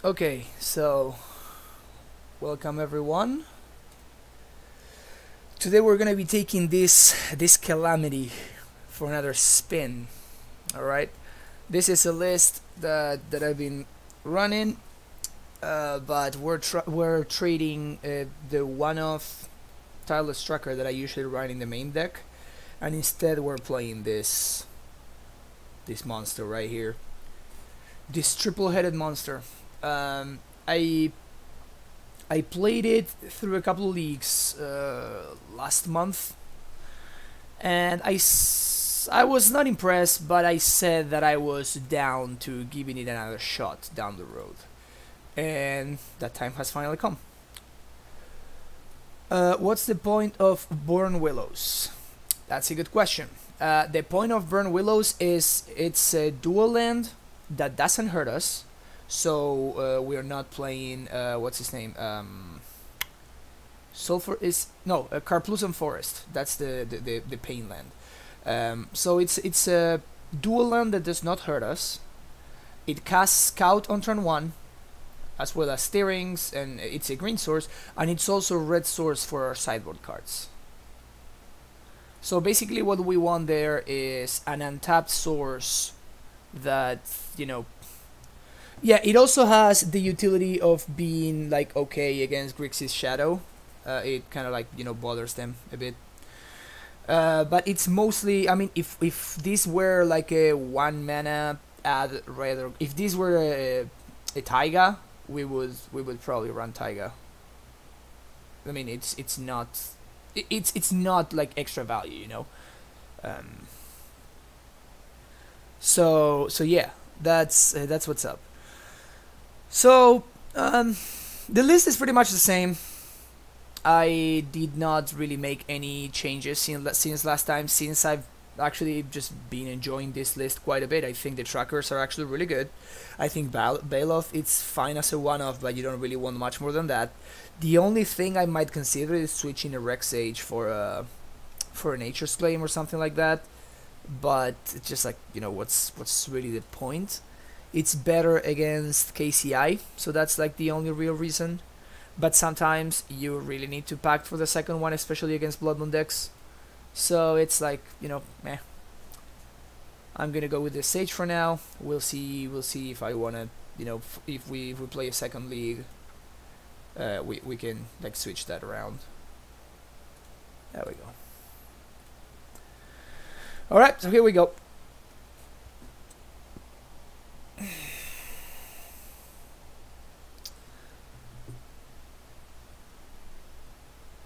Okay, so welcome everyone. Today we're gonna be taking this calamity for another spin. All right, this is a list that I've been running, but we're trading the one-off tireless tracker that I usually run in the main deck, and instead we're playing this monster right here, this triple-headed monster. I played it through a couple of leagues last month, and I was not impressed, but I said that I was down to giving it another shot down the road, and that time has finally come. What's the point of Burn Willows? That's a good question. The point of Burn Willows is it's a dual land that doesn't hurt us. So we are not playing what's his name? Sulfur is no Carplusum Forest. That's the pain land. So it's a dual land that does not hurt us. It casts Scout on turn 1, as well as Steerings, and it's a green source, and it's also a red source for our sideboard cards. So basically, what we want there is an untapped source that, you know. Yeah, it also has the utility of being like okay against Grixis Shadow. It kind of like, you know, bothers them a bit. But it's mostly, I mean, if this were like a 1 mana add, rather, if this were a Taiga, we would probably run Taiga. I mean, it's not like extra value, you know. So yeah, that's what's up. So, the list is pretty much the same. I did not really make any changes since last time, since I've actually just been enjoying this list quite a bit. I think the trackers are actually really good. I think Bailoff, it's fine as a one-off, but you don't really want much more than that. The only thing I might consider is switching a Rex Age for a Nature's Claim or something like that. But it's just like, you know, what's really the point? It's better against KCI, so that's like the only real reason. But sometimes you really need to pact for the second one, especially against Blood Moon decks. So it's like, you know, meh. I'm gonna go with the Sage for now. We'll see if I wanna, you know, if we play a second league, we can like switch that around. There we go. All right, so here we go.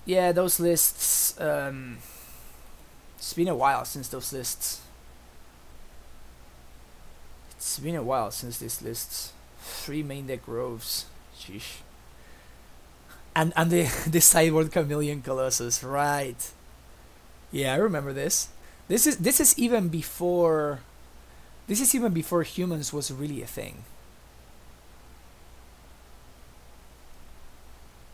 Yeah, those lists, it's been a while since those lists. It's been a while since these lists. 3 main deck Groves. Sheesh. And the sideboard Chameleon Colossus, right. Yeah, I remember this. This is even before humans was really a thing.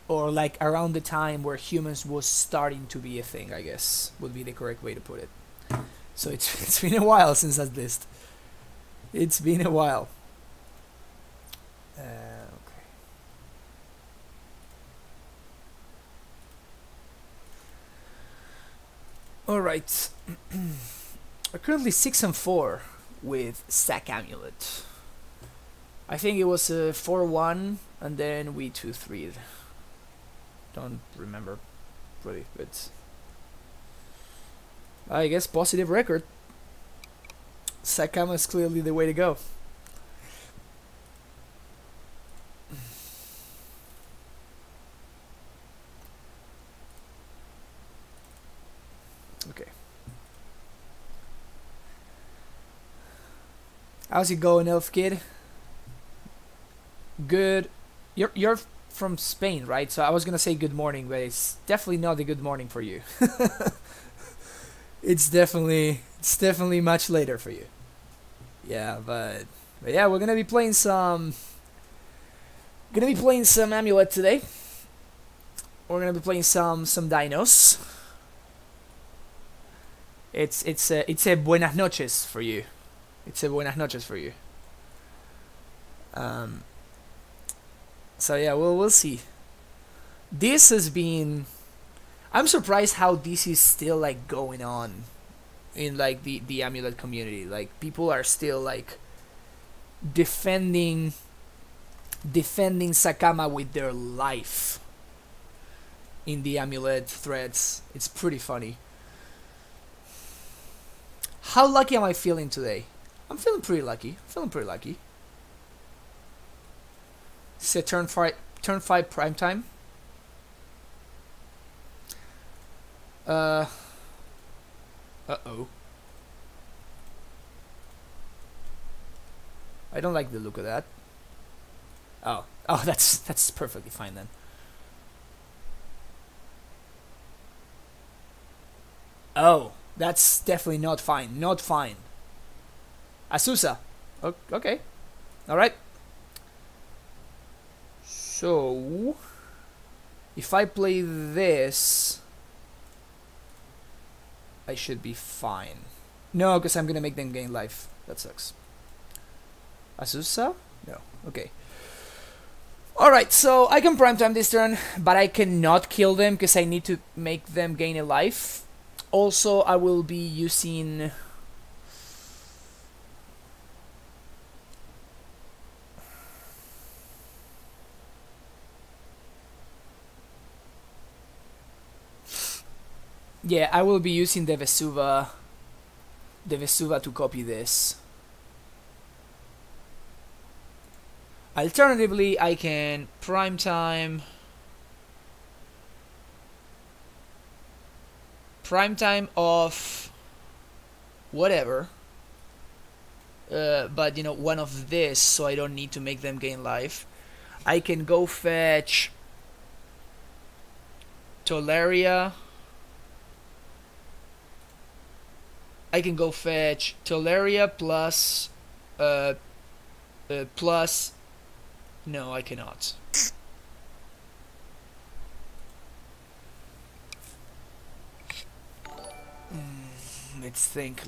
Or like around the time where humans was starting to be a thing, I guess would be the correct way to put it. So it's been a while since that list. It's been a while. Okay. All right. We're currently 6-4 with ZacAmulet. I think it was a 4-1, and then we 2-3'd. Don't remember really, but I guess positive record. Zacama is clearly the way to go. Okay. How's it going, Elf Kid? Good. You're from Spain, right? So I was gonna say good morning, but it's definitely not a good morning for you. It's definitely much later for you. Yeah, but yeah, we're gonna be playing some Amulet today. We're gonna be playing some dinos. It's a buenas noches for you. It's a buenas noches for you. So yeah, we'll see. This has been. I'm surprised how this is still like going on in like the Amulet community. Like people are still like defending Zacama with their life in the Amulet threads. It's pretty funny. How lucky am I feeling today? I'm feeling pretty lucky. It's a turn 5 prime time. Uh-oh. I don't like the look of that. Oh, that's perfectly fine then. Oh, that's definitely not fine. Not fine. Azusa. Okay. Alright. So, if I play this, I should be fine. No, because I'm gonna make them gain life. That sucks. Azusa? No. Okay. Alright, so I can prime time this turn, but I cannot kill them because I need to make them gain a life. Also, I will be using... Yeah, I will be using the Vesuva to copy this. Alternatively, I can prime time of whatever, but you know, one of this, so I don't need to make them gain life. I can go fetch Tolaria. I can go fetch Tolaria plus no, I cannot. Let's think.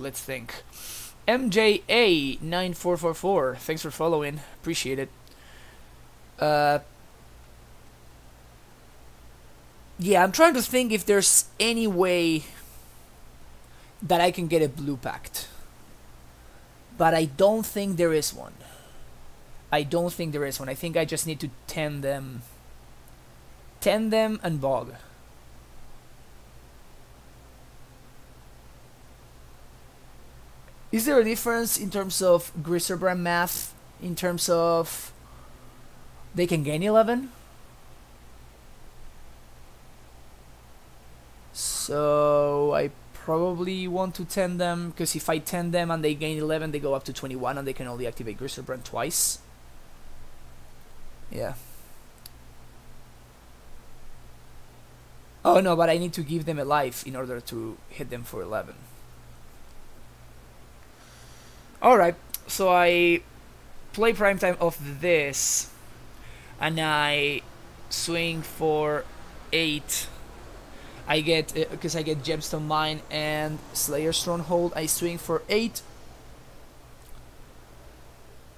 MJA9444, thanks for following. Appreciate it. Yeah, I'm trying to think if there's any way that I can get a blue pact. But I don't think there is one. I think I just need to tend them and bog. Is there a difference in terms of Grishoalbrand math? In terms of they can gain 11? So I probably want to tend them, because if I tend them and they gain 11, they go up to 21 and they can only activate Grishoalbrand twice. Yeah. Oh no, but I need to give them a life in order to hit them for 11. Alright, so I play prime time of this and I swing for 8. I get, because I get Gemstone Mine and Slayer Stronghold, I swing for 8.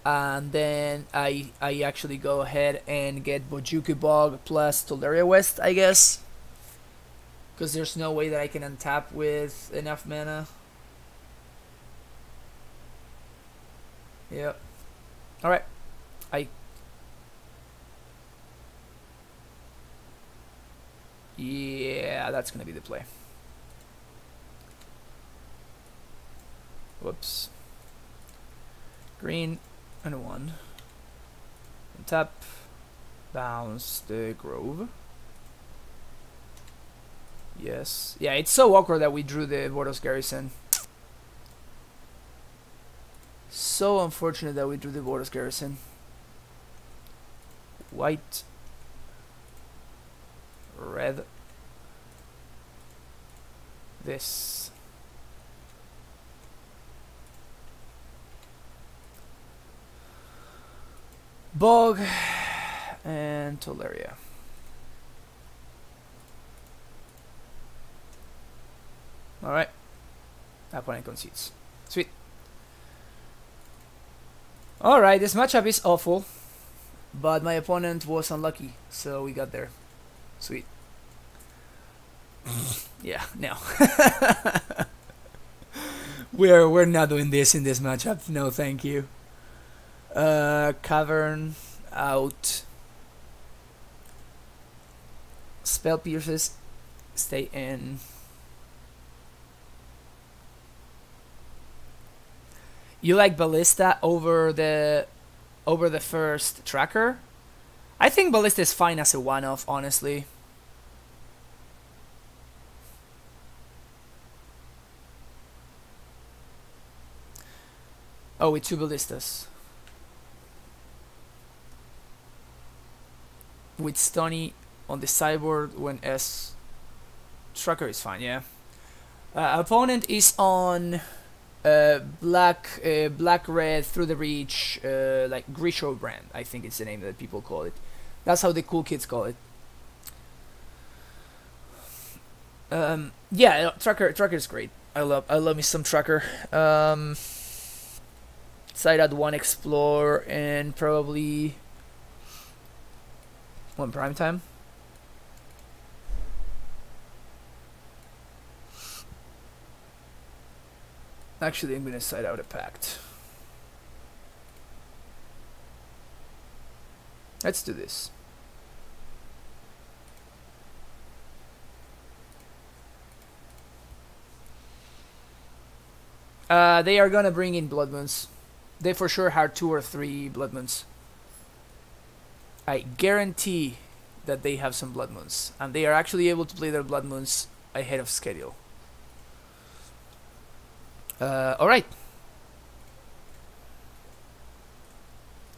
And then I actually go ahead and get Bojuki Bog plus Tolaria West, I guess. Because there's no way that I can untap with enough mana. Yep. Alright. Yeah, that's gonna be the play. Whoops. Green and a 1. Untap. Bounce the Grove. Yes. Yeah, it's so awkward that we drew the Vordos Garrison. So unfortunate that we drew the Vordos Garrison. White. Red. This. Bog and Tolaria. Alright. Opponent concedes. Sweet. Alright, this matchup is awful. but my opponent was unlucky, so we got there. Sweet. Yeah, no. we're not doing this in this matchup. No, thank you. Cavern out. Spell pierces. Stay in. You like Ballista over the first tracker? I think Ballista is fine as a one-off, honestly. Oh, with 2 Ballistas. With Stony on the sideboard when S... Tracker is fine, yeah. Opponent is on black-red through the reach, like Grishoalbrand, I think it's the name that people call it. That's how the cool kids call it. Yeah, Tracker is great. I love me some Tracker. Side out 1 Explore and probably 1 Prime Time. Actually, I'm gonna side out a Pact. Let's do this. They are gonna bring in Blood Moons. They for sure had 2 or 3 Blood Moons. I guarantee that they have some Blood Moons, and they are actually able to play their Blood Moons ahead of schedule. Alright.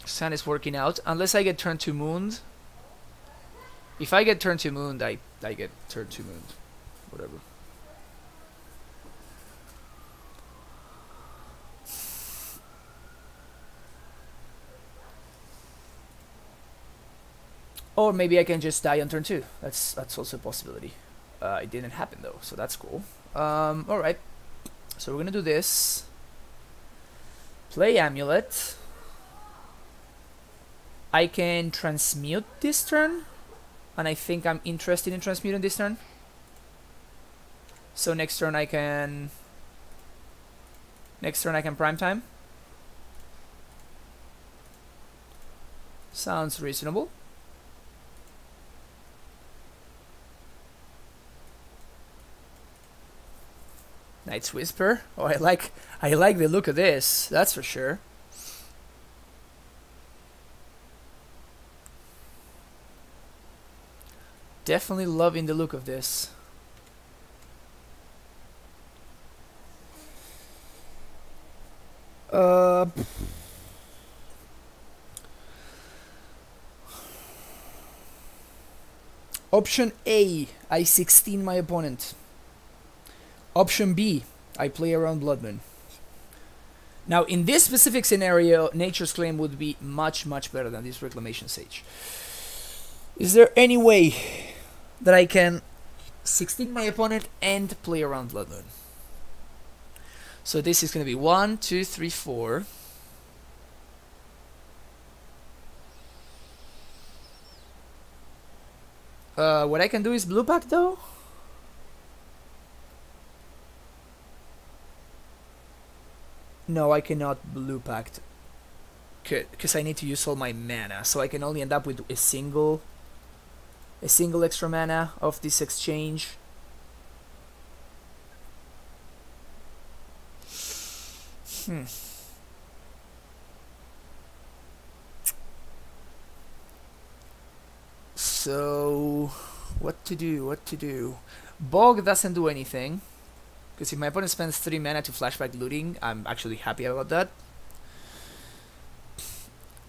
Sun is working out, unless I get turned to Mooned. If I get turned to Mooned, I get turned to Mooned. Whatever. Or maybe I can just die on turn 2. That's also a possibility. It didn't happen though, so that's cool. Alright. So we're gonna do this. Play Amulet. I can transmute this turn. And I think I'm interested in transmuting this turn. So next turn I can Prime Time. Sounds reasonable. Night's Whisper. Oh, I like the look of this. That's for sure. Definitely loving the look of this. Option A, I 16 my opponent. Option B, I play around Blood Moon. Now, in this specific scenario, Nature's Claim would be much, much better than this Reclamation Sage. Is there any way that I can 16 my opponent and play around Blood Moon? So this is going to be 1, 2, 3, 4. What I can do is Blue Pack though? No, I cannot Blue Pact. Because I need to use all my mana. So I can only end up with a single extra mana of this exchange. So, what to do? Bog doesn't do anything. Because if my opponent spends 3 mana to flashback looting, I'm actually happy about that.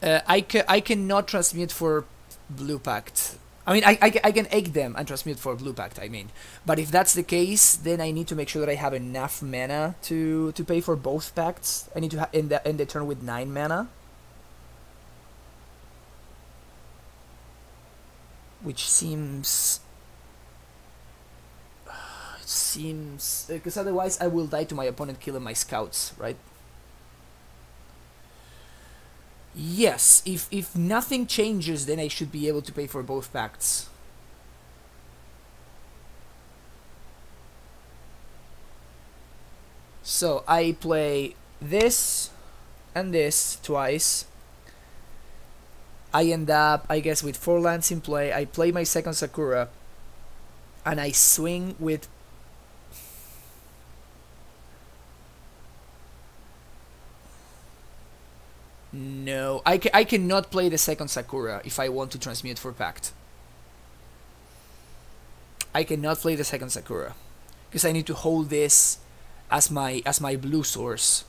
I cannot transmute for Blue Pact. I mean, I can egg them and transmute for Blue Pact, I mean. But if that's the case, then I need to make sure that I have enough mana to pay for both pacts. I need to end the turn with 9 mana. Which seems... because otherwise I will die to my opponent killing my scouts, right? Yes, if nothing changes, then I should be able to pay for both pacts. So I play this and this twice. I end up, I guess, with 4 lands in play. I play my second Sakura, and I swing with... No, I cannot play the second Sakura if I want to transmute for Pact. I cannot play the second Sakura because I need to hold this as my blue source,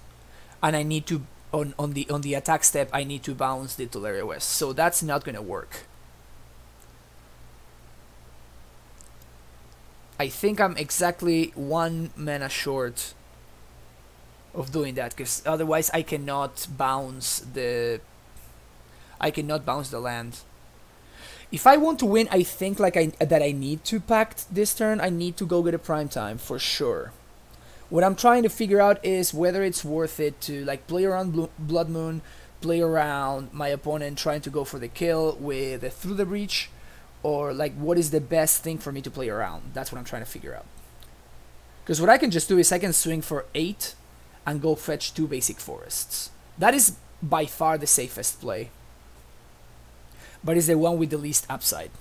and I need to on the attack step I need to bounce the Tolaria West, so that's not gonna work. I think I'm exactly 1 mana short of doing that, because otherwise I cannot bounce the land. If I want to win, I think that I need to pact this turn. I need to go get a prime time for sure. What I'm trying to figure out is whether it's worth it to like play around Blood Moon, play around my opponent trying to go for the kill with a Through the Breach, or like what is the best thing for me to play around. That's what I'm trying to figure out. Because what I can just do is I can swing for 8 and go fetch 2 basic forests. That is by far the safest play, but it's the one with the least upside.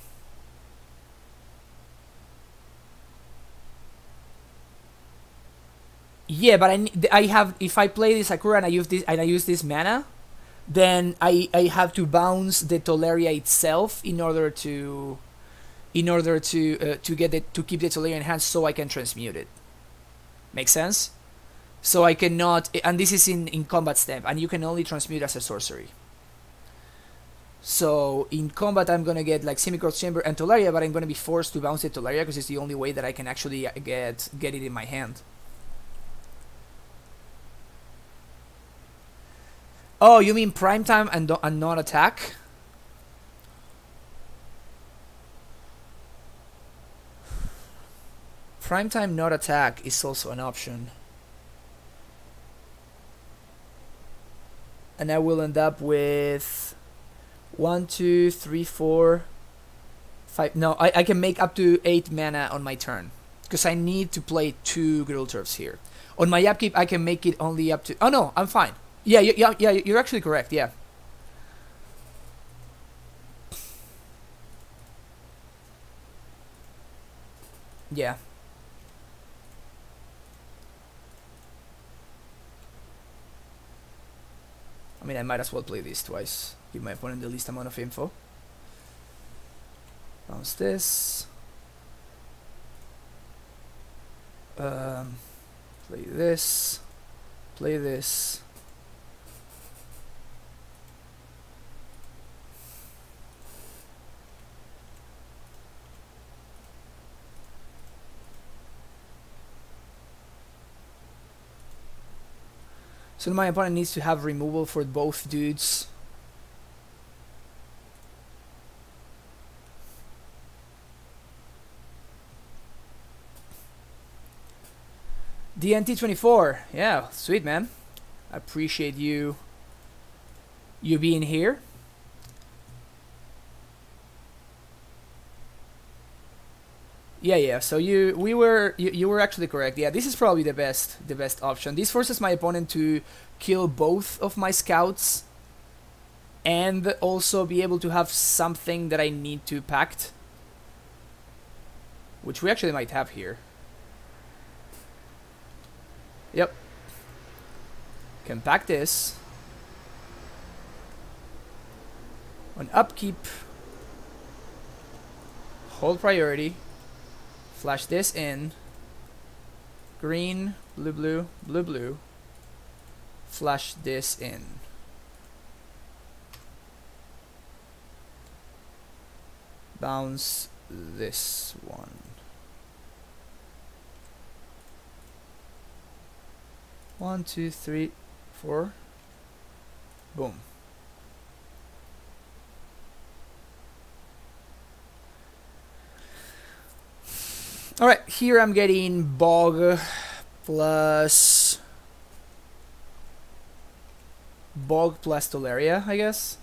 Yeah, but I have, if I play this Sakura and I use this mana, then I have to bounce the Tolaria itself in order to get it, to keep the Tolaria in hand, so I can transmute it. Make sense? So I cannot, and this is in combat step, and you can only transmute as a sorcery. So in combat I'm gonna get like Semi-Cross Chamber and Tolaria, but I'm gonna be forced to bounce the Tolaria because it's the only way that I can actually get it in my hand. Oh, you mean prime time and not attack? Prime time not attack is also an option. And I will end up with 1, 2, 3, 4, 5. No, I can make up to 8 mana on my turn, because I need to play 2 Grill Turfs here. On my upkeep, I can make it only up to... Oh no, I'm fine. Yeah, you're actually correct, yeah. Yeah. I mean, I might as well play this twice. Give my opponent the least amount of info. Bounce this. Play this. Play this. So my opponent needs to have removal for both dudes. DNT24, yeah, sweet man. I appreciate you being here. Yeah. So you were actually correct. Yeah, this is probably the best option. This forces my opponent to kill both of my scouts, and also be able to have something that I need to pact, which we actually might have here. Yep. Can pack this. On upkeep, hold priority. Flash this in. Green, blue, blue, blue, blue. Flash this in. Bounce this one. One, two, three, four. Boom. Alright, here I'm getting Bog plus Bog plus Tolaria, I guess.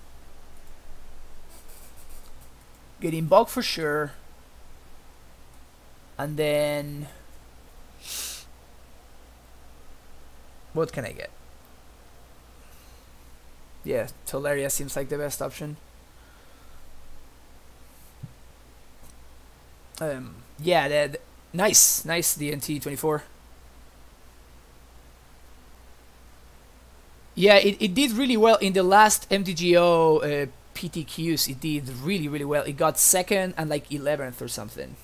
Getting Bog for sure. And then... what can I get? Yeah, Tolaria seems like the best option. Yeah, nice DNT 24. Yeah, it did really well in the last MTGO PTQs. It did really well. It got second and like 11th or something.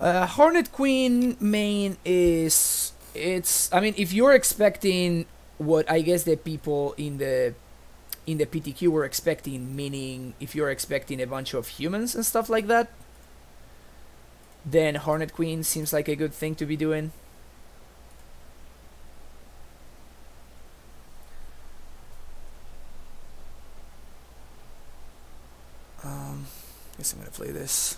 Hornet Queen main is... I mean, if you're expecting what I guess the people in the PTQ were expecting, meaning if you're expecting a bunch of humans and stuff like that, then Hornet Queen seems like a good thing to be doing. Guess I'm gonna play this.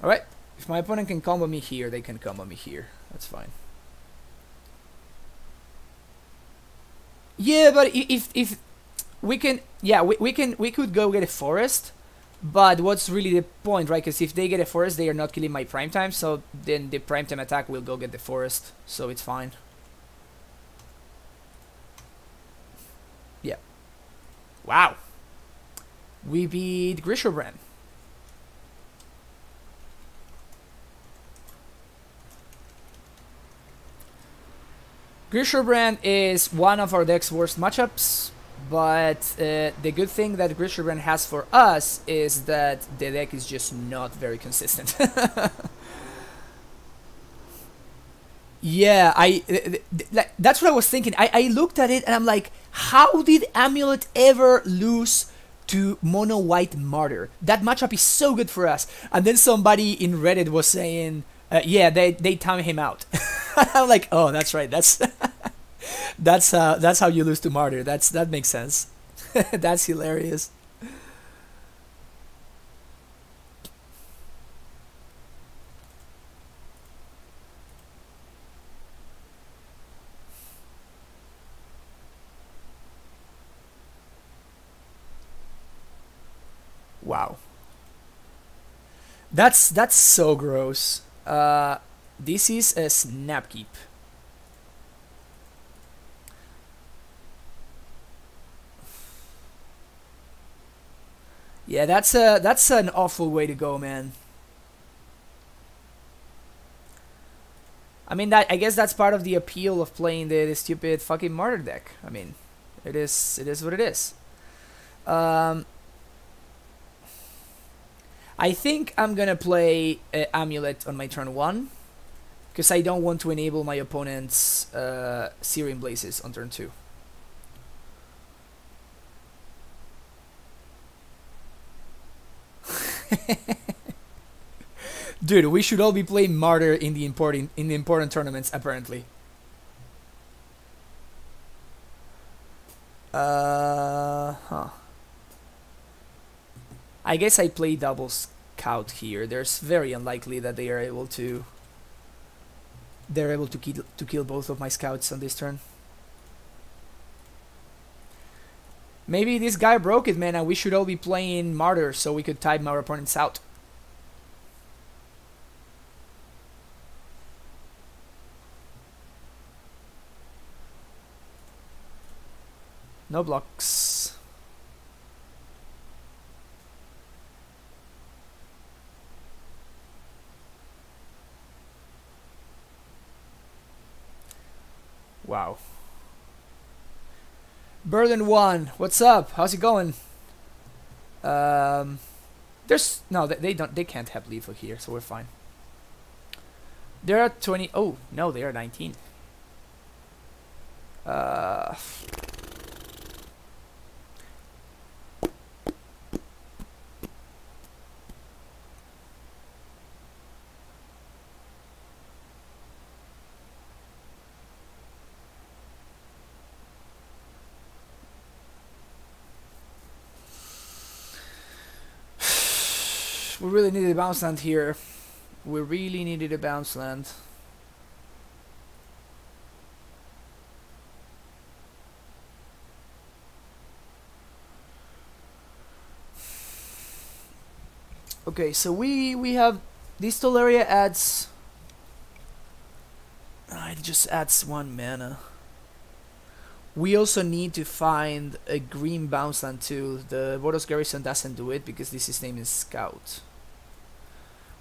Alright, if my opponent can combo me here, they can combo me here. That's fine. Yeah, but if we can, yeah, we could go get a forest, but what's really the point, right? Because if they get a forest, they are not killing my prime time, so then the prime time attack will go get the forest, so it's fine. Yeah. Wow. We beat Grishoalbrand. Grishoalbrand is one of our deck's worst matchups, but the good thing that Grishoalbrand has for us is that the deck is just not very consistent. Yeah, that's what I was thinking. I looked at it and I'm like, how did Amulet ever lose to Mono White Martyr? That matchup is so good for us. And then somebody in Reddit was saying, yeah, they time him out. I'm like, oh, that's right. That's how you lose to Martyr. That makes sense. That's hilarious. Wow. That's so gross. This is a Snapkeep. Yeah, that's an awful way to go, man. I mean, I guess that's part of the appeal of playing the stupid fucking Martyr deck. I mean, it is what it is. I think I'm gonna play Amulet on my turn 1, because I don't want to enable my opponent's Searing Blazes on turn 2. Dude, we should all be playing Martyr in the important tournaments, apparently. Huh. I guess I play double scout here. There's very unlikely that they are able to. They're able to kill both of my scouts on this turn. Maybe this guy broke it, man, and we should all be playing Martyr so we could time our opponents out. No blocks. Wow. Burden 1, what's up? How's it going? There's no, they can't have lethal here, so we're fine. They're at 20. Oh no, they are 19. We really needed a bounce land here. We really needed a bounce land. Okay, so we have this Tolaria adds. It just adds 1 mana. We also need to find a green bounce land too. The Boros Garrison doesn't do it because this name is Scout.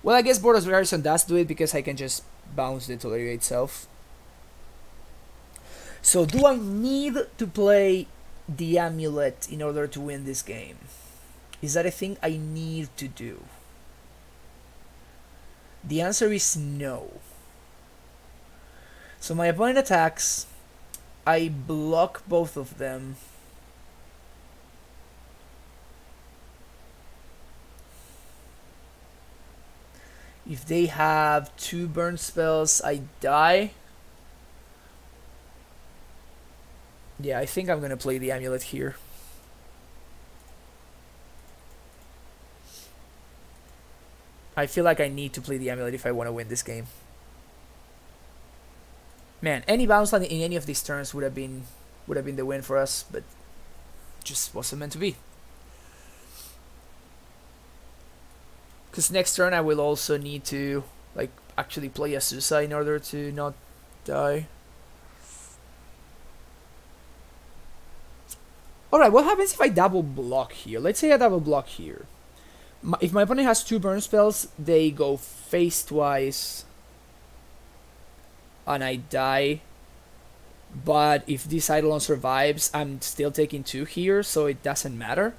Well, I guess Boros Garrison does do it because I can just bounce the Tolaria itself. So do I need to play the Amulet in order to win this game? Is that a thing I need to do? The answer is no. So my opponent attacks. I block both of them. If they have 2 burn spells, I die. Yeah, I think I'm gonna play the Amulet here. I feel like I need to play the Amulet if I want to win this game. Man, any bounce land in any of these turns would have been the win for us, but just wasn't meant to be. Because next turn I will also need to like actually play Azusa in order to not die. Alright, what happens if I double block here? Let's say I double block here. If my opponent has 2 burn spells, they go face twice. And I die. But if this Eidolon survives, I'm still taking 2 here, so it doesn't matter.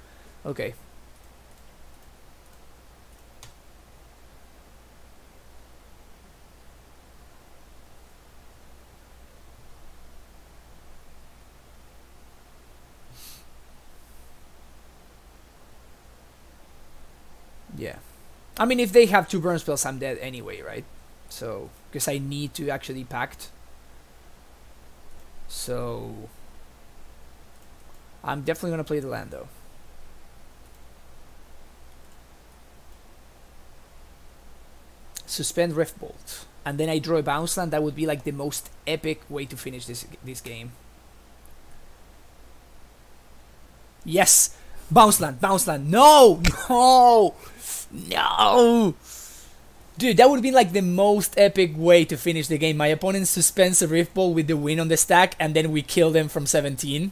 Okay. Yeah. I mean, if they have 2 burn spells, I'm dead anyway, right? So, because I need to actually pact. So, I'm definitely going to play the land, though. Suspend Riftbolt. And then I draw a bounce land. That would be like the most epic way to finish this game. Yes! Bounce land, bounce land. No! No! No! Dude, that would be like the most epic way to finish the game. My opponent suspends a Riftbolt with the win on the stack, and then we kill them from 17.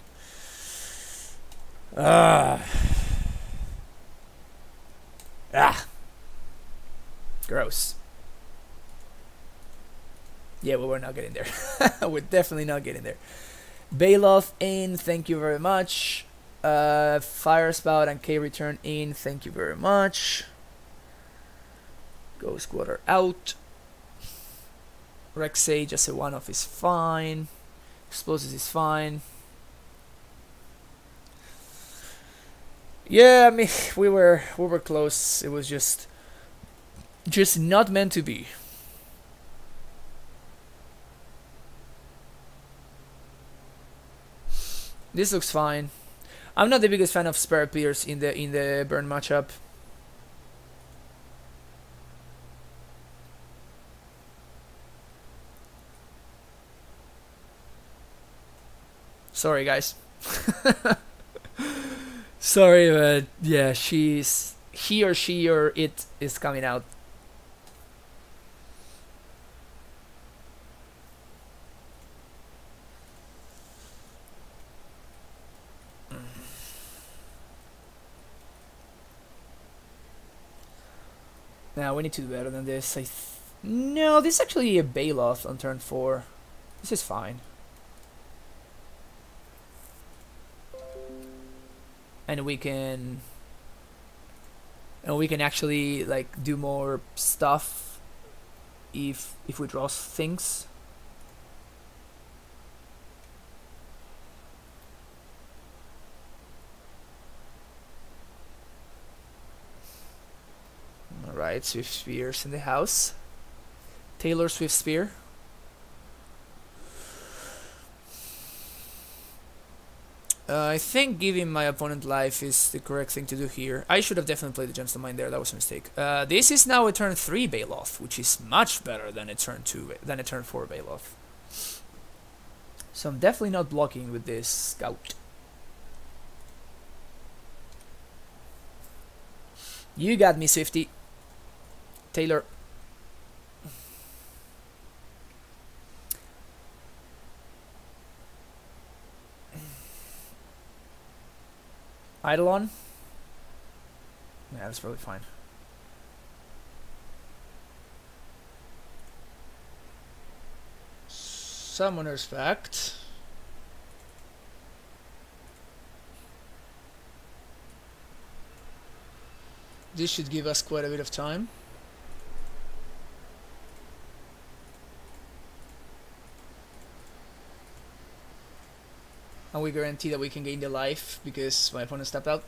Ah. Gross. Yeah, well, we're not getting there. We're definitely not getting there. Bailoff in, thank you very much. Fire Spout and K Return in, thank you very much. Ghost Quarter out. Rex Sage as a 1-off is fine. Explosives is fine. Yeah, I mean, we were close. It was just not meant to be. This looks fine. I'm not the biggest fan of Spirit Pierce in the burn matchup. Sorry, guys. Sorry, but yeah, he or she or it is coming out. Now we need to do better than this. No, this is actually a Bailoff on turn 4. This is fine. And we can actually like do more stuff if we draw things. Alright, Swift Spears in the house. Taylor Swift Spear. I think giving my opponent life is the correct thing to do here. I should have definitely played the Gemstone Mine there. That was a mistake. This is now a turn 3 Bailoff, which is much better than a turn 4 Bailoff. So I'm definitely not blocking with this Scout. You got me, Swifty. Taylor. Eidolon. Yeah, that's probably fine. Summoner's Pact. This should give us quite a bit of time. And we guarantee that we can gain the life because my opponent stepped out.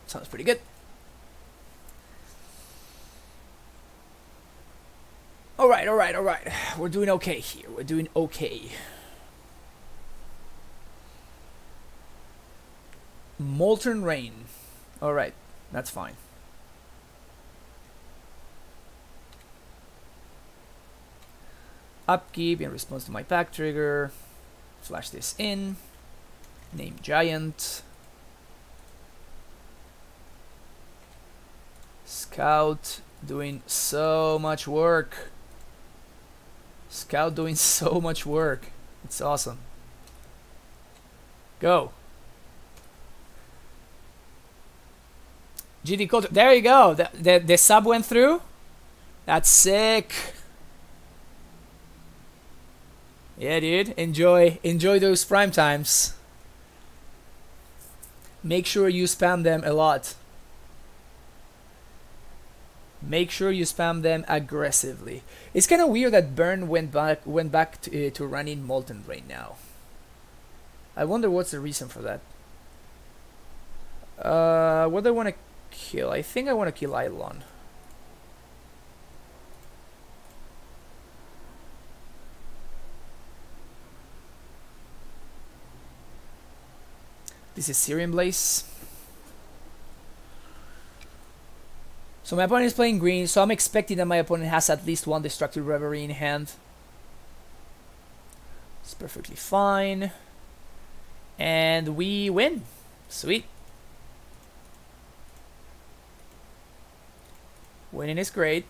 Sounds pretty good. Alright, alright, alright. We're doing okay here. We're doing okay. Molten Rain. Alright, that's fine. Upkeep in response to my pack trigger. Flash this in. Name Giant. Scout doing so much work. Scout doing so much work. It's awesome. Go. GD Culture. There you go. The sub went through. That's sick. Yeah, dude. Enjoy those prime times. Make sure you spam them a lot. Make sure you spam them aggressively. It's kind of weird that Burn went back to running Molten Rain now. I wonder what's the reason for that. What do I want to kill? I think I want to kill Eidolon. This is Syrian Blaze. So my opponent is playing green, so I'm expecting that my opponent has at least one Destructive Reverie in hand. It's perfectly fine. And we win. Sweet. Winning is great.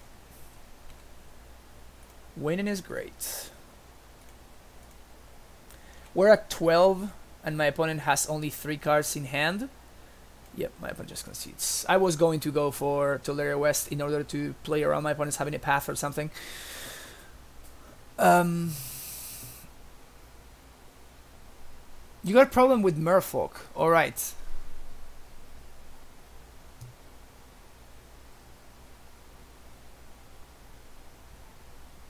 Winning is great. We're at 12, and my opponent has only 3 cards in hand. Yep, my opponent just concedes. I was going to go for Tolaria West in order to play around my opponent's having a path or something. You got a problem with Merfolk. Alright.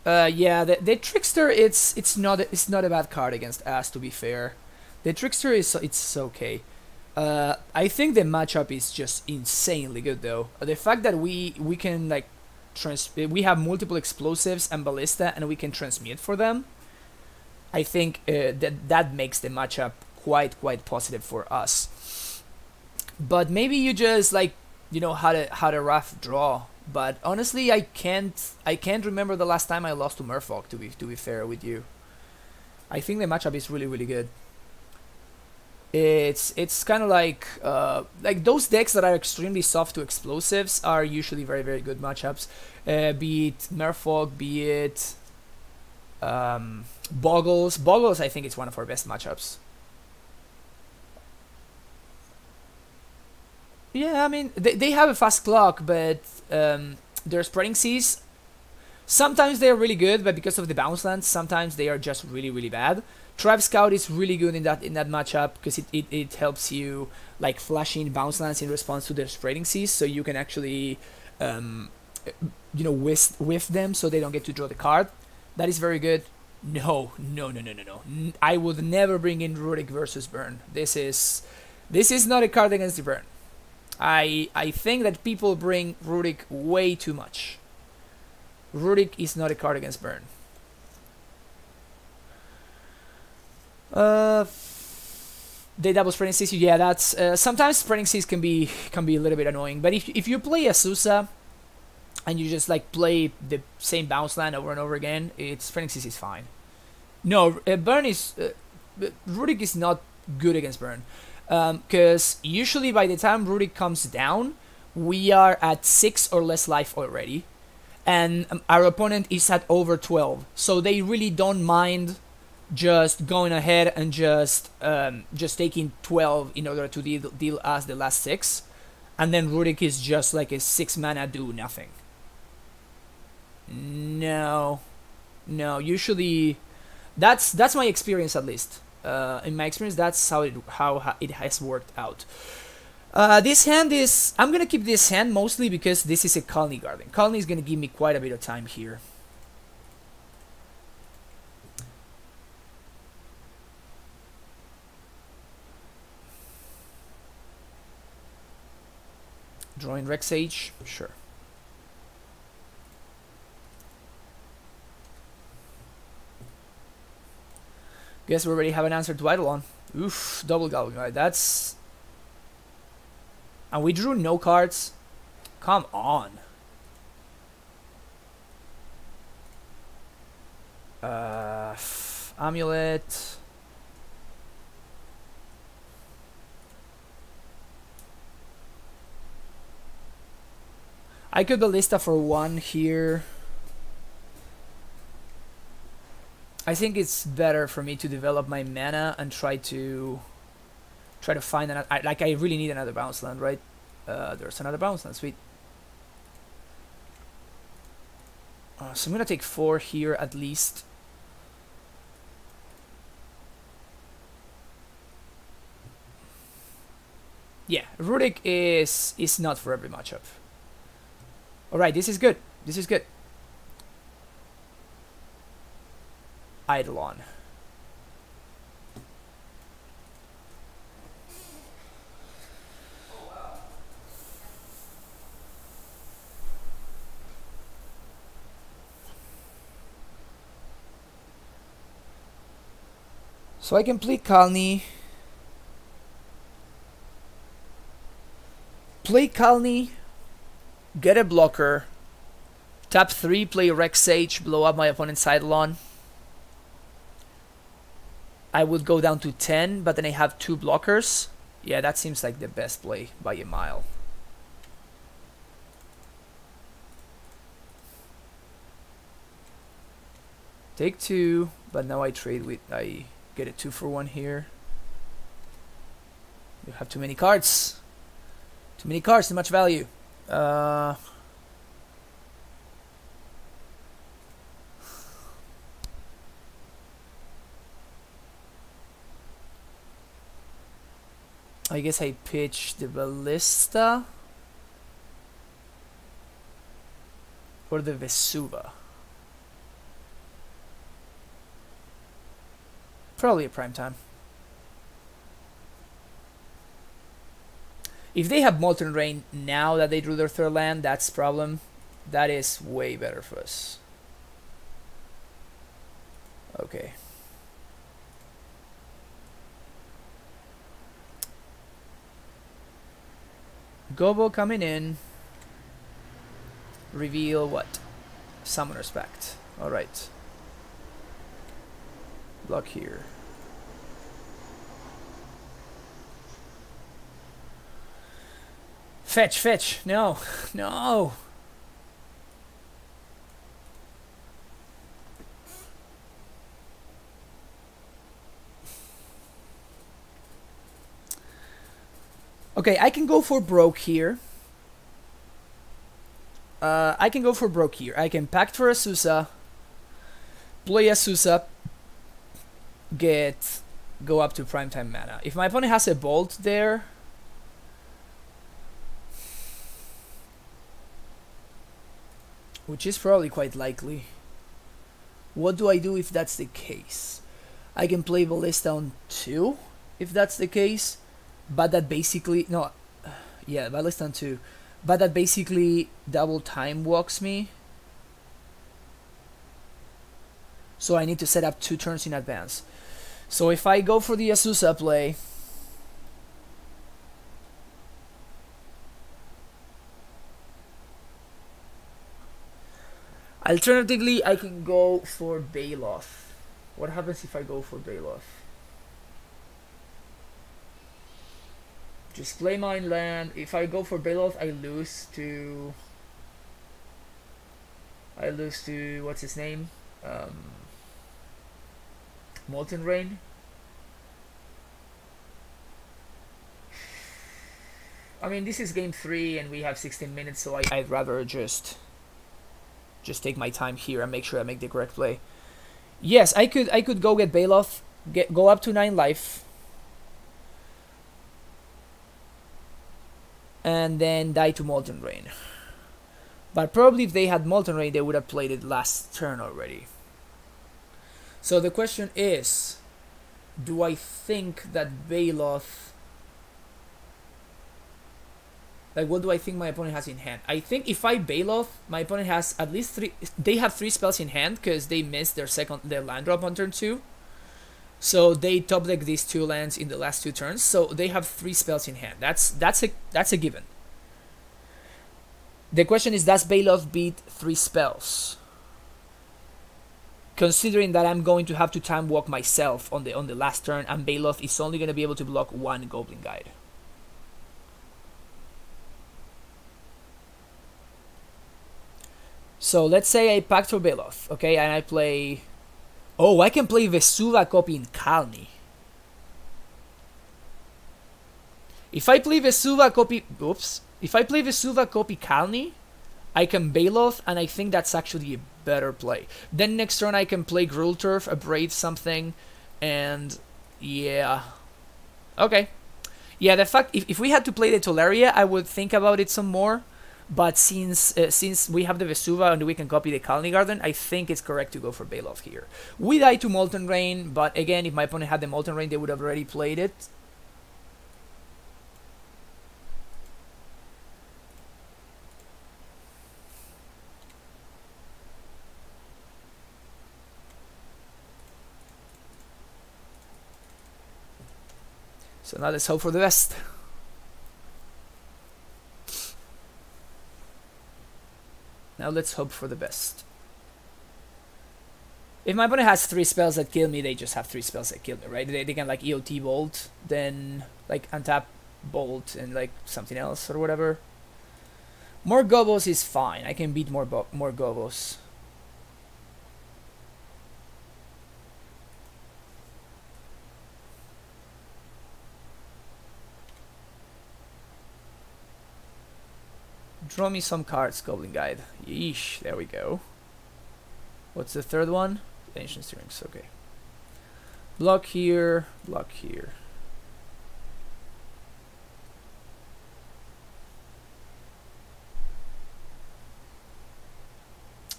Yeah, the Trickster, it's not a bad card against Ass, to be fair. The Trickster it's okay. I think the matchup is just insanely good though. The fact that we can like we have multiple explosives and ballista and we can transmute for them, I think that makes the matchup quite positive for us. But maybe you just like, you know, had a rough draw. But honestly, I can't remember the last time I lost to Merfolk, to be fair with you. I think the matchup is really good. It's kind of like those decks that are extremely soft to explosives are usually very good matchups. Be it Merfolk, be it Boggles. Boggles, I think it's one of our best matchups. Yeah, I mean they have a fast clock, but their Spreading Seas, sometimes they are really good, but because of the bounce lands, sometimes they are just really bad. Tribe Scout is really good in that matchup because it helps you like flashing bounce lands in response to their Spreading Seas, so you can actually you know, whiff them so they don't get to draw the card. That is very good. No. I would never bring in Rurik versus Burn. This is not a card against the Burn. I think that people bring Rurik way too much. Rurik is not a card against Burn. They double Spreading Seas. Yeah, that's sometimes Spreading Seas can be a little bit annoying. But if you play Azusa and you just like play the same bounce land over and over again, Spreading Seas is fine. No, Burn is Rurik is not good against Burn, because usually by the time Rurik comes down, we are at 6 or less life already, and our opponent is at over 12. So they really don't mind just going ahead and just taking 12 in order to deal us the last 6, and then Rurik is just like a 6 mana do nothing. No, usually that's my experience, at least. In my experience, that's how it has worked out. This hand is... I'm gonna keep this hand mostly because this is a Colony Garden. Colony is gonna give me quite a bit of time here. Drawing Rex Sage, sure. Guess we already have an answer to Eidolon. Oof, double Galvanize. That's... And we drew no cards? Come on. Amulet. I could Ballista for 1 here. I think it's better for me to develop my mana and try to find another... I really need another bounce land, right? There's another bounce land, sweet. So I'm gonna take 4 here at least. Yeah, Rurik is not for every matchup. Alright, this is good. This is good. Eidolon. So I can play Colony. Play Colony. Get a blocker. Tap 3, play Rex Sage, blow up my opponent's Eidolon. I would go down to 10, but then I have 2 blockers. Yeah, that seems like the best play by a mile. Take 2, but now I trade with... I get a 2 for 1 here. You have too many cards. Too many cards, too much value. I guess I pitch the Ballista or the Vesuva. Probably a prime time. If they have Molten Rain now that they drew their 3rd land, that's problem. That is way better for us. Okay. Gobo coming in. Reveal what? Summoner's Pact. Alright. Block here. Fetch, fetch. No, no. Okay, I can go for broke here. I can go for broke here. I can Pact for Azusa, play Azusa, go up to primetime mana. If my opponent has a Bolt there, which is probably quite likely, what do I do if that's the case? I can play Ballista on 2 if that's the case, but that basically... No, yeah, Ballista on 2. But that basically double time walks me. So I need to set up 2 turns in advance. So if I go for the Azusa play... Alternatively, I can go for Baloth. What happens if I go for Baloth? Just play my land. If I go for Baloth, I lose to what's his name? Molten Rain. I mean, this is game 3 and we have 16 minutes, so I'd rather just take my time here and make sure I make the correct play. Yes, I could go get Baloth, go up to 9 life, and then die to Molten Rain. But probably if they had Molten Rain, they would have played it last turn already. So the question is, do I think that Baloth... Like, what do I think my opponent has in hand? I think if I Baloth, my opponent has at least 3... They have 3 spells in hand because they missed their land drop on turn 2. So they top deck these 2 lands in the last 2 turns. So they have 3 spells in hand. That's a given. The question is, does Baloth beat 3 spells? Considering that I'm going to have to time walk myself on the last turn, and Baloth is only going to be able to block 1 Goblin Guide. So let's say I packed for Baloth, okay, and I play... Oh, I can play Vesuva copy in Kalni. If I play Vesuva copy... Oops. If I play Vesuva copy Kalni, I can Baloth, and I think that's actually a better play. Then next turn I can play Gruul Turf, Abrade something, and... Yeah. Okay. Yeah, the fact... If we had to play the Tolaria, I would think about it some more. But since we have the Vesuva and we can copy the Kalni Garden, I think it's correct to go for Baloth here. We die to Molten Rain, but again, if my opponent had the Molten Rain, they would have already played it. So now let's hope for the best. Now let's hope for the best. If my opponent has 3 spells that kill me, they just have 3 spells that kill me, right? They can like EOT Bolt, then like untap Bolt and like something else or whatever. More Gobos is fine. I can beat more Gobos. Draw me some cards, Goblin Guide. Yeesh, there we go. What's the third one? Ancient Strings, okay. Block here, block here.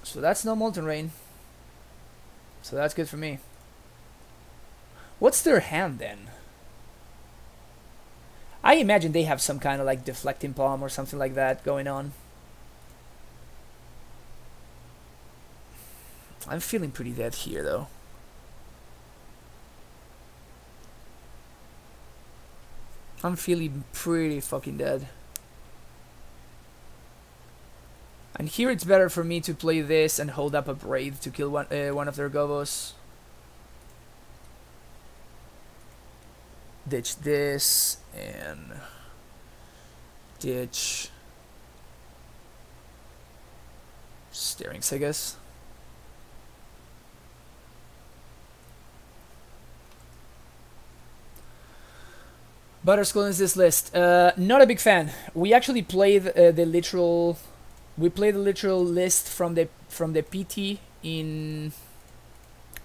So that's no Molten Rain. So that's good for me. What's their hand then? I imagine they have some kind of like Deflecting Palm or something like that going on. I'm feeling pretty dead here though. I'm feeling pretty fucking dead. And here it's better for me to play this and hold up a Braid to kill one of their Gobos. Ditch this and ditch Starings, I guess. Butterskull is this list. Not a big fan. We actually played the literal. We played the literal list from the PT in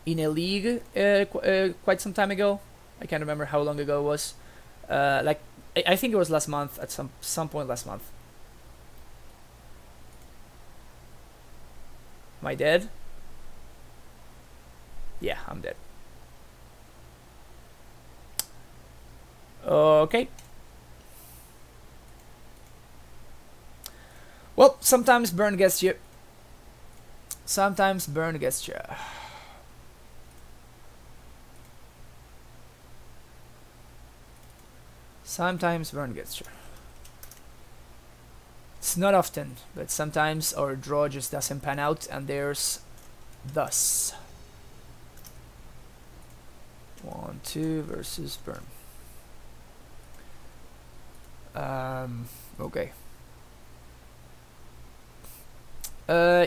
a league quite some time ago. I can't remember how long ago it was. Like I think it was last month, at some point last month. Am I dead? Yeah, I'm dead. Okay. Well, sometimes burn gets you. Sometimes burn gets you. Sometimes burn gets you. It's not often, but sometimes our draw just doesn't pan out, and there's thus. 1, 2 versus burn. Okay.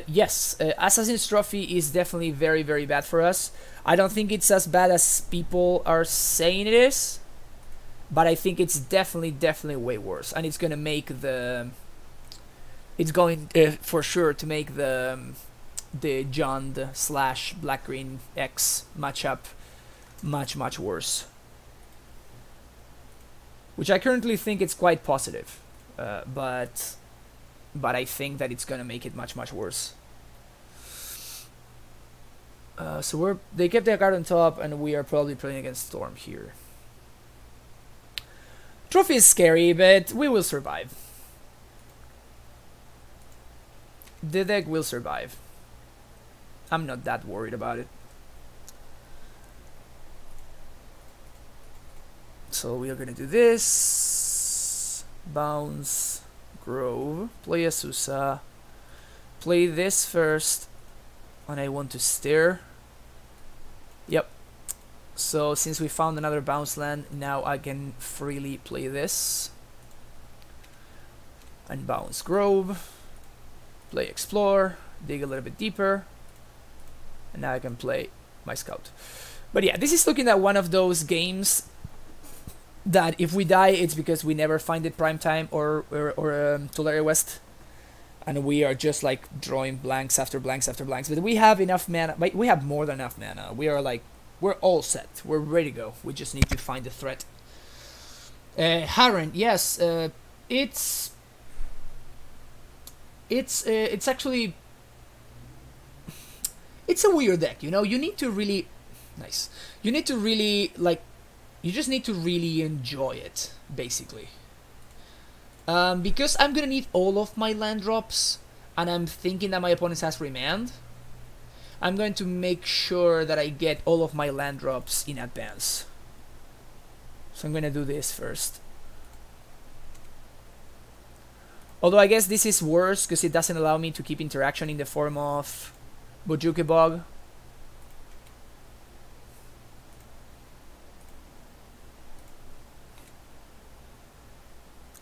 Yes, Assassin's Trophy is definitely very, very bad for us. I don't think it's as bad as people are saying it is, but I think it's definitely way worse, and it's gonna make the. It's going for sure to make the Jund / Black Green X matchup much worse. Which I currently think it's quite positive, but I think that it's gonna make it much worse. So they kept their card on top, and we are probably playing against Storm here. Trophy is scary, but we will survive. The deck will survive. I'm not that worried about it. So we are gonna do this. Bounce. Grove. Play Asusa. Play this first. And I want to steer. Yep. So since we found another bounce land, now I can freely play this. And bounce Grove. Play Explore. Dig a little bit deeper. And now I can play my Scout. But yeah, this is looking at one of those games that if we die, it's because we never find it prime time or Tolaria West, and we are just like drawing blanks after blanks after blanks. But we have enough mana. We have more than enough mana. We are like, we're all set. We're ready to go. We just need to find the threat. Hardened, yes, it's actually it's a weird deck. You know, you need to really nice. You need to really like. You just need to really enjoy it, basically. Because I'm gonna need all of my land drops, and I'm thinking that my opponent has Remand, I'm going to make sure that I get all of my land drops in advance. So I'm gonna do this first. Although I guess this is worse, because it doesn't allow me to keep interaction in the form of Bojuke Bog.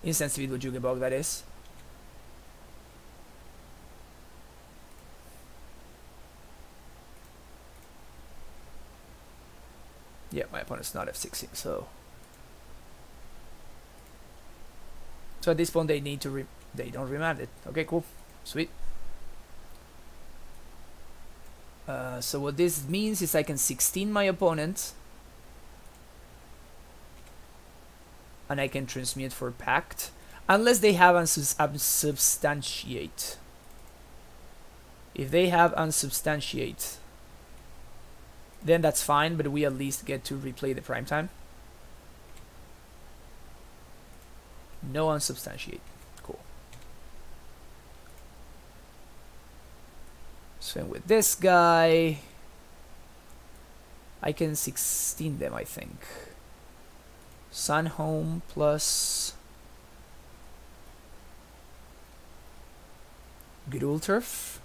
Insensitive Bojuke Bog, that is. Yeah, my opponent's not F6ing, so at this point they need to they don't remand it. Okay, cool, sweet. So what this means is I can 16 my opponent, and I can transmute for Pact, unless they have unsubstantiate. If they have unsubstantiate, then that's fine, but we at least get to replay the prime time. No unsubstantiate. Cool. Same with this guy. I can 16 them, I think. Sun Home plus Ghoul Turf.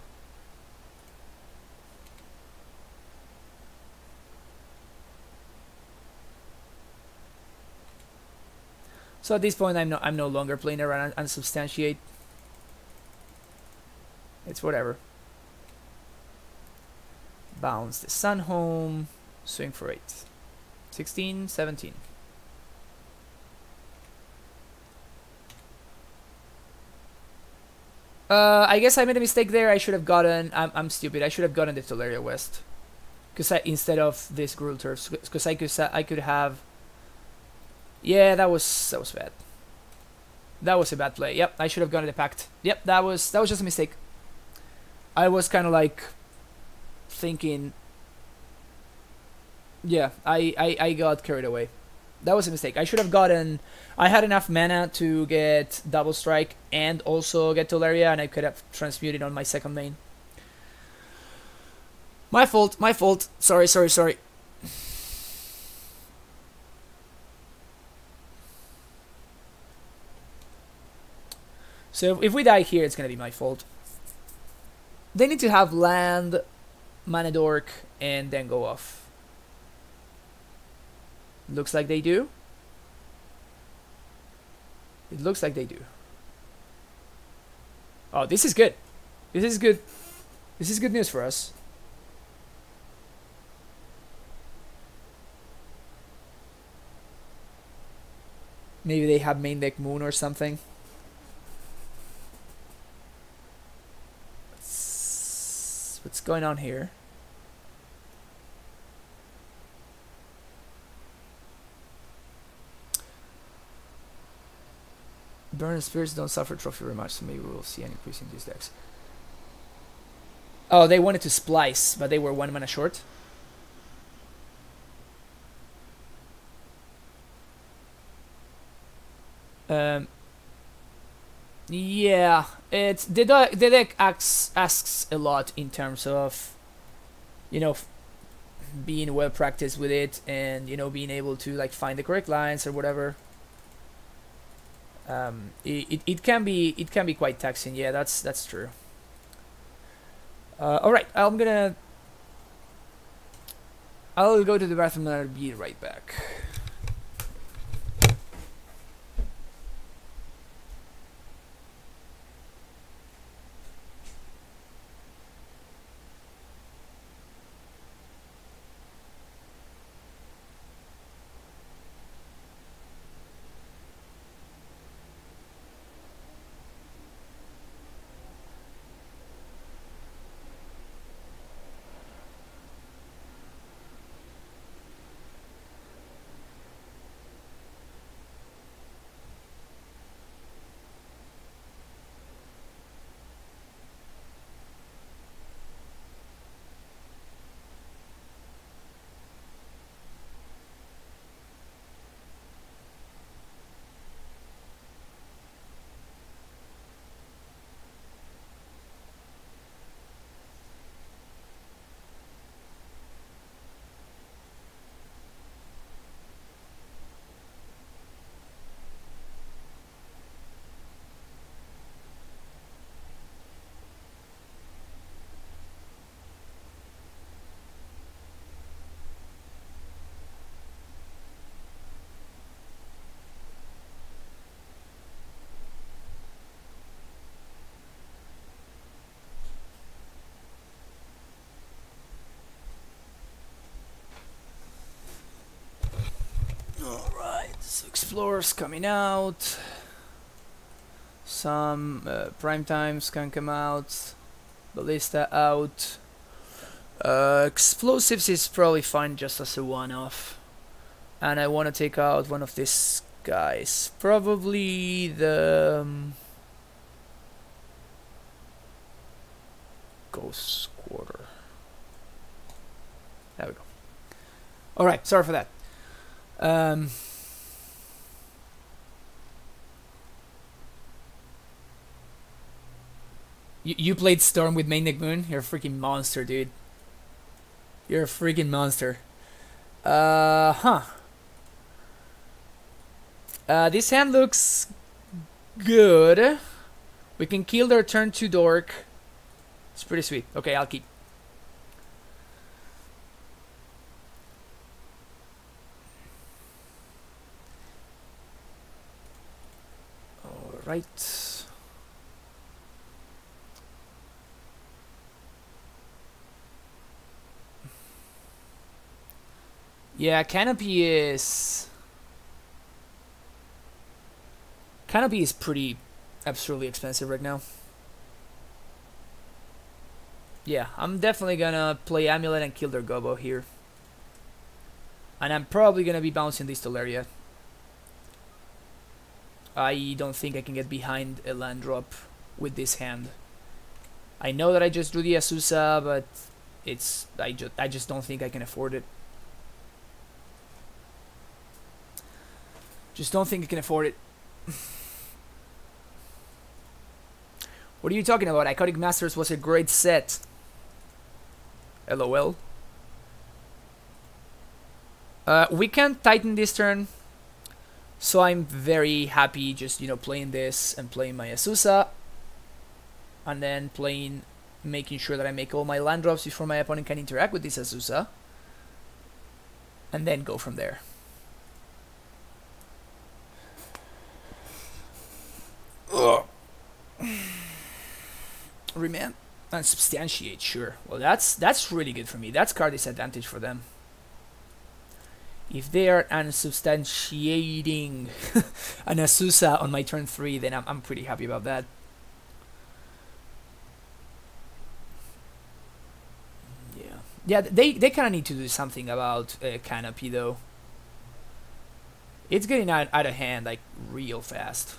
So at this point, I'm no longer playing around unsubstantiate. It's whatever. Bounce the Sun Home. Swing for 8. 16, 17. I guess I made a mistake there. I should have gotten. I'm stupid. I should have gotten the Tolaria West, because instead of this Gruul Turfs, because I could have. Yeah, that was bad. That was a bad play. Yep, I should have gotten the Pact. Yep, that was just a mistake. I was kind of like thinking. Yeah, I got carried away. That was a mistake. I should have gotten. I had enough mana to get Double Strike and also get Tolaria, and I could have transmuted on my second main. My fault. My fault. Sorry. Sorry. So if we die here, it's gonna be my fault. They need to have land, mana dork, and then go off. Looks like they do. It looks like they do. Oh, this is good. This is good. This is good news for us. Maybe they have main deck Moon or something. What's going on here? Burn Spirits don't suffer trophy very much, so maybe we'll see an increase in these decks. Oh, they wanted to splice, but they were 1 mana short. Yeah, it's the deck asks a lot in terms of, you know, being well practiced with it, and you know, being able to like find the correct lines or whatever. It can be quite taxing. Yeah, that's true. All right, I'll go to the bathroom and I'll be right back. Alright, so Explorer's coming out. Some Prime Times can come out. Ballista out. Explosives is probably fine just as a one-off. And I want to take out one of these guys. Probably the... Ghost Quarter. There we go. Alright, sorry for that. You played Storm with main deck Moon? You're a freaking monster, dude. You're a freaking monster. This hand looks good. We can kill their turn 2 dork. It's pretty sweet. Okay, I'll keep. Alright. Yeah, Canopy is pretty absurdly expensive right now. Yeah, I'm definitely gonna play Amulet and kill their Gobo here. And I'm probably gonna be bouncing this Teleria. I don't think I can get behind a land drop with this hand. I know that I just drew the Azusa, but I just don't think I can afford it. Just don't think I can afford it. What are you talking about? Iconic Masters was a great set. LOL. We can Titan this turn. So I'm very happy just, you know, playing this and playing my Azusa. And then making sure that I make all my land drops before my opponent can interact with this Azusa. And then go from there. Remand and Substantiate, sure. Well, that's really good for me. That's card disadvantage for them. If they are unsubstantiating an Azusa on my turn 3, then I'm pretty happy about that. Yeah, they kind of need to do something about Canopy, though. It's getting out of hand, like, real fast.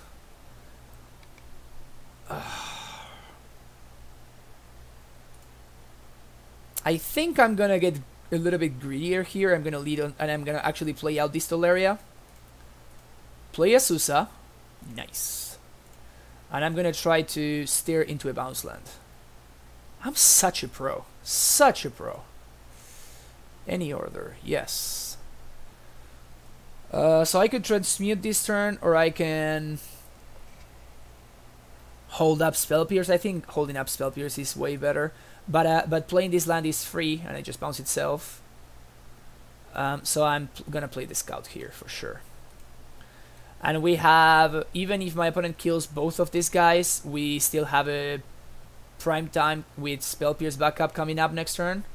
I think I'm gonna get a little bit greedier here. I'm gonna lead on, and I'm gonna actually play out this Tolaria. Play Azusa. Nice. And I'm gonna try to steer into a bounce land. I'm such a pro. Such a pro. Any order, yes. So I could transmute this turn, or I can hold up Spell Pierce. I think holding up Spell Pierce is way better. But playing this land is free, and it just bounce itself. So I'm gonna play the Scout here for sure. And we have, even if my opponent kills both of these guys, we still have a prime time with Spell Pierce backup coming up next turn.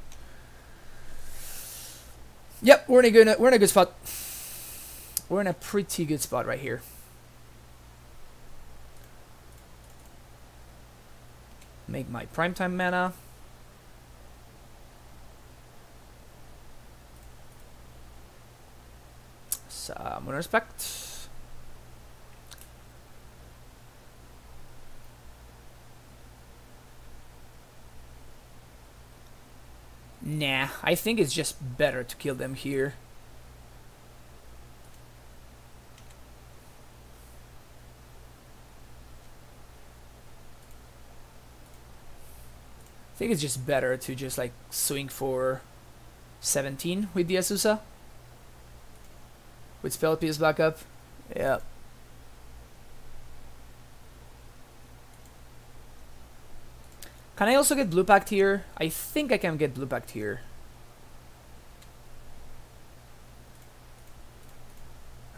Yep, we're in a good spot. We're in a pretty good spot right here. Make my primetime mana. So I'm gonna respect. Nah, I think it's just better to kill them here. I think it's just better to just like swing for 17 with the Azusa. With Spell Pierce backup. Yeah. Can I also get Blue Pact here? I think I can get Blue Pact here.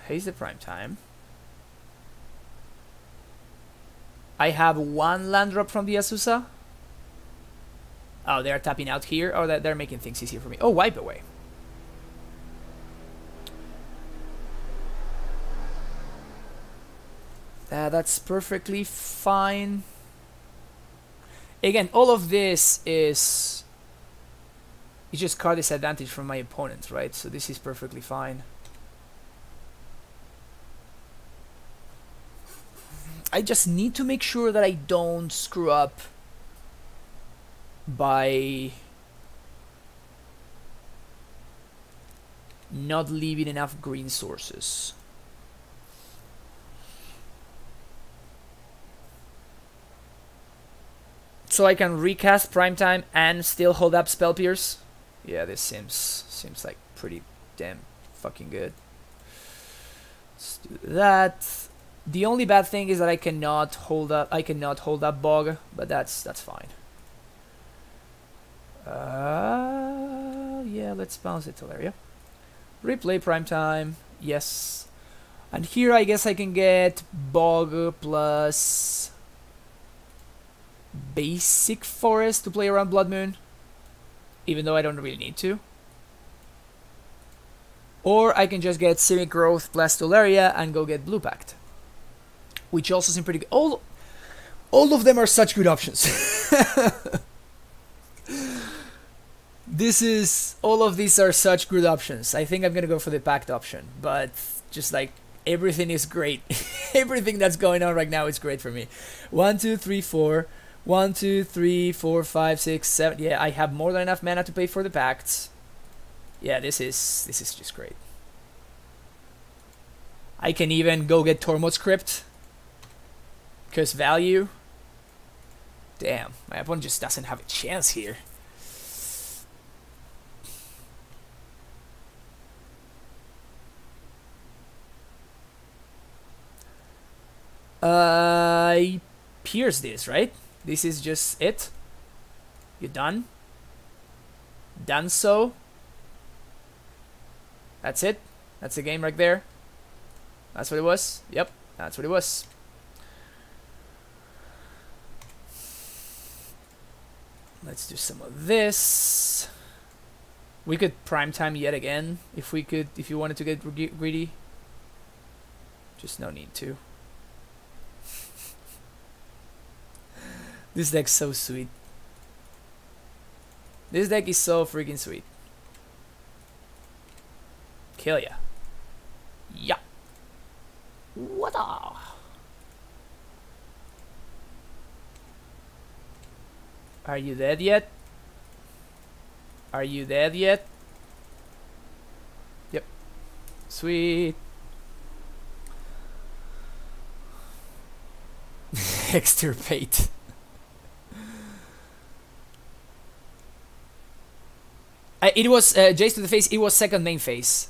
Haste the prime time. I have one land drop from the Azusa. Oh, they're tapping out here. Oh, they're making things easier for me. Oh, Wipe Away. That's perfectly fine. Again, all of this is just card disadvantage from my opponent, right? So this is perfectly fine. I just need to make sure that I don't screw up by not leaving enough green sources. So I can recast Primetime and still hold up Spell Pierce. Yeah, this seems like pretty damn fucking good. Let's do that. The only bad thing is that I cannot hold up Bog, but that's fine. Yeah, let's bounce it to Tolaria. Replay Primetime, yes. And here I guess I can get Bog plus Basic Forest to play around Blood Moon, even though I don't really need to. Or I can just get Simic Growth plus Tolaria and go get Blue Pact, which also seem pretty good. All of them are such good options. All of these are such good options. I think I'm gonna go for the Pact option, but just like everything is great. Everything that's going on right now is great for me. 1, 2, 3, 4. 1, 2, 3, 4, 5, 6, 7. Yeah, I have more than enough mana to pay for the pacts. Yeah, this is just great. I can even go get Tormod's Crypt, because value. Damn, my opponent just doesn't have a chance here. I pierce this, right? This is just it. You done? Done so. That's it. That's the game right there. That's what it was. Yep, that's what it was. Let's do some of this. We could prime time yet again if we could, if you wanted to get greedy. Just no need to. This deck's so sweet. This deck is so freaking sweet. Kill ya. Yeah. What a. Are you dead yet? Are you dead yet? Yep. Sweet. Extirpate. It was Jace to the face. It was second main phase.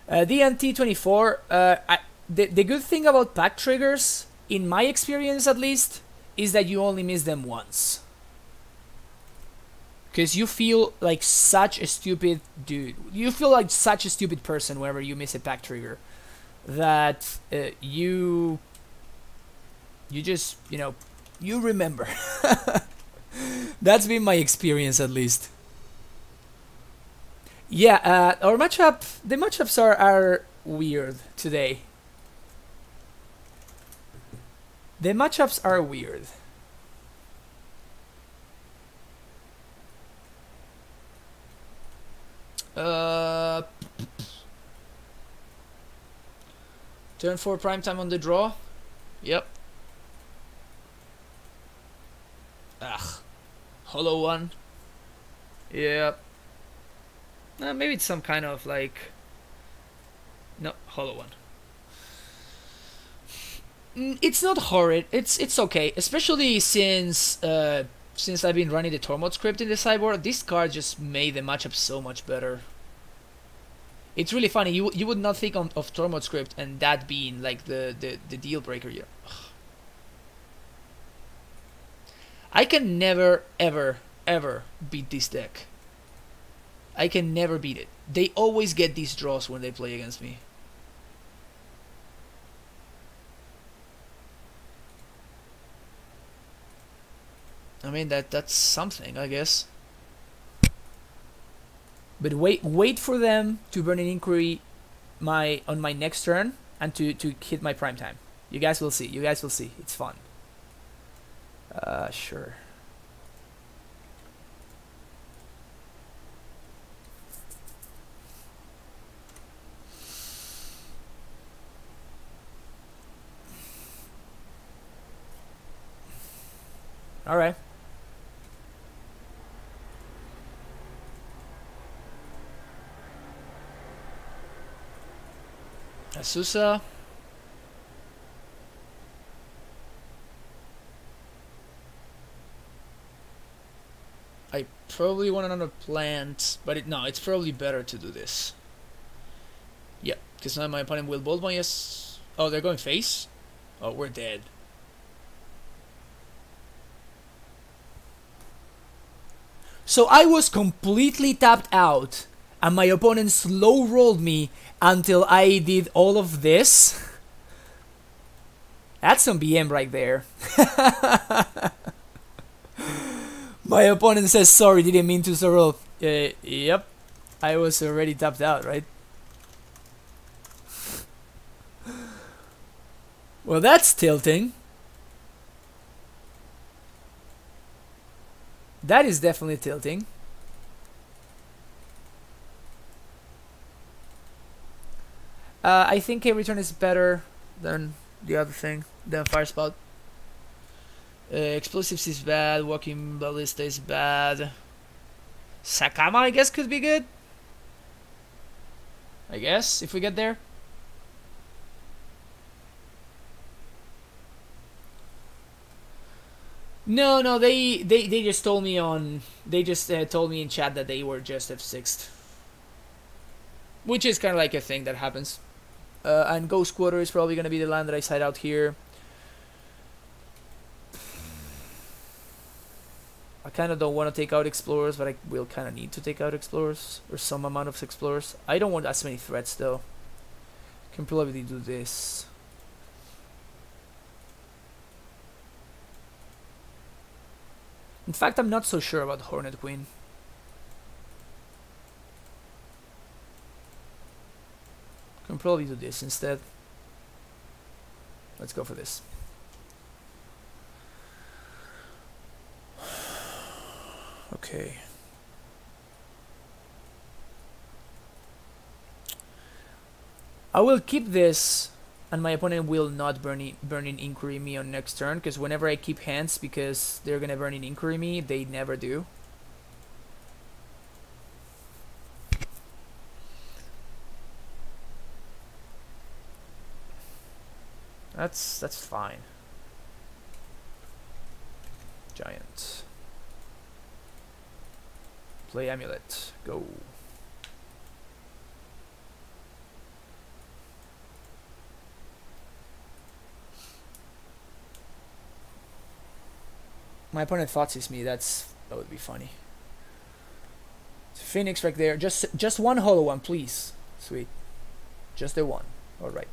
DNT24. The good thing about pack triggers, in my experience at least, is that you only miss them once. Because you feel like such a stupid dude. You feel like such a stupid person whenever you miss a pack trigger. That you just, you know, you remember. That's been my experience at least. Yeah, our matchup, the matchups are weird today. The matchups are weird. Turn 4 prime time on the draw. Yep. Ugh. Hollow one. Yep. Maybe it's some kind of like. No, hollow one. It's not horrid. It's okay, especially since I've been running the Tormod script in the sideboard. This card just made the matchup so much better. It's really funny. You would not think of Tormod script and that being like the deal breaker here. I can never ever beat this deck. I can never beat it. They always get these draws when they play against me. I mean that's something, I guess. But wait for them to burn an inquiry on my next turn and to hit my prime time. You guys will see. You guys will see. It's fun. Sure. All right. Asusa. I probably want another plant, but no, it's probably better to do this. Yeah, because now my opponent will bolt my yes. Oh, they're going face? Oh, we're dead. So I was completely tapped out, and my opponent slow rolled me until I did all of this. That's some BM right there. My opponent says sorry, didn't mean to so roll. Yep, I was already tapped out, right? Well, that's tilting. That is definitely tilting. I think a return is better than the other thing, than fire spout. Explosives is bad. Walking ballista is bad. Zacama, I guess, could be good. I guess if we get there. No, they just told me on. They just told me in chat that they were just F6'd, which is kind of like a thing that happens. And Ghost Quarter is probably gonna be the land that I side out here. I kind of don't want to take out explorers, but I will kind of need to take out explorers, or some amount of explorers. I don't want as many threats though. Can probably do this. In fact, I'm not so sure about Hornet Queen. Can probably do this instead. Let's go for this. Okay. I will keep this, and my opponent will not burn in Inquiry me on next turn, because whenever I keep hands, because they're gonna burn in Inquiry me, they never do. That's fine. Giant. Play Amulet. Go. My opponent Thoughtseize me. That would be funny. Phoenix right there. Just one hollow one, please. Sweet. Just the one. All right.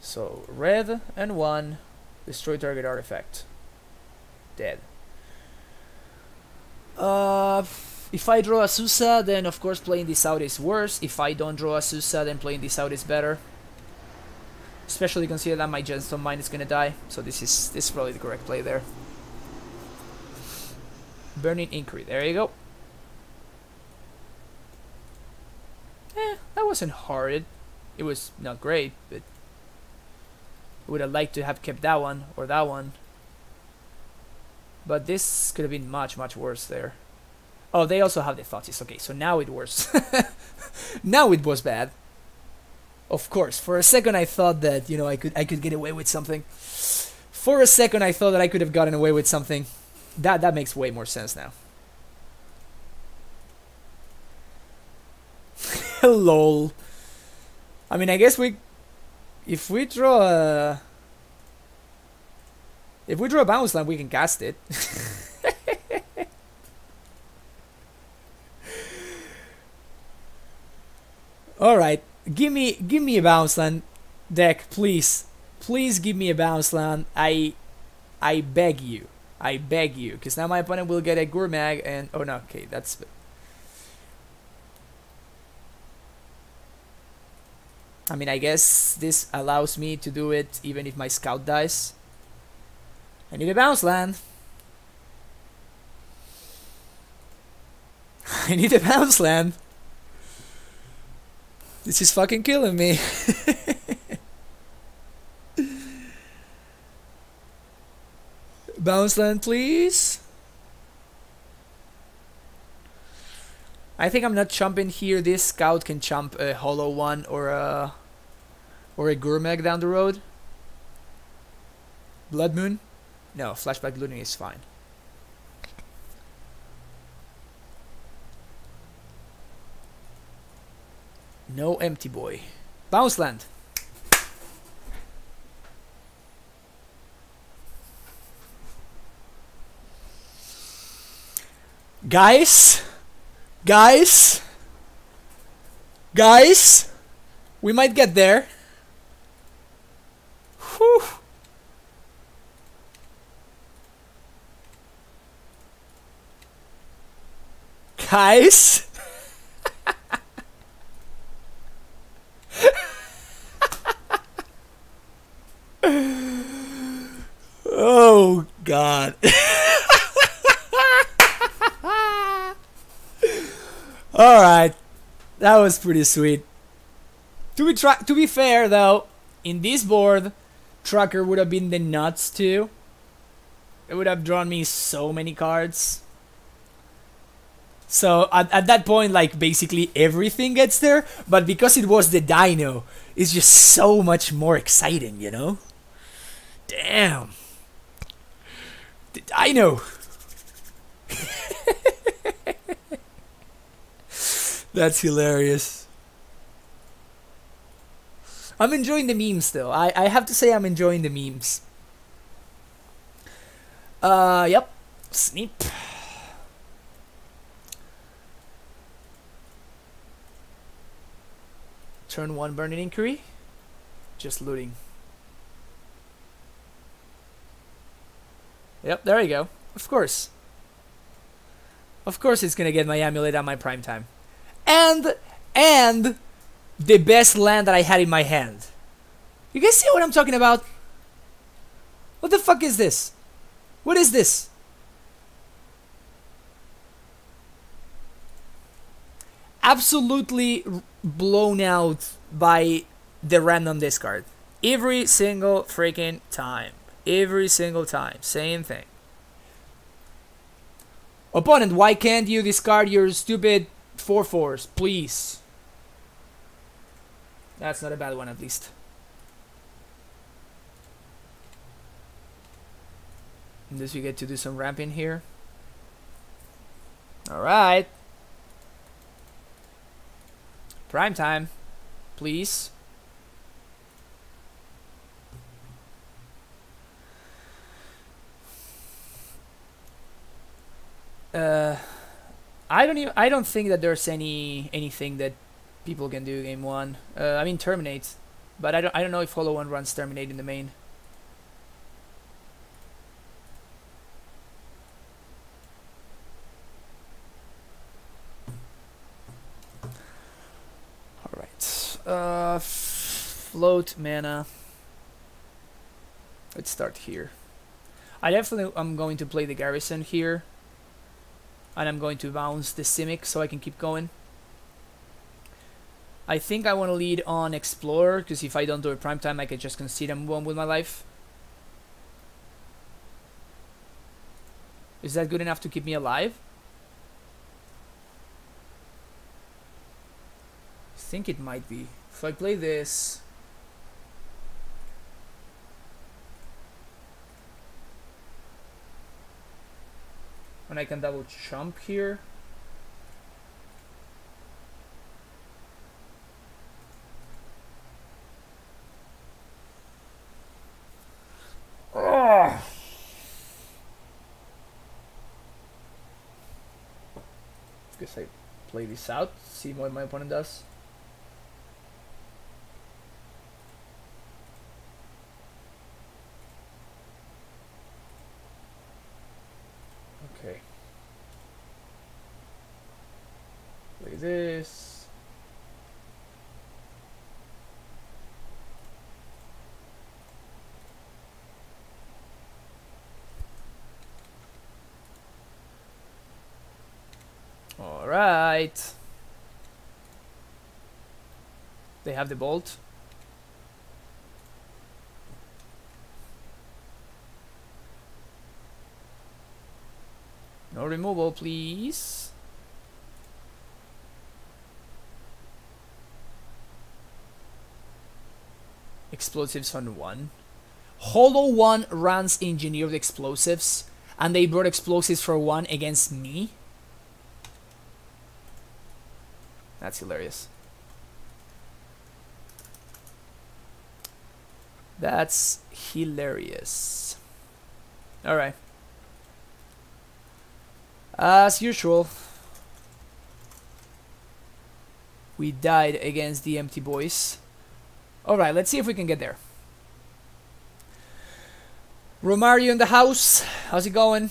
So red and 1. Destroy target artifact. Dead. If I draw a Susa, then of course playing this out is worse. If I don't draw a Susa, then playing this out is better. Especially consider that my Gemstone Mine is gonna die. So this is probably the correct play there. Burning Inquiry. There you go. That wasn't hard. It was not great, but I would have liked to have kept that one or that one. But this could have been much, much worse there. Oh, they also have the Thoughtseize. Okay, so now it worse. Now it was bad. Of course, for a second I thought that, you know, I could get away with something. For a second I thought that I could have gotten away with something. That makes way more sense now. Lol. I mean, I guess if we draw a bounce land, we can cast it. All right, give me a bounce land, deck, please. Please give me a bounce land. I beg you. I beg you, because now my opponent will get a Gurmag and oh no, okay, that's. I mean, I guess this allows me to do it even if my scout dies. I need a bounce land. I need a bounce land. This is fucking killing me. Bounce land, please. I think I'm not chumping here. This scout can chump a hollow one or a Gurmag down the road. Blood Moon? No, Flashback Looting is fine. No Empty Boy. Bounce land. Guys, we might get there. Whew. Guys. Oh God. Alright, that was pretty sweet. To be fair though, in this board, Trucker would have been the nuts too. It would have drawn me so many cards. So at that point, like basically everything gets there, but because it was the Dino, it's just so much more exciting, you know? Damn. The Dino. That's hilarious. I'm enjoying the memes though. I have to say I'm enjoying the memes. Yep. Sneap. Turn 1 Burning Inquiry. Just looting. Yep, there you go. Of course. Of course it's gonna get my Amulet at my prime time. And the best land that I had in my hand. You guys see what I'm talking about? What the fuck is this? What is this? Absolutely blown out by the random discard. Every single freaking time. Every single time. Same thing. Opponent, why can't you discard your stupid 4/4s, please? That's not a bad one, at least. Unless you get to do some ramping here. Alright. Prime time, please. I don't think that there's anything that people can do game 1. I mean terminate, but I don't know if Hollow One runs terminate in the main. All right. Float mana. Let's start here. I definitely am going to play the Garrison here. And I'm going to bounce the Simic so I can keep going. I think I want to lead on Explorer, because if I don't do a prime time, I can just concede and move on with my life. Is that good enough to keep me alive? I think it might be. If I play this... and I can double jump here. Oh. Guess I play this out, see what my opponent does. Okay. Play this. All right. They have the bolt. No removal, please. Explosives on 1. Hollow One runs engineered explosives, and they brought explosives for 1 against me. That's hilarious. That's hilarious. Alright. As usual, we died against the empty boys. Alright, let's see if we can get there. Romario in the house. How's it going?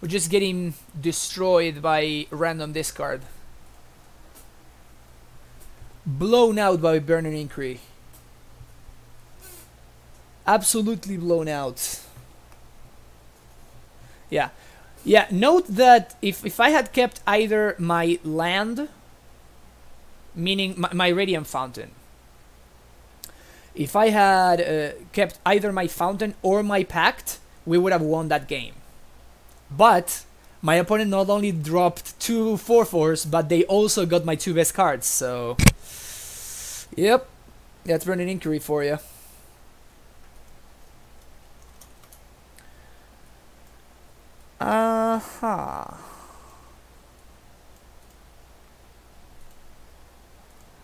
We're just getting destroyed by random discard. Blown out by Burning Inquiry. Absolutely blown out. Yeah. Yeah, note that if I had kept either my land, meaning my Radiant Fountain, if I had kept either my Fountain or my Pact, we would have won that game. But my opponent not only dropped 2 4/4s, but they also got my 2 best cards, so... Yep, that's Burning Inquiry for you.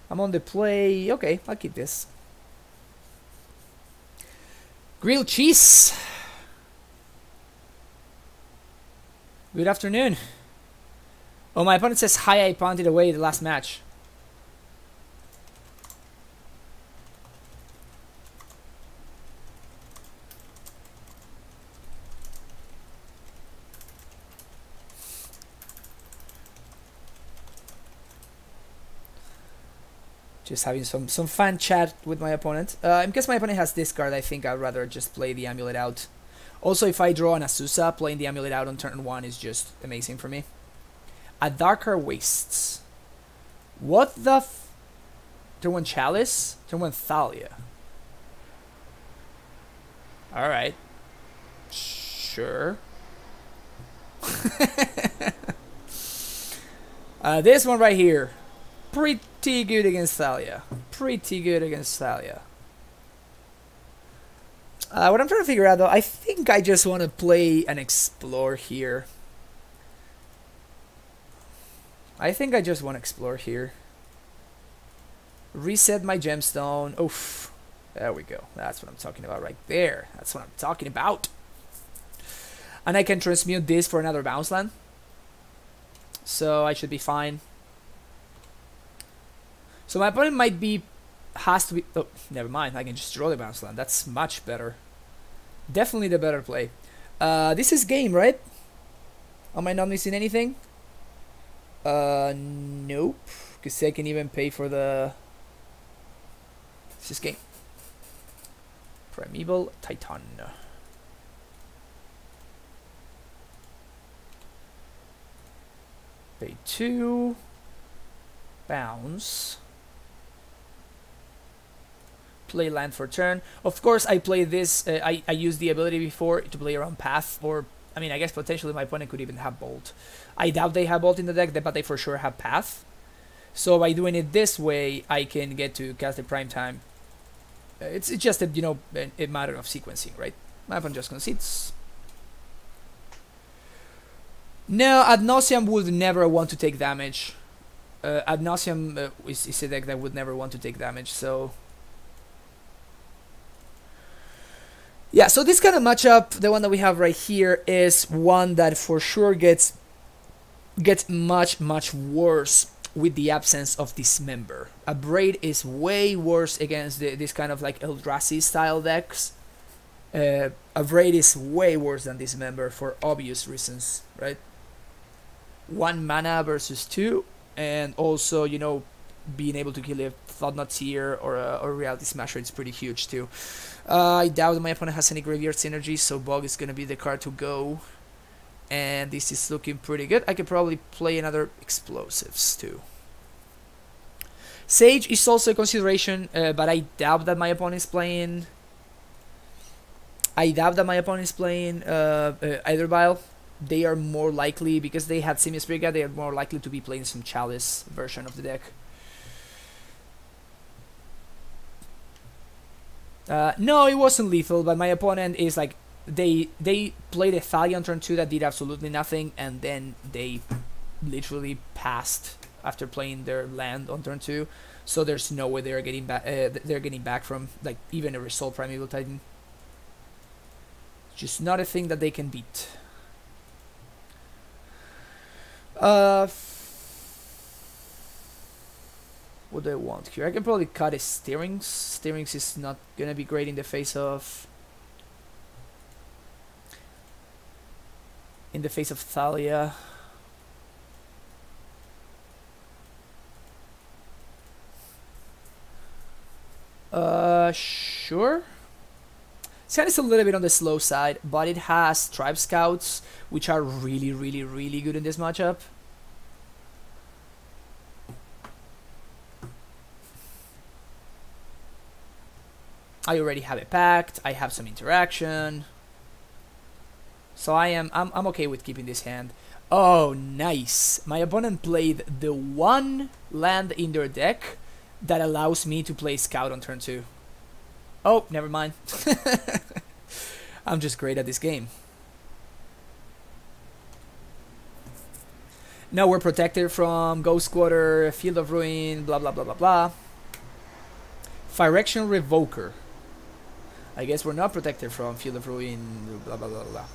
I'm on the play. Okay, I'll keep this. Grilled cheese. Good afternoon. Oh, my opponent says hi, I punted away the last match. Just having some fun chat with my opponent. In case my opponent has this card, I think I'd rather just play the Amulet out. Also, if I draw an Azusa, playing the Amulet out on turn 1 is just amazing for me. A Darker Wastes. What the f... Turn 1 Chalice? Turn 1 Thalia. Alright. Sure. This one right here. Pretty good against Thalia. Pretty good against Thalia. What I'm trying to figure out though, I think I just want to play and explore here. I think I just want to explore here. Reset my gemstone. Oof. There we go. That's what I'm talking about right there. That's what I'm talking about. And I can transmute this for another bounce land. So I should be fine. So my opponent might be... has to be... Oh, never mind. I can just draw the bounce land. That's much better. Definitely the better play. This is game, right? Am I not missing anything? Nope. Because I can even pay for the... This is game. Primeval Titan. Pay 2. Bounce. Play land for turn. Of course, I play this. I used the ability before to play around Path, or I mean, I guess potentially my opponent could even have Bolt. I doubt they have Bolt in the deck, but they for sure have Path. So by doing it this way, I can get to cast the Prime Time. It's just a, you know, a matter of sequencing, right? My opponent just concedes. No, Ad Nauseam would never want to take damage. Ad Nauseam is a deck that would never want to take damage, so... Yeah, so this kind of matchup, the one that we have right here, is one that for sure gets much worse with the absence of Dismember. A Braid is way worse against this kind of like Eldrazi style decks. A Braid is way worse than Dismember for obvious reasons, right? 1 mana versus 2, and also, you know, being able to kill a Thought-Knot Seer or a Reality Smasher is pretty huge too. I doubt that my opponent has any Graveyard Synergy, so Bog is going to be the card to go. And this is looking pretty good. I could probably play another Explosives too. Sage is also a consideration, but I doubt that my opponent is playing... Either Bile. They are more likely, because they had Simius Brigade, they are more likely to be playing some Chalice version of the deck. No, it wasn't lethal, but my opponent is like, they played a Thalia on turn 2 that did absolutely nothing, and then they literally passed after playing their land on turn 2. So there's no way they're getting back from like even a Resolve Primeval Titan. Just not a thing that they can beat. What do I want here? I can probably cut his Steerings. Steerings is not gonna be great in the face of Thalia. Sure. Scan is a little bit on the slow side, but it has Tribe Scouts, which are really good in this matchup. I already have a pact, I have some interaction. So I'm okay with keeping this hand. Oh, nice. My opponent played the one land in their deck that allows me to play Scout on turn 2. Oh, never mind. I'm just great at this game. Now we're protected from Ghost Quarter, Field of Ruin, blah blah blah blah blah. Phyrexian Revoker. I guess we're not protected from Field of Ruin, blah blah blah blah.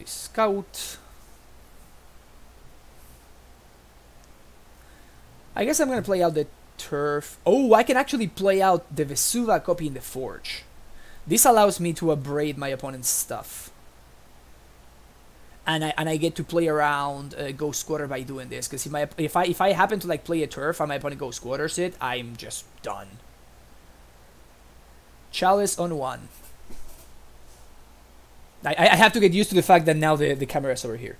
play Scout. I guess I'm gonna play out the Turf. Oh, I can actually play out the Vesuva copy in the Forge. This allows me to abrade my opponent's stuff. And I get to play around Ghost Squatter by doing this, because if I happen to like play a Turf and my opponent Ghost Squatters it, I'm just done. Chalice on 1. I have to get used to the fact that now the camera is over here.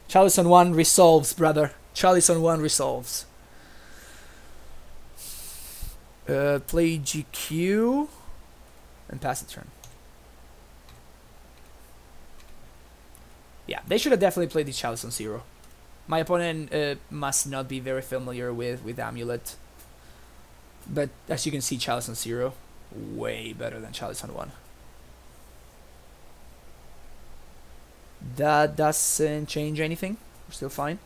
Chalice on 1 resolves, brother. Chalice on 1 resolves. Play GQ and pass the turn. Yeah, they should have definitely played the Chalice on 0. My opponent must not be very familiar with Amulet. But as you can see, Chalice on 0, way better than Chalice on 1. That doesn't change anything. We're still fine.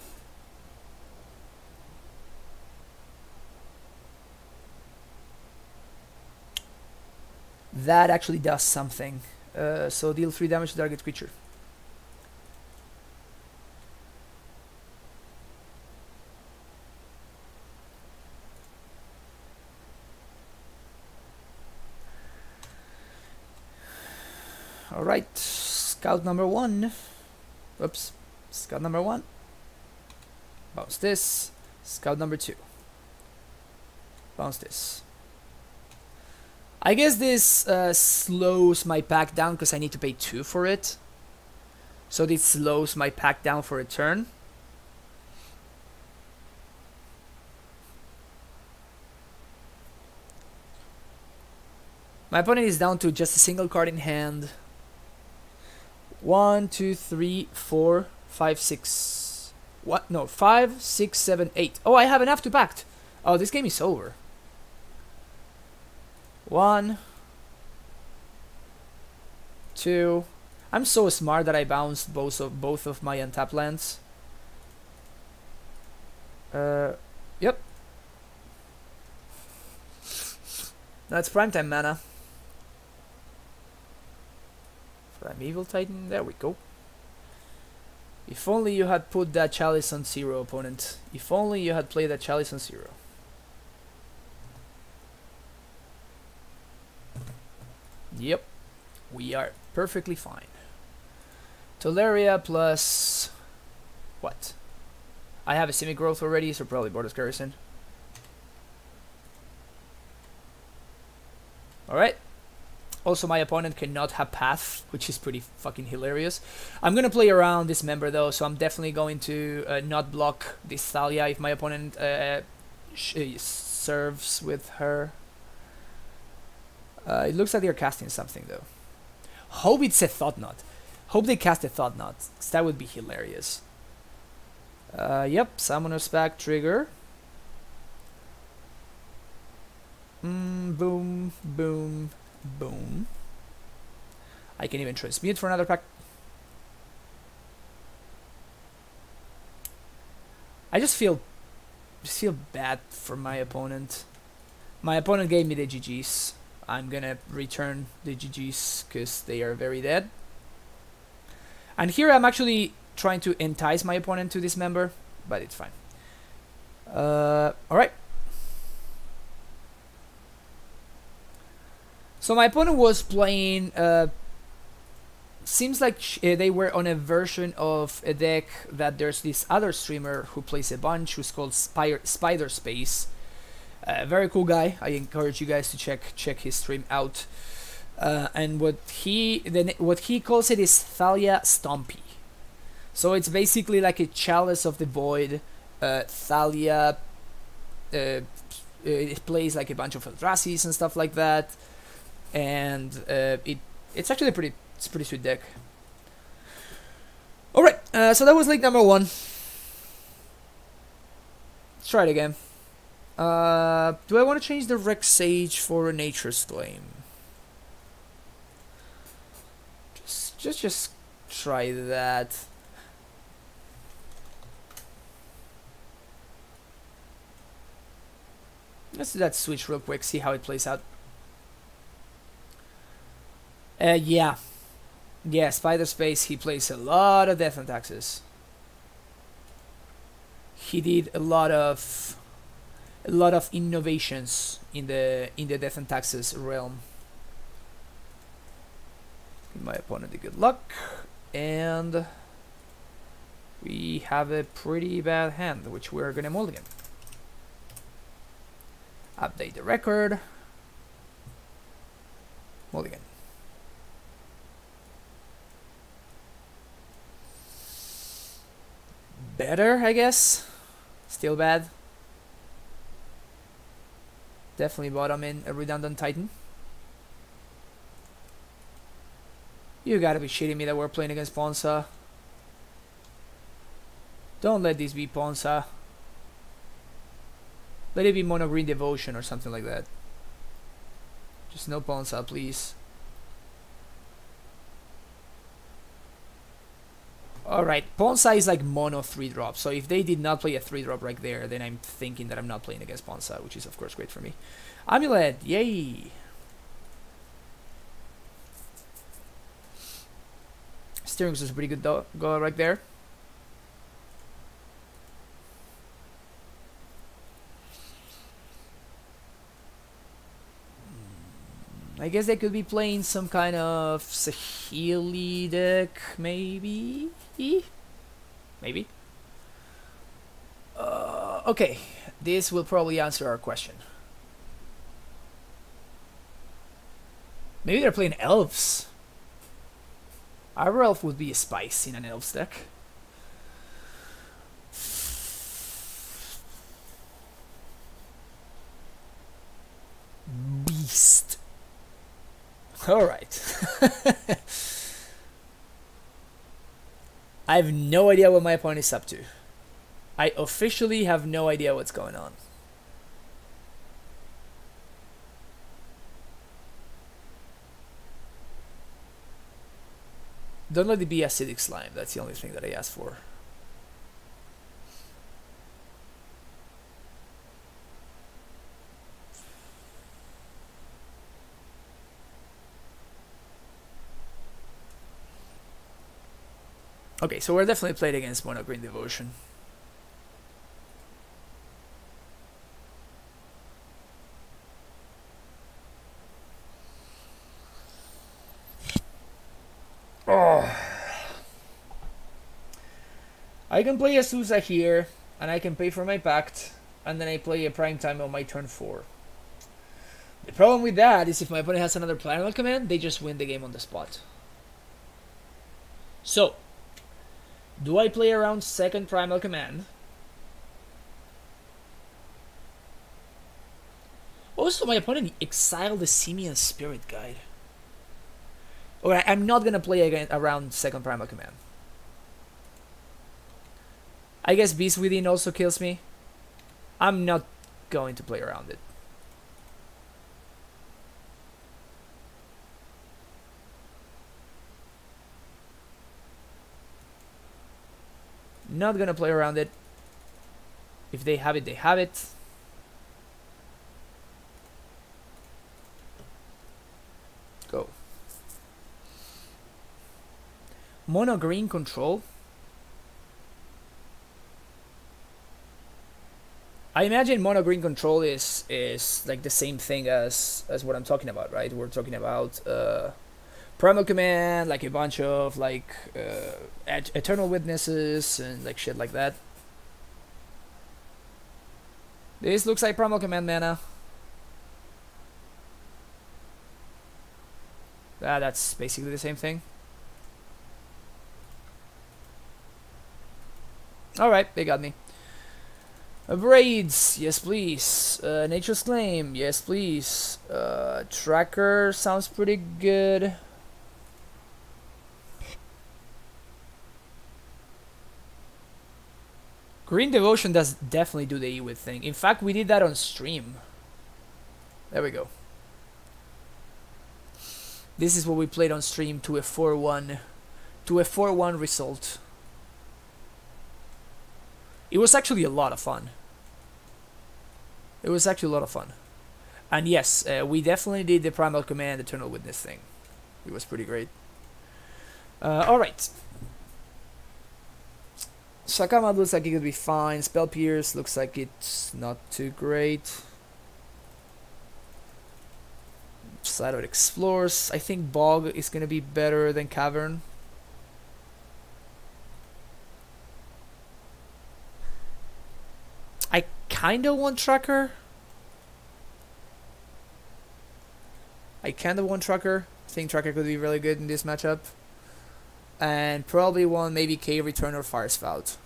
That actually does something. So deal 3 damage to target creature. Alright, Scout number 1. Whoops. Scout number 1. Bounce this. Scout number 2. Bounce this. I guess this slows my pack down because I need to pay 2 for it. So this slows my pack down for a turn. My opponent is down to just a single card in hand. 1, 2, 3, 4, 5, 6. What? No, 5, 6, 7, 8. Oh, I have enough to pact. Oh, this game is over. 1, 2. I'm so smart that I bounced both of my untapped lands. Yep. That's primetime mana. Primeval Titan, there we go. If only you had put that Chalice on 0, opponent. If only you had played that Chalice on 0. Yep, we are perfectly fine. Tolaria plus... what? I have a semi-growth already, so probably Borders Garrison. Alright. Also, my opponent cannot have Path, which is pretty fucking hilarious. I'm gonna play around this member though, so I'm definitely going to not block this Thalia if my opponent serves with her. It looks like they're casting something though. Hope it's a Thought Knot. Hope they cast a Thought Knot, because that would be hilarious. Yep, Summoner's Pact trigger. Boom, boom, boom. I can even transmute for another pack. I just feel bad for my opponent. My opponent gave me the GGs. I'm gonna return the GGs because they are very dead. And here I'm actually trying to entice my opponent to this member, but it's fine. Alright. So my opponent was playing, seems like they were on a version of a deck that there's this other streamer who plays a bunch who's called Spider Space. Very cool guy. I encourage you guys to check his stream out. And what he calls it is Thalia Stompy. So it's basically like a Chalice of the Void. Thalia it plays like a bunch of Eldrazi's and stuff like that. And it's actually a pretty sweet deck. Alright, so that was league number 1. Let's try it again. Do I want to change the Rex Sage for a Nature's Flame? Just try that. Let's do that switch real quick, see how it plays out. Yeah. Yeah, Spider Space, he plays a lot of Death and Taxes. He did a lot of innovations in the Death and Taxes realm. Give my opponent a good luck, and we have a pretty bad hand, which we're gonna mulligan. Update the record. Mulligan. Better, I guess. Still bad. Definitely bottom in a redundant Titan. You gotta be shitting me that we're playing against Ponza. Don't let this be Ponza. Let it be Mono Green Devotion or something like that. Just no Ponza, please. Alright, Ponza is like mono 3-drop, so if they did not play a 3-drop right there, then I'm thinking that I'm not playing against Ponza, which is of course great for me. Amulet, yay! Steering was a pretty good goal right there. I guess they could be playing some kind of Sahili deck, maybe? Maybe? Okay, this will probably answer our question. Maybe they're playing elves. Our elf would be a spice in an elves deck. Beast. Alright. I have no idea what my opponent is up to. I officially have no idea what's going on. Don't let it be acidic slime, that's the only thing that I asked for. Okay, so we're definitely played against Mono Green Devotion. Oh. I can play a Sousa here, and I can pay for my Pact, and then I play a Prime Time on my turn 4. The problem with that is if my opponent has another Primal Command, they just win the game on the spot. So, do I play around second Primal Command? Also, my opponent exiled the Simian Spirit Guide. Alright, I'm not gonna play again around second Primal Command. I guess Beast Within also kills me. I'm not going to play around it. Not gonna play around it. If they have it, they have it. Go. Mono green control. I imagine mono green control is like the same thing as what I'm talking about, right? We're talking about Primal Command, like a bunch of like Eternal Witnesses and like shit like that. This looks like Primal Command mana. That's basically the same thing. Alright, they got me. Braids, yes please. Nature's Claim, yes please. Tracker sounds pretty good. Green Devotion does definitely do the Ewit thing. In fact, we did that on stream. There we go. This is what we played on stream to a 4-1 result. It was actually a lot of fun. It was actually a lot of fun. And yes, we definitely did the Primal Command Eternal Witness thing. It was pretty great. Alright. Zacama looks like it could be fine. Spell Pierce looks like it's not too great. Shadow Explores. I think Bog is gonna be better than Cavern. I kinda want Tracker. I think Tracker could be really good in this matchup. And probably want maybe Cave Return or Fire Spout.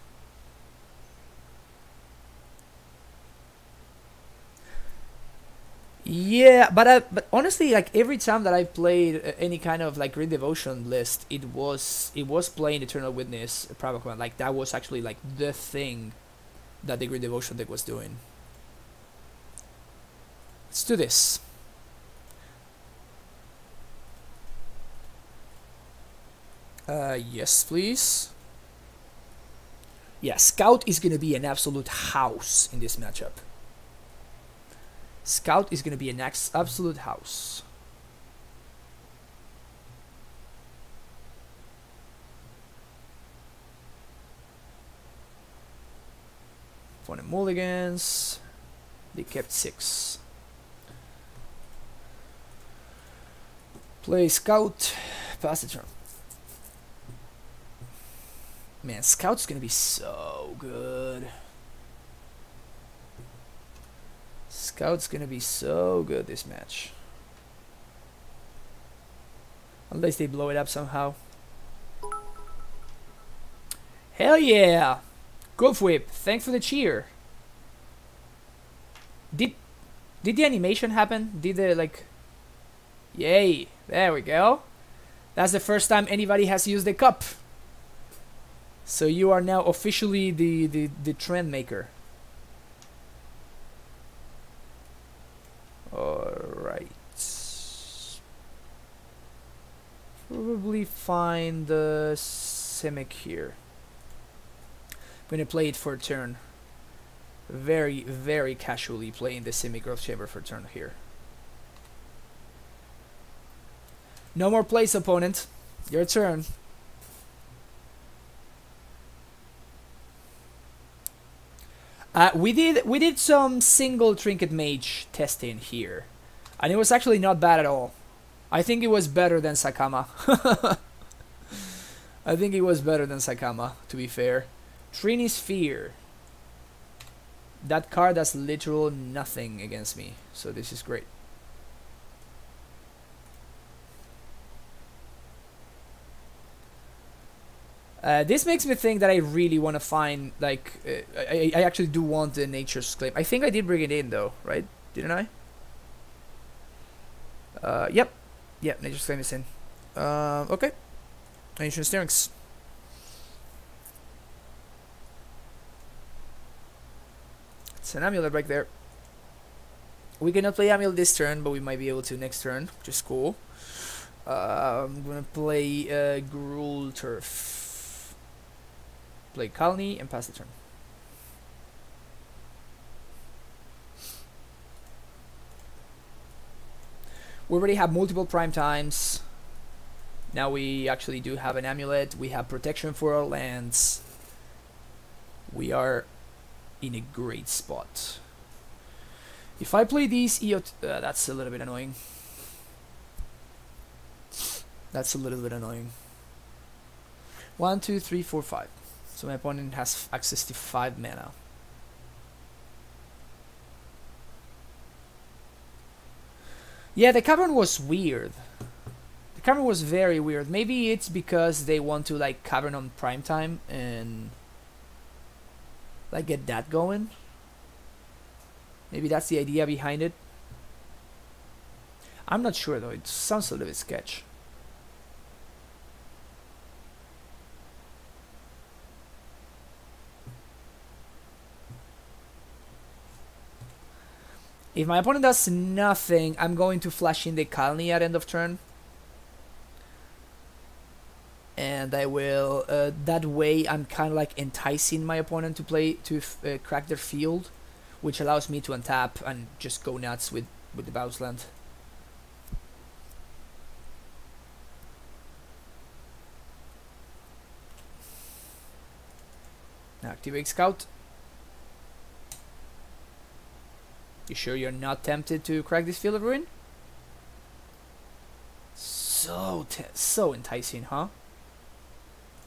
Yeah, but honestly, like every time that I played any kind of like Green Devotion list, it was playing Eternal Witness, Private Command. Like that was actually like the thing that the Green Devotion deck was doing. Let's do this. Yes, please. Yeah, Scout is gonna be an absolute house in this matchup. Scout is gonna be an absolute house. For the mulligans, they kept 6. Play Scout, pass the turn. Man, Scout's gonna be so good. Scout's gonna be so good this match. Unless they blow it up somehow. Hell yeah! Goof Whip, thanks for the cheer. Did the animation happen? Did the like... Yay! There we go. That's the first time anybody has used the cup. So you are now officially the trend maker. Alright. Probably find the Simic here. I'm gonna play it for a turn. Very, very casually playing the Simic Growth Chamber for a turn here. No more plays, opponent. Your turn. We did some single Trinket Mage testing here, and it was actually not bad at all. I think it was better than Zacama. I think it was better than Zacama, to be fair. Trini Sphere. That card does literal nothing against me, so this is great. This makes me think that I really want to find, like, I actually do want the Nature's Claim. I think I did bring it in, though, right? Didn't I? Yep. Yep, Nature's Claim is in. Okay. Ancient Steerings. It's an Amulet right there. We cannot play Amulet this turn, but we might be able to next turn, which is cool. I'm gonna play Gruul Turf. Play Colony and pass the turn. We already have multiple prime times. Now we actually do have an Amulet. We have protection for our lands. We are in a great spot. If I play these EOT, that's a little bit annoying. That's a little bit annoying. 1, 2, 3, 4, 5. So my opponent has access to 5 mana. Yeah, the cavern was weird. The cavern was very weird. Maybe it's because they want to like cavern on prime time and like get that going. Maybe that's the idea behind it. I'm not sure though. It sounds a little bit sketch. If my opponent does nothing, I'm going to flash in the Colony at end of turn. And I will, that way I'm kind of like enticing my opponent to play, to crack their field. Which allows me to untap and just go nuts with the bounce land. Activate Scout. You sure you're not tempted to crack this Field of Ruin? So enticing, huh?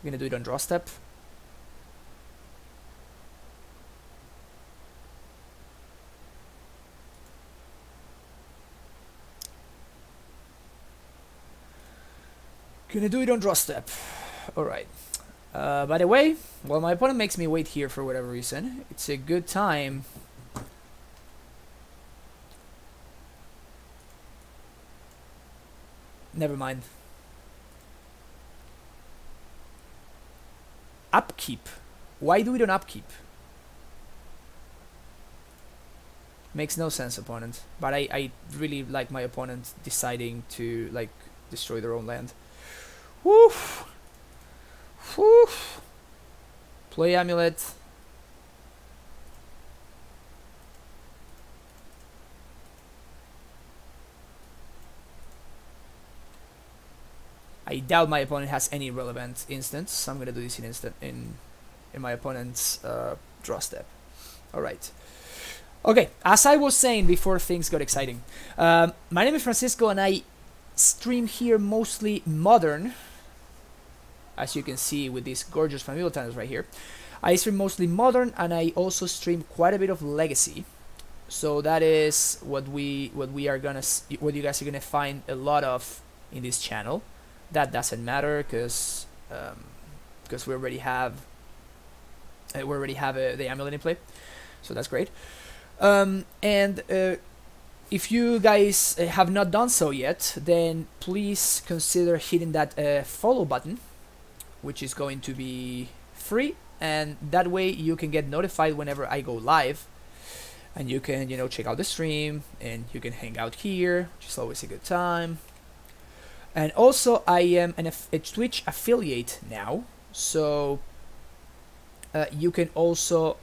We're gonna do it on draw step. Gonna do it on draw step. Alright. By the way, while my opponent makes me wait here for whatever reason, it's a good time. Never mind. Upkeep. Why do it on upkeep? Makes no sense, opponent. But I really like my opponent deciding to like destroy their own land. Woof. Woof. Play Amulet. I doubt my opponent has any relevant instance, so I'm gonna do this in my opponent's draw step. All right. Okay, as I was saying before things got exciting, my name is Francisco and I stream here mostly modern, as you can see with these gorgeous familial titles right here. I stream mostly modern and I also stream quite a bit of legacy. So that is what you guys are gonna find a lot of in this channel. That doesn't matter because we already have the Amulet in play, so that's great. If you guys have not done so yet, then please consider hitting that follow button, which is going to be free, and that way you can get notified whenever I go live, and you can check out the stream and you can hang out here, which is always a good time. And also, I am a Twitch affiliate now, so you can also,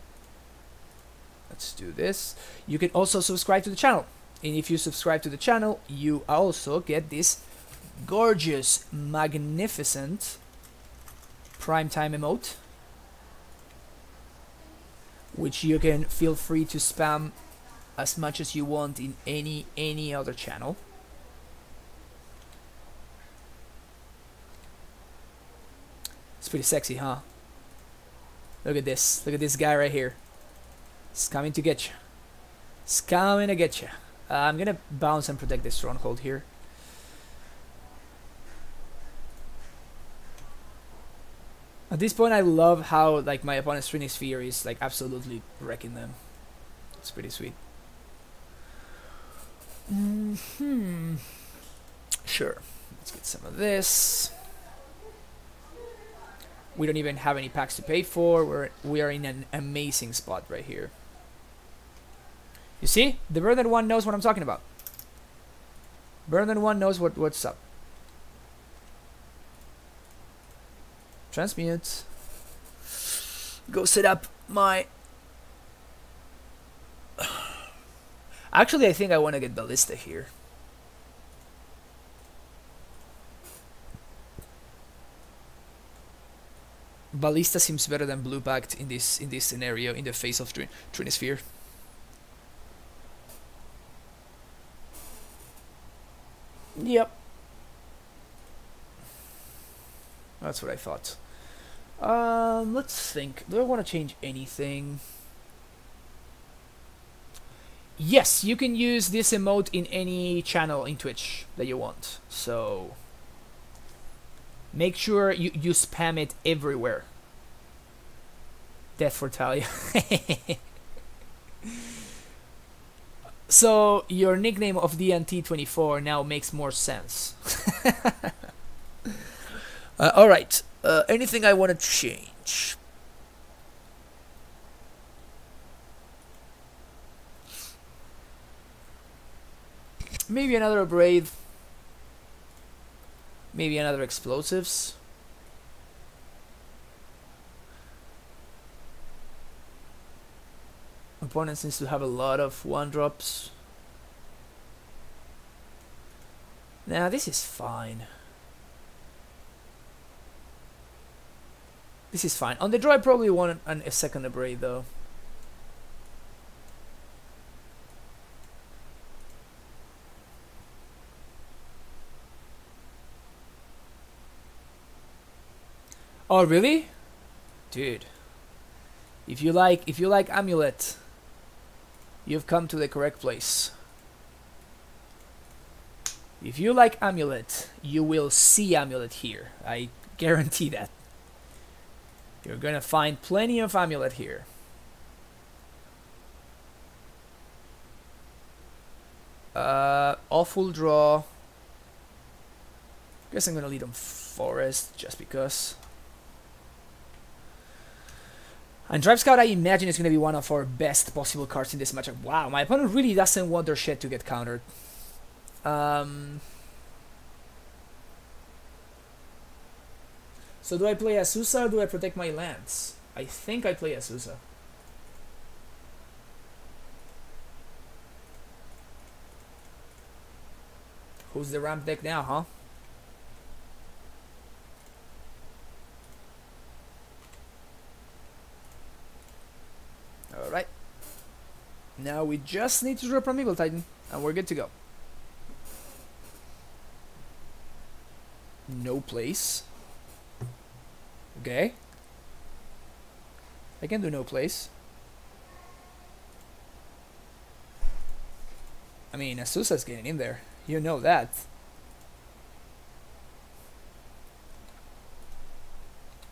let's do this, you can also subscribe to the channel. And if you subscribe to the channel, you also get this gorgeous, magnificent primetime emote, which you can feel free to spam as much as you want in any other channel. It's pretty sexy, huh? Look at this. Look at this guy right here. It's coming to get you. It's coming to get you. I'm gonna bounce and protect this stronghold here. At this point, I love how like my opponent's Trinity Sphere is like absolutely wrecking them. It's pretty sweet. Sure. Let's get some of this. We don't even have any packs to pay for. We are in an amazing spot right here. You see? The Burdened One knows what I'm talking about. Burdened One knows what's up. Transmute. Go set up my... Actually, I think I want to get Ballista here. Ballista seems better than Blue Pact in this scenario in the face of Trinisphere. Yep. That's what I thought. Let's think. Do I want to change anything? Yes, you can use this emote in any channel in Twitch that you want. So make sure you spam it everywhere. Death for Talia. So your nickname of DNT24 now makes more sense. Alright, anything I want to change? Maybe another Abrade. Maybe another Explosives. Opponent seems to have a lot of 1-drops. Nah, this is fine. This is fine. On the draw, I probably want a second Abrade though. Oh really? Dude. If you like Amulet, you've come to the correct place. If you like Amulet, you will see Amulet here. I guarantee that. You're gonna find plenty of Amulet here. Awful draw. Guess I'm gonna lead on Forest just because. And Drive Scout, I imagine, is going to be one of our best possible cards in this matchup. Wow, my opponent really doesn't want their shit to get countered. So do I play Azusa or do I protect my lands? I think I play Azusa. Who's the ramp deck now, huh? Alright. Now we just need to draw Primeval Titan and we're good to go. No place. Okay. I can do no place. I mean, Azusa's getting in there. You know that.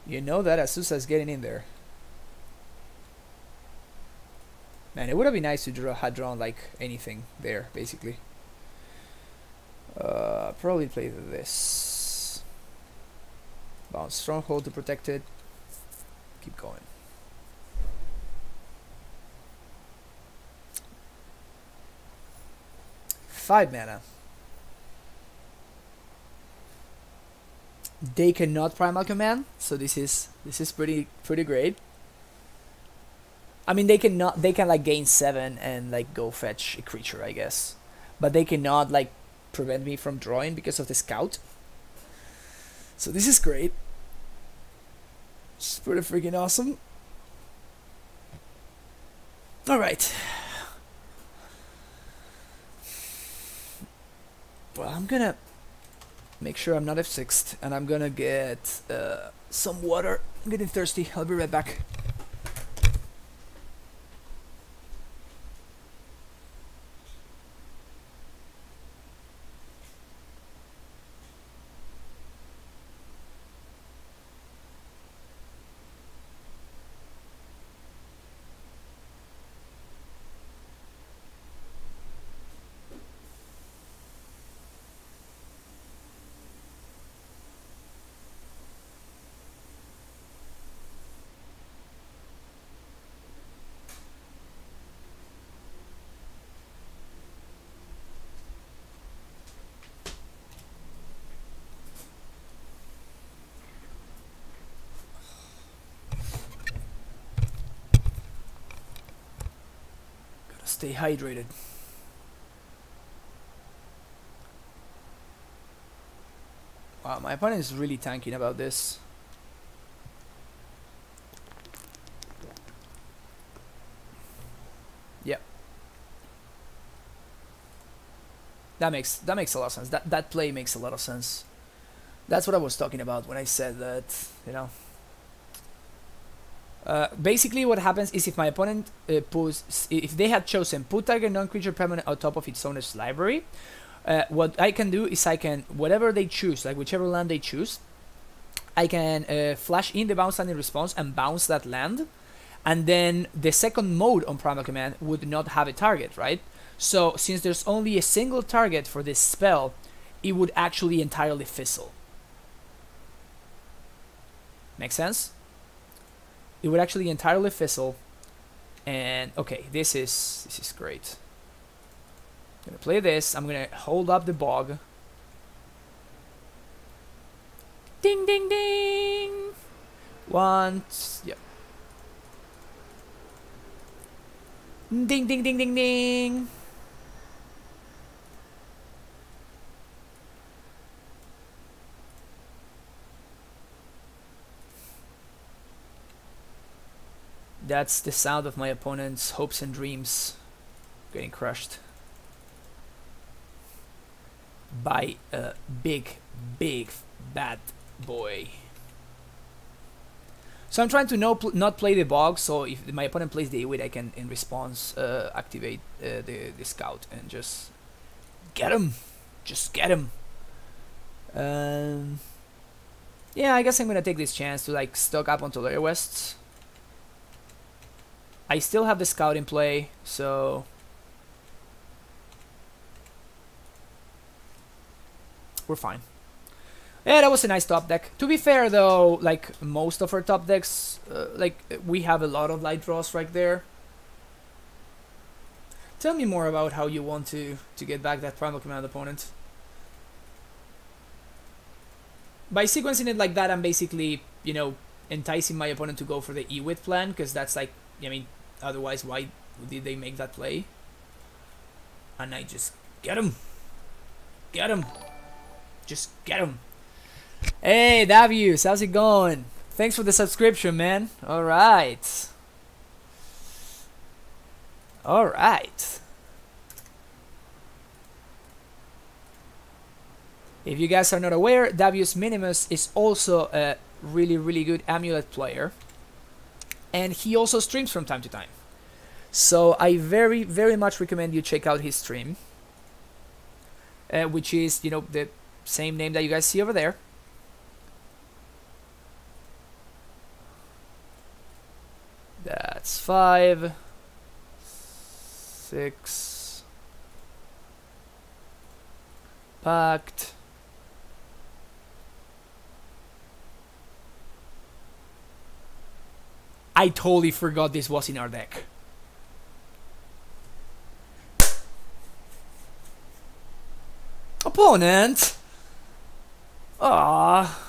You know that Azusa's getting in there. Man, it would have been nice to had drawn like anything there, basically. Probably play this. Bounce Stronghold to protect it. Keep going. Five mana. They cannot Primal Command, so this is pretty great. I mean, they can like gain 7 and like go fetch a creature, I guess, but they cannot like prevent me from drawing because of the scout. So this is great. It's pretty freaking awesome. All right. Well, I'm gonna make sure I'm not F6'd, and I'm gonna get some water. I'm getting thirsty. I'll be right back. Stay hydrated. Wow, my opponent is really tanking about this. Yep. That makes a lot of sense. That play makes a lot of sense. That's what I was talking about when I said that, you know. Basically what happens is if my opponent if they had chosen put target non-creature permanent on top of its owner's library, what I can do is I can, whatever they choose, like whichever land they choose, I can flash in the bounce land in response and bounce that land, and then the second mode on Primal Command would not have a target, right? So since there's only a single target for this spell, it would actually entirely fizzle. Make sense? It would actually entirely fizzle, and okay, this is great. I'm gonna play this. I'm gonna hold up the bog. Ding ding ding. Once, yep. Ding ding ding ding ding. That's the sound of my opponent's hopes and dreams getting crushed by a big bad boy. So I'm trying to not play the bog, so if my opponent plays the Iwit, I can, in response, activate the scout and just get him. Just get him. Yeah, I guess I'm gonna take this chance to like stock up on Tolaria Wests. I still have the scout in play, so we're fine. Yeah, that was a nice top deck. To be fair though, like most of our top decks, like we have a lot of light draws right there. Tell me more about how you want to get back that Primal Command opponent. By sequencing it like that, I'm basically, you know, enticing my opponent to go for the Ewit plan, because that's like, I mean, otherwise why did they make that play? And I just get him. Get him. Just get him. Hey, Davius, how's it going? Thanks for the subscription, man. Alright. Alright. If you guys are not aware, Davius Minimus is also a really good Amulet player. And he also streams from time to time. So I very much recommend you check out his stream. Which is, you know, the same name that you guys see over there. That's 5, 6, Pact. I totally forgot this was in our deck. Opponent. Ah.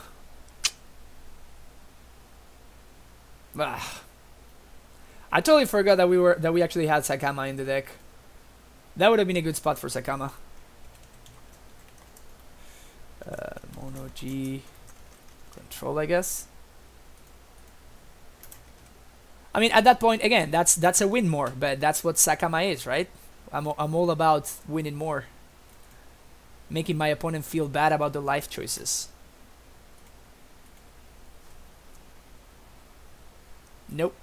I totally forgot that we actually had Zacama in the deck. That would have been a good spot for Zacama. Mono G control, I guess. I mean, at that point, again, that's a win more, but that's what Zacama is, right? I'm all about winning more, making my opponent feel bad about the life choices. Nope.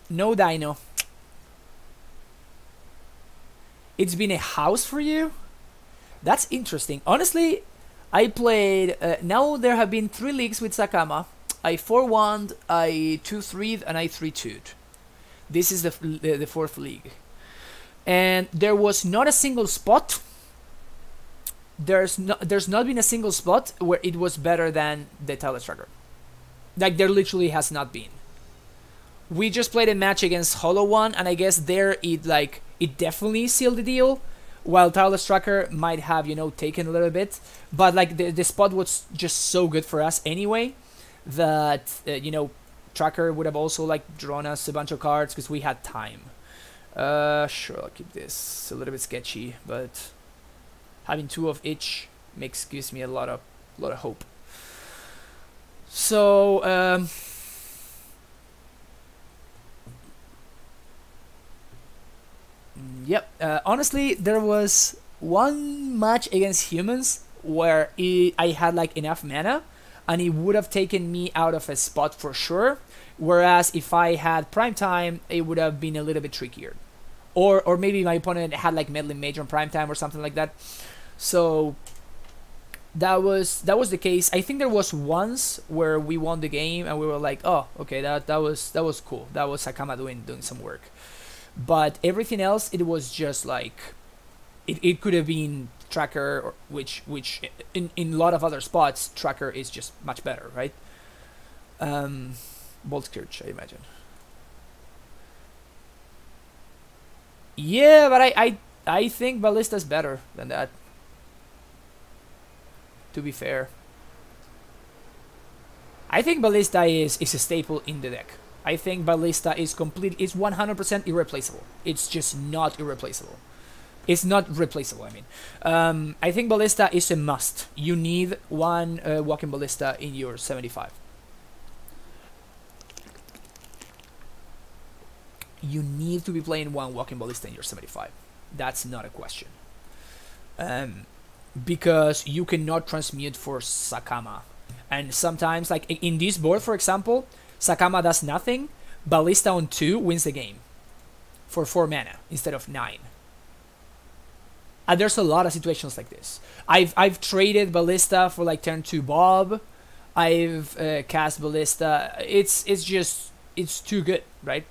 No dino. It's been a house for you? That's interesting. Honestly, I played... now there have been 3 leagues with Zacama. I 4-1'd, I 2-3'd, and I 3-2'd. This is the 4th league. And there was not a single spot. There's not been a single spot where it was better than the Untitled Chapter. Like, there literally has not been. We just played a match against Hollow One, and I guess there it definitely sealed the deal, while Untitled Chapter might have, you know, taken a little bit. But like the spot was just so good for us anyway that you know, Tracker would have also like drawn us a bunch of cards because we had time. Sure, I'll keep this. It's a little bit sketchy, but having 2 of each gives me a lot of hope. So yep. Honestly, there was one match against humans where I had like enough mana, and it would have taken me out of a spot for sure. Whereas if I had prime time, it would have been a little bit trickier, or maybe my opponent had like Meddling Mage on prime time or something like that. So that was the case. I think there was once where we won the game and we were like, oh, okay, that was cool. That was Zacama doing some work. But everything else, it was just like, it could have been Tracker, or which in a lot of other spots, Tracker is just much better, right? Bolt Scourge, I imagine. Yeah, but I think Ballista's better than that, to be fair. I think Ballista is a staple in the deck. I think Ballista is 100% irreplaceable. It's just not irreplaceable. It's not replaceable, I mean. I think Ballista is a must. You need one walking Ballista in your 75. you need to be playing one Walking Ballista in your 75. That's not a question. Because you cannot transmute for Zacama. And sometimes, like in this board, for example, Zacama does nothing. Ballista on 2 wins the game for 4 mana instead of 9. And there's a lot of situations like this. I've traded Ballista for like turn 2 Bob. I've cast Ballista. It's too good, right?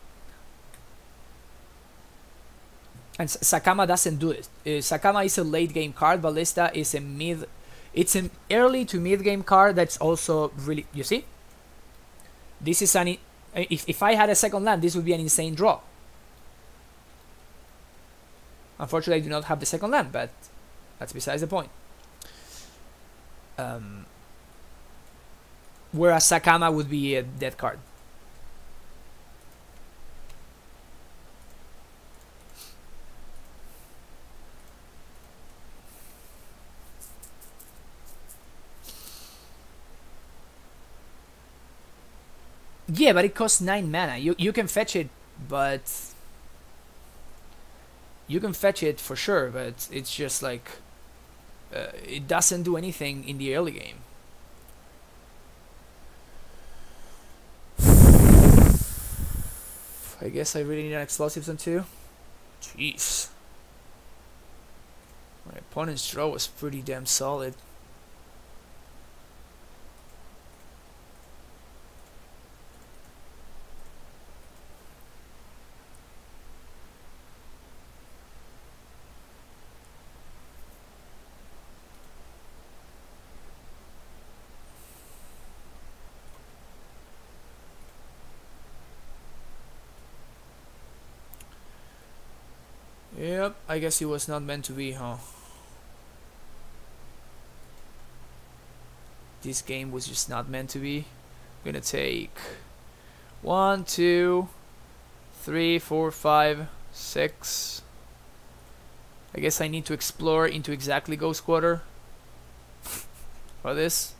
And Zacama doesn't do it. Zacama is a late game card. Ballista is a mid. It's an early to mid game card that's also really. You see, this is an. If I had a second land, this would be an insane draw. Unfortunately, I do not have the second land, but that's besides the point. Whereas Zacama would be a dead card. Yeah, but it costs 9 mana. You can fetch it, but you can fetch it for sure. But it's just like it doesn't do anything in the early game. I guess I really need an explosives on 2. Jeez, my opponent's draw was pretty damn solid. Yep, I guess it was not meant to be, huh? This game was just not meant to be. I'm gonna take 1, 2, 3, 4, 5, 6. I guess I need to explore into exactly Ghost Quarter for this.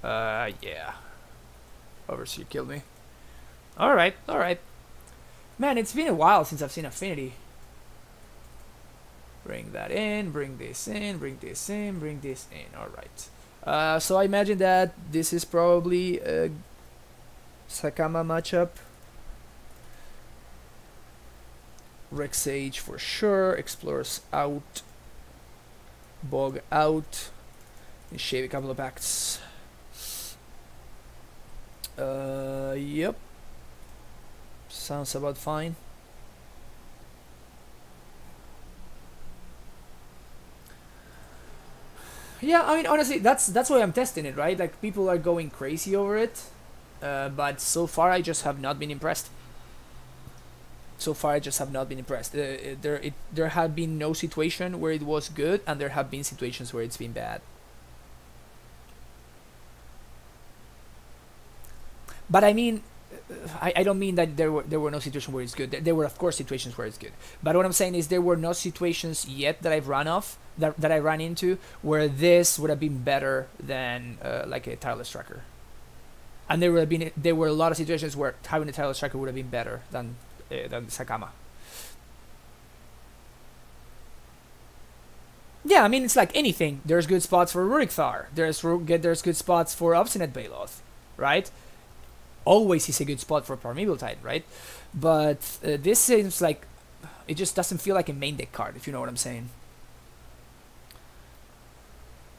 Yeah. Overseer killed me. Alright, alright. Man, it's been a while since I've seen Affinity. Bring that in, bring this in, bring this in, bring this in. Alright. So I imagine that this is probably a Zacama matchup. Rex Sage for sure. Explorers out. Bog out. And shave a couple of acts. Yep. Sounds about fine. Yeah, I mean, honestly, that's why I'm testing it, right? Like, people are going crazy over it, but so far I just have not been impressed. So far I just have not been impressed. There have been no situation where it was good, and there have been situations where it's been bad. But I mean, I don't mean that there were no situations where it's good. There were, of course, situations where it's good. But what I'm saying is there were no situations yet that I've run off, that I ran into, where this would have been better than like a Tireless Tracker. And there were a lot of situations where having a Tireless Tracker would have been better than Zacama. Yeah, I mean, it's like anything. There's good spots for Rurik Thar. There's good spots for Obstinate Baloth, right? Always is a good spot for Primeval Tide, right? But this seems like it just doesn't feel like a main deck card, if you know what I'm saying.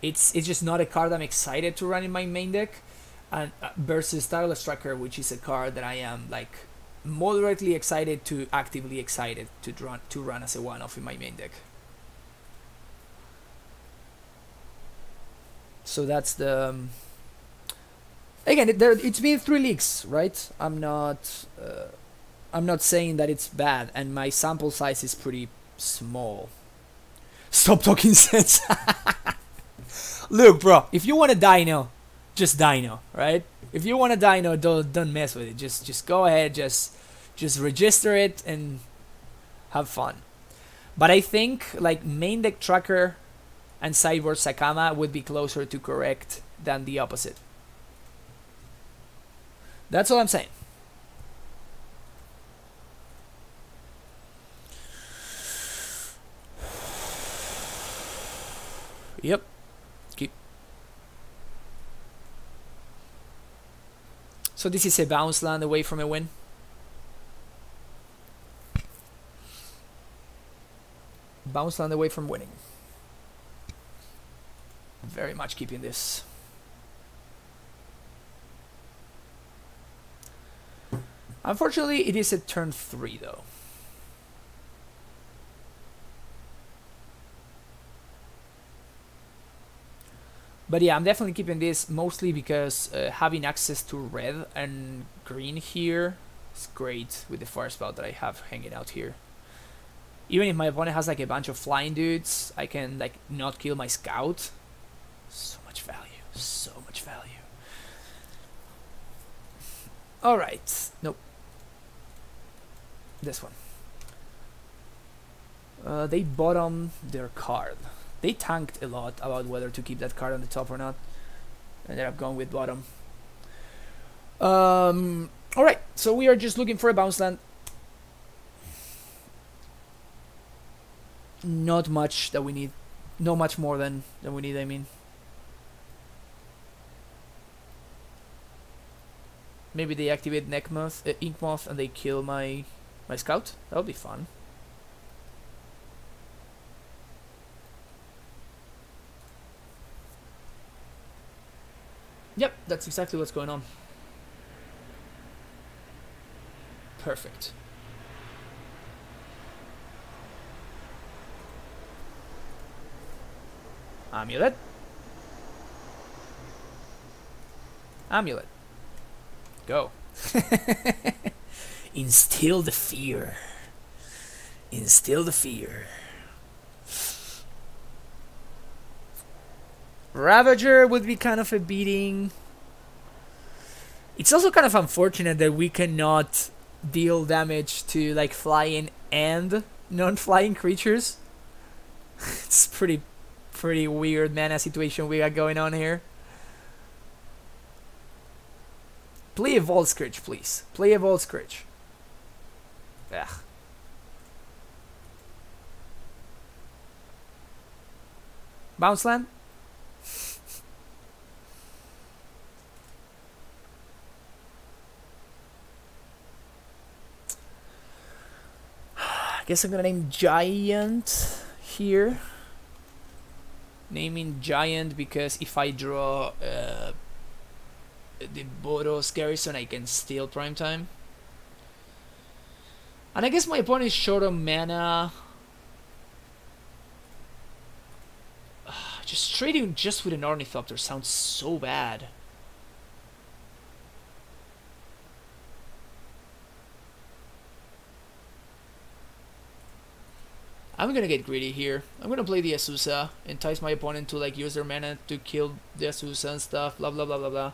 It's just not a card I'm excited to run in my main deck, and versus Tireless Tracker, which is a card that I am like moderately excited to actively excited to run as a one-off in my main deck. So that's the. Again, it's been 3 leagues, right? I'm not saying that it's bad, and my sample size is pretty small. Stop talking sense. Look, bro, if you want to dino, just dino, right? If you want to dino, don't mess with it. Just go ahead, just register it and have fun. But I think like main deck Tracker and sideboard Zacama would be closer to correct than the opposite. That's all I'm saying. Yep. Keep. So this is a bounce land away from a win. Bounce land away from winning. Very much keeping this. Unfortunately, it is at turn 3 though. But yeah, I'm definitely keeping this mostly because having access to red and green here is great with the fire spell that I have hanging out here. Even if my opponent has like a bunch of flying dudes, I can like not kill my scout. So much value, so much value. Alright, nope. This one. They bottom their card. They tanked a lot about whether to keep that card on the top or not. Ended up going with bottom. Alright, so we are just looking for a bounce land. Not much that we need. No much more than we need, I mean. Maybe they activate Inkmoth and they kill my scout. That would be fun. Yep, that's exactly what's going on. Perfect. Amulet. Amulet. Go. Instill the fear. Instill the fear. Ravager would be kind of a beating. It's also kind of unfortunate that we cannot deal damage to like flying and non-flying creatures. It's pretty weird mana situation we got going on here. Play a Vault Scritch, please. Play a Vault Scritch. Ugh. Bounce land? I guess I'm gonna name Giant here. Naming Giant because if I draw the Boros Garrison, I can steal Primetime. And I guess my opponent is short on mana. Just trading just with an Ornithopter sounds so bad. I'm gonna get greedy here. I'm gonna play the Azusa, entice my opponent to like use their mana to kill the Azusa and stuff, blah blah blah blah blah.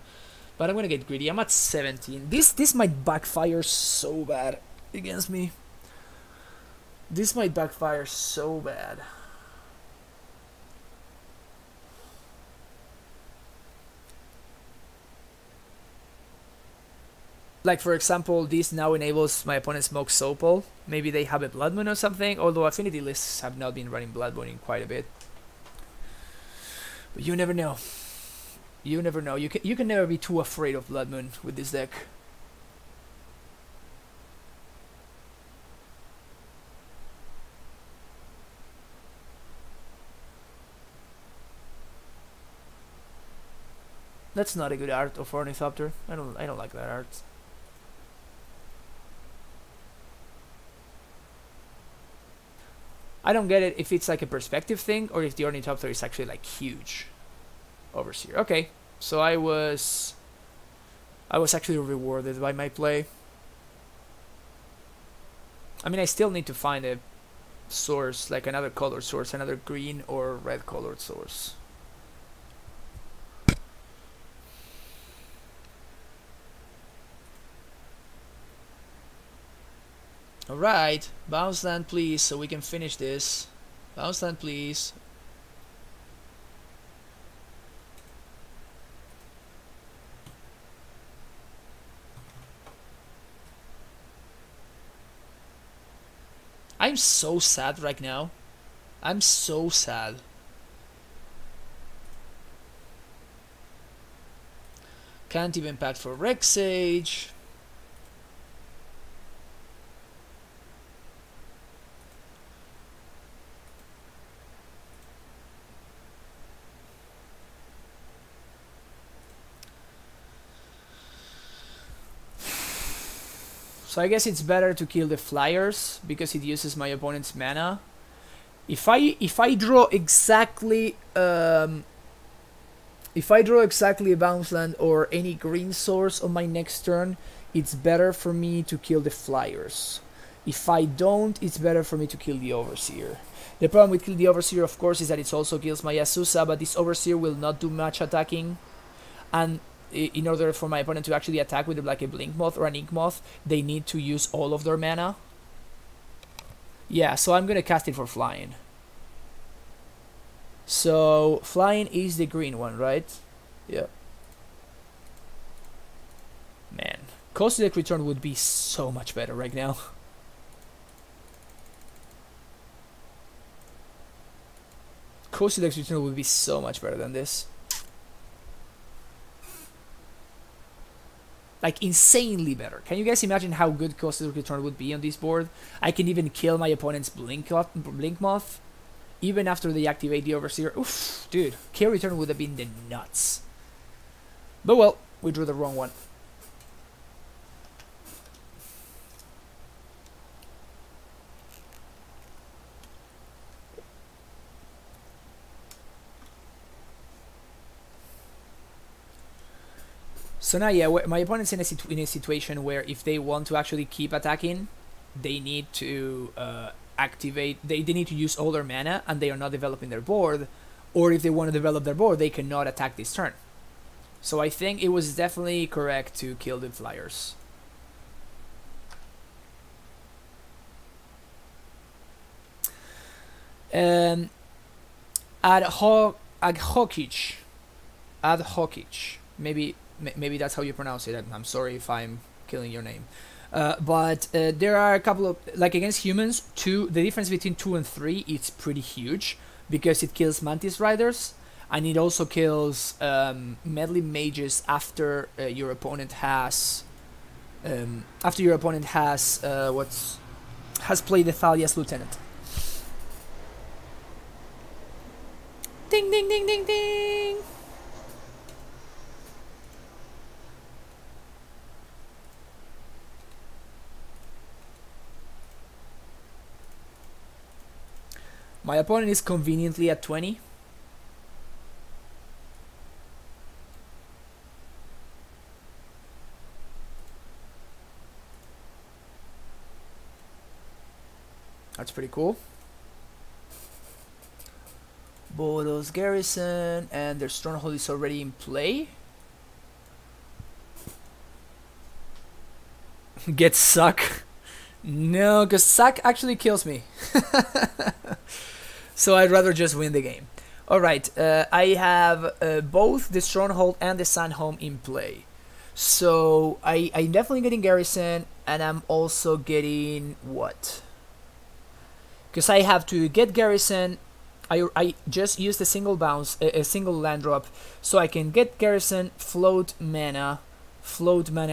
But I'm gonna get greedy. I'm at 17. This might backfire so bad against me. This might backfire so bad. Like for example, this now enables my opponent smoke Sopal. Maybe they have a Blood Moon or something, although Affinity lists have not been running Blood Moon in quite a bit. But you never know. You never know. You can never be too afraid of Blood Moon with this deck. That's not a good art of Ornithopter. I don't like that art. I don't get it if it's like a perspective thing or if the Ornithopter is actually like huge. Overseer. Okay, so I was actually rewarded by my play. I mean, I still need to find a source, like another color source, another green or red colored source. Alright, bounce land please, so we can finish this. Bounce land please. I'm so sad right now. I'm so sad. Can't even pact for Rex Sage. So I guess it's better to kill the flyers because it uses my opponent's mana. If I draw exactly a bounce land or any green source on my next turn, it's better for me to kill the flyers. If I don't, it's better for me to kill the Overseer. The problem with kill the Overseer, of course, is that it also kills my Azusa, but this Overseer will not do much attacking, and in order for my opponent to actually attack with like a Blink Moth or an Ink Moth, they need to use all of their mana. Yeah, so I'm gonna cast it for flying. So flying is the green one, right? Yeah. Man, Cosmic Return would be so much better right now. Cosmic Return would be so much better than this. Like, insanely better. Can you guys imagine how good Cosmic Return would be on this board? I can even kill my opponent's Blink Moth, even after they activate the Overseer. Oof, dude, K Return would have been the nuts. But well, we drew the wrong one. So now, yeah, my opponent's in a situation where if they want to actually keep attacking, they need to activate. They need to use all their mana, and they are not developing their board. Or if they want to develop their board, they cannot attack this turn. So I think it was definitely correct to kill the flyers. Ad hocich. Maybe that's how you pronounce it. I'm sorry if I'm killing your name. But there are a couple of, like against humans, the difference between 2 and 3 is pretty huge because it kills Mantis Riders and it also kills Medley Mages after your opponent has has played the Thalia's Lieutenant. Ding ding ding ding ding. My opponent is conveniently at 20. That's pretty cool. Bodos Garrison, and their Stronghold is already in play. Get Suck? No, because Suck actually kills me. So I'd rather just win the game. Alright, I have both the Stronghold and the Sandhome in play. So I'm definitely getting Garrison, and I'm also getting what? Because I have to get Garrison. I just used a single bounce, a single land drop, so I can get Garrison, float mana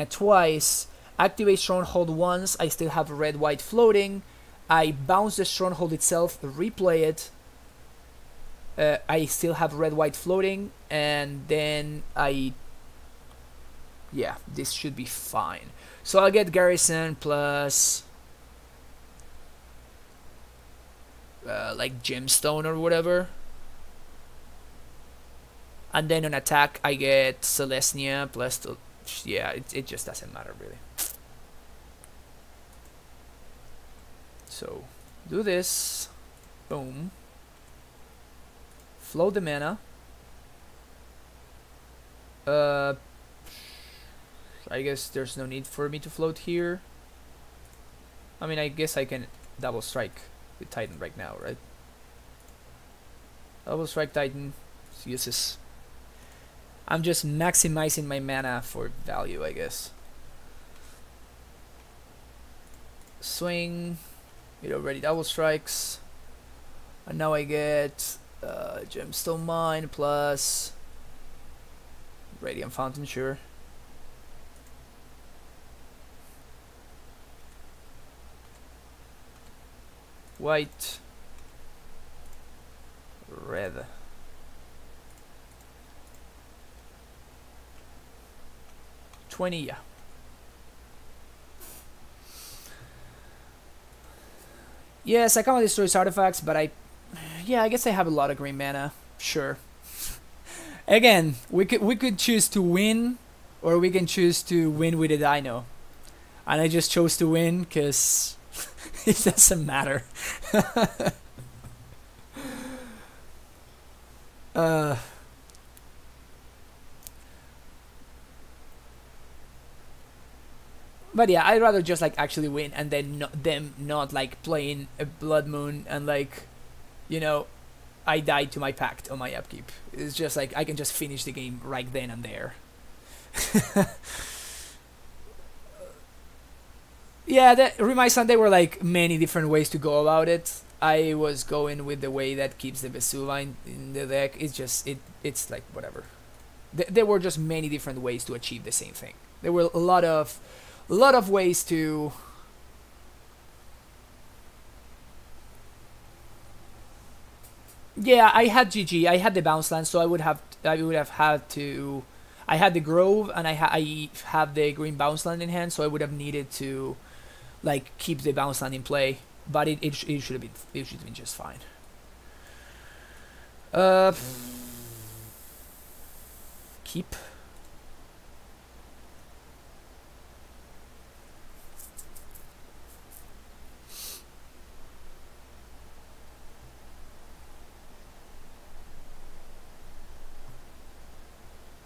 twice, activate Stronghold once. I still have red-white floating. I bounce the Stronghold itself, replay it. I still have red-white floating, and then yeah, this should be fine. So I'll get Garrison plus like Gemstone or whatever, and then on attack I get Celestia plus yeah, it just doesn't matter really. So do this, boom, float the mana. I guess there's no need for me to float here. I mean, I guess I can double strike with Titan right now, right? Double strike Titan uses. I'm just maximizing my mana for value, I guess. Swing. It already double strikes. And now I get Gemstone Mine plus Radiant Fountain, sure. White, red. $20, yeah. Yes, I can't destroy artifacts, but I guess I have a lot of green mana. Sure. Again, we could choose to win, or we can choose to win with a dino. And I just chose to win because it doesn't matter. But yeah, I'd rather just like actually win and then them not like playing a Blood Moon and like, you know, I died to my pact on my upkeep. It's just like I can just finish the game right then and there. Yeah, that reminds me, there were like many different ways to go about it. I was going with the way that keeps the Vesuva in the deck. It's just it's like whatever. There were just many different ways to achieve the same thing. There were a lot of ways to. Yeah, I had GG. I had the bounce land, so I would have had to. I had the Grove and I have the green bounce land in hand, so I would have needed to, like, keep the bounce land in play. But it should have been just fine. Keep.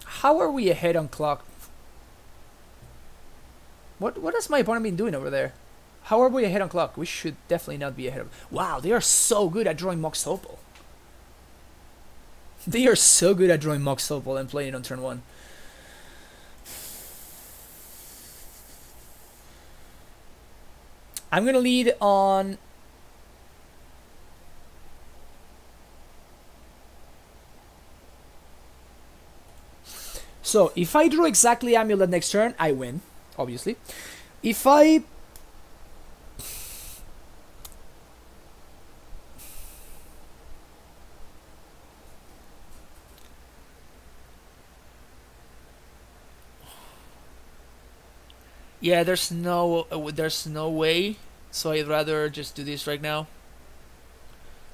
How are we ahead on clock? What has my opponent been doing over there? How are we ahead on clock? We should definitely not be ahead of. Wow, they are so good at drawing Mox Opal. They are so good at drawing Mox Opal and playing it on turn 1. I'm gonna lead on. So, if I draw exactly Amulet next turn, I win, obviously. If I... Yeah, there's no way, so I'd rather just do this right now.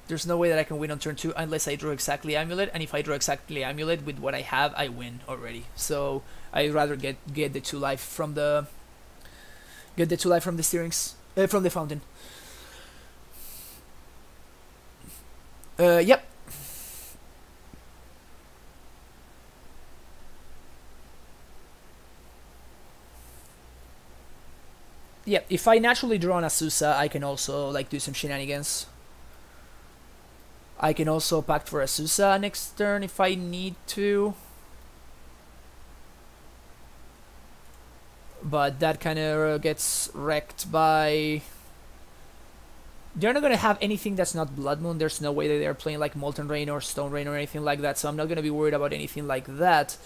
There's no way that I can win on turn 2 unless I draw exactly Amulet, and if I draw exactly Amulet with what I have, I win already. So I'd rather get the 2 life from the steerings, from the fountain. Yep. Yep. If I naturally draw an Azusa, I can also like do some shenanigans. I can also pact for Azusa next turn if I need to. But that kind of gets wrecked by... They're not going to have anything that's not Blood Moon. There's no way that they're playing like Molten Rain or Stone Rain or anything like that. So I'm not going to be worried about anything like that.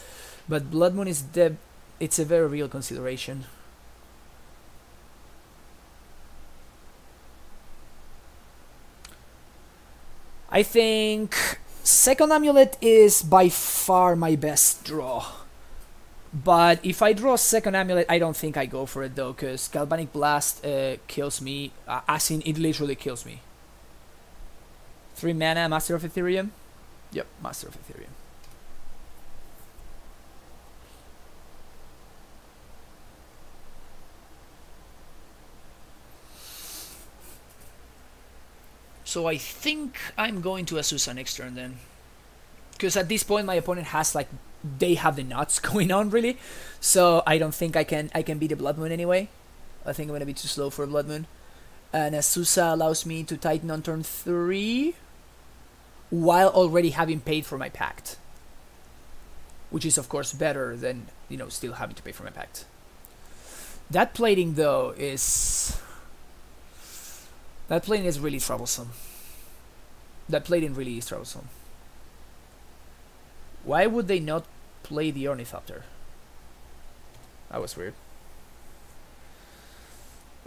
But Blood Moon is it's a very real consideration. I think second Amulet is by far my best draw. But if I draw second Amulet, I don't think I go for it though, because Galvanic Blast kills me, as in it literally kills me. 3 mana, Master of Ethereum? Yep, Master of Ethereum. So I think I'm going to Azusa next turn then. Because at this point my opponent has like, they have the nuts going on really. So I don't think I can beat a Blood Moon anyway. I think I'm going to be too slow for a Blood Moon. And Azusa allows me to Titan on turn 3. While already having paid for my pact. Which is of course better than, you know, still having to pay for my pact. That plating though is... That plating is really troublesome. That plating really is troublesome. Why would they not play the Ornithopter? That was weird.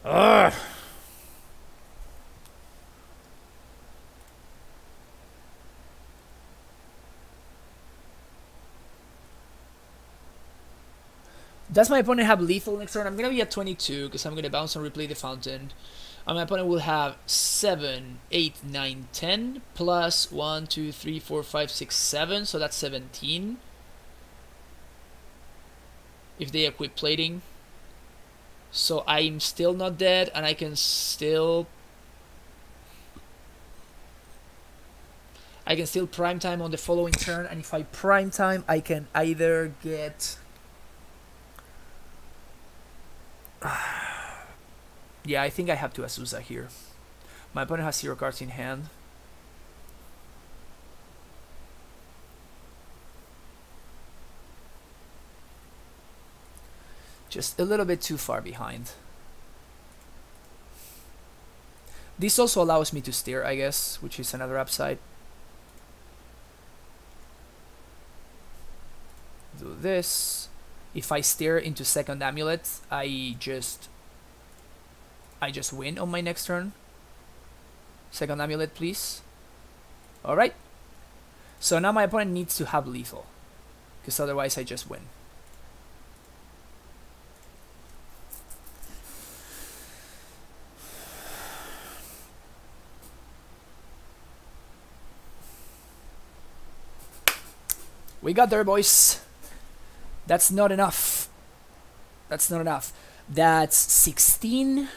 Ugh. Does my opponent have lethal next turn? I'm gonna be at 22 because I'm gonna bounce and replay the fountain. And my opponent will have 7, 8, 9, 10 plus 1, 2, 3, 4, 5, 6, 7. So that's 17. If they equip plating. So I'm still not dead, and I can still prime time on the following turn. And if I prime time, I can either get yeah, I think I have to Azusa here. My opponent has 0 cards in hand. Just a little bit too far behind. This also allows me to steer, I guess, which is another upside. Do this. If I steer into second Amulet, I just win on my next turn. Second Amulet, please. Alright. So now my opponent needs to have lethal, because otherwise I just win. We got there, boys. That's not enough. That's not enough. That's 16.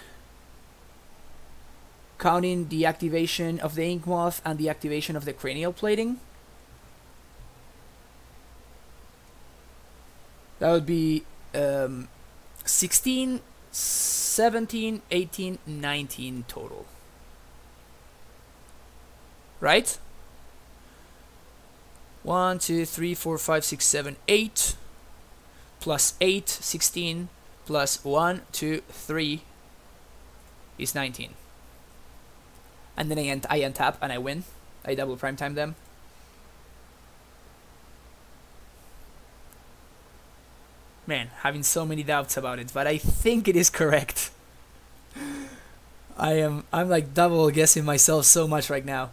Counting the activation of the Ink Moth and the activation of the cranial plating. That would be 16, 17, 18, 19 total. Right? 1, 2, 3, 4, 5, 6, 7, 8 plus 8, 16 plus 1, 2, 3 is 19. And then I untap and I win. I double prime time them. Man, having so many doubts about it, but I think it is correct. I'm like double guessing myself so much right now.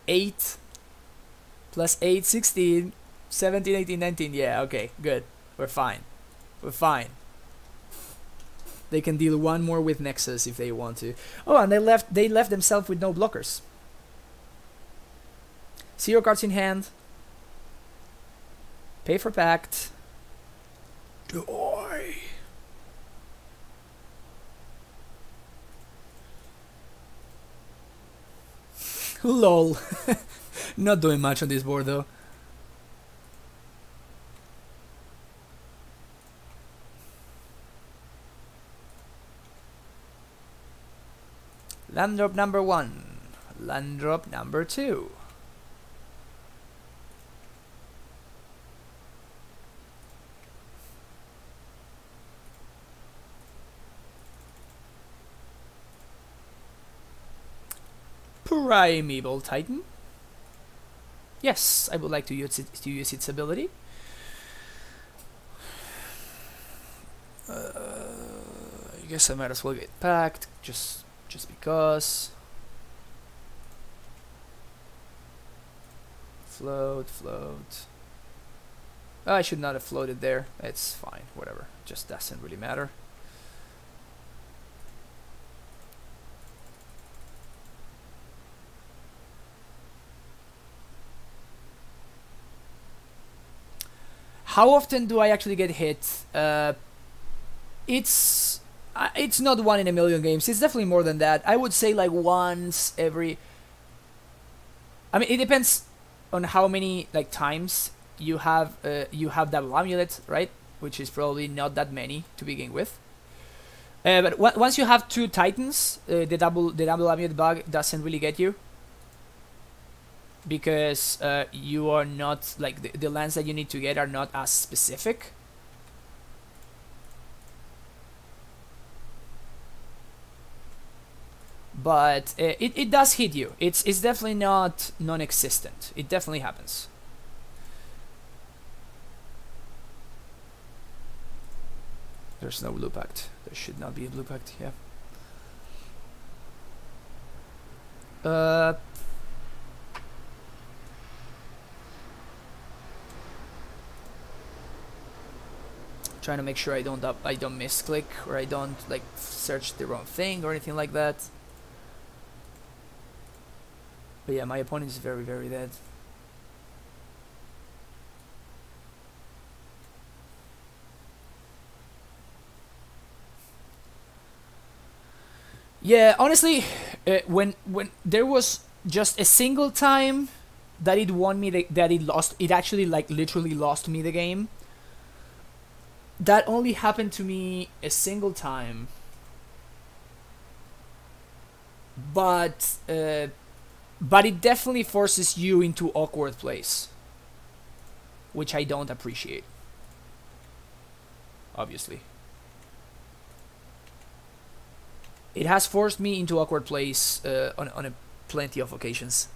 8 plus 8, 16, 17, 18, 19. Yeah, okay, good. We're fine. We're fine. They can deal one more with Nexus if they want to. Oh, and they left themselves with no blockers. 0 cards in hand. Pay for Pact. Die. Lol. Not doing much on this board though. Land drop number 1. Land drop number 2. Primeval Titan. Yes, I would like to use its ability. I guess I might as well get packed just because. Float. Oh, I should not have floated there. It's fine, whatever. Just doesn't really matter. How often do I actually get hit? It's not 1 in a million games. It's definitely more than that. I would say like once every. I mean, it depends on how many like times you have double amulet, right? Which is probably not that many to begin with. But once you have 2 titans, the double amulet bug doesn't really get you. Because you are not like the lands that you need to get are not as specific. But it does hit you. It's definitely not non-existent. It definitely happens. There's no blue pact. There should not be a blue pact. Yeah. Trying to make sure I don't misclick or I don't like search the wrong thing or anything like that. But yeah, my opponent is very, very dead. Yeah, honestly, when there was just a single time that it won me that it actually like literally lost me the game. That only happened to me a single time. But it definitely forces you into awkward place, which I don't appreciate. Obviously. It has forced me into awkward place on a plenty of occasions.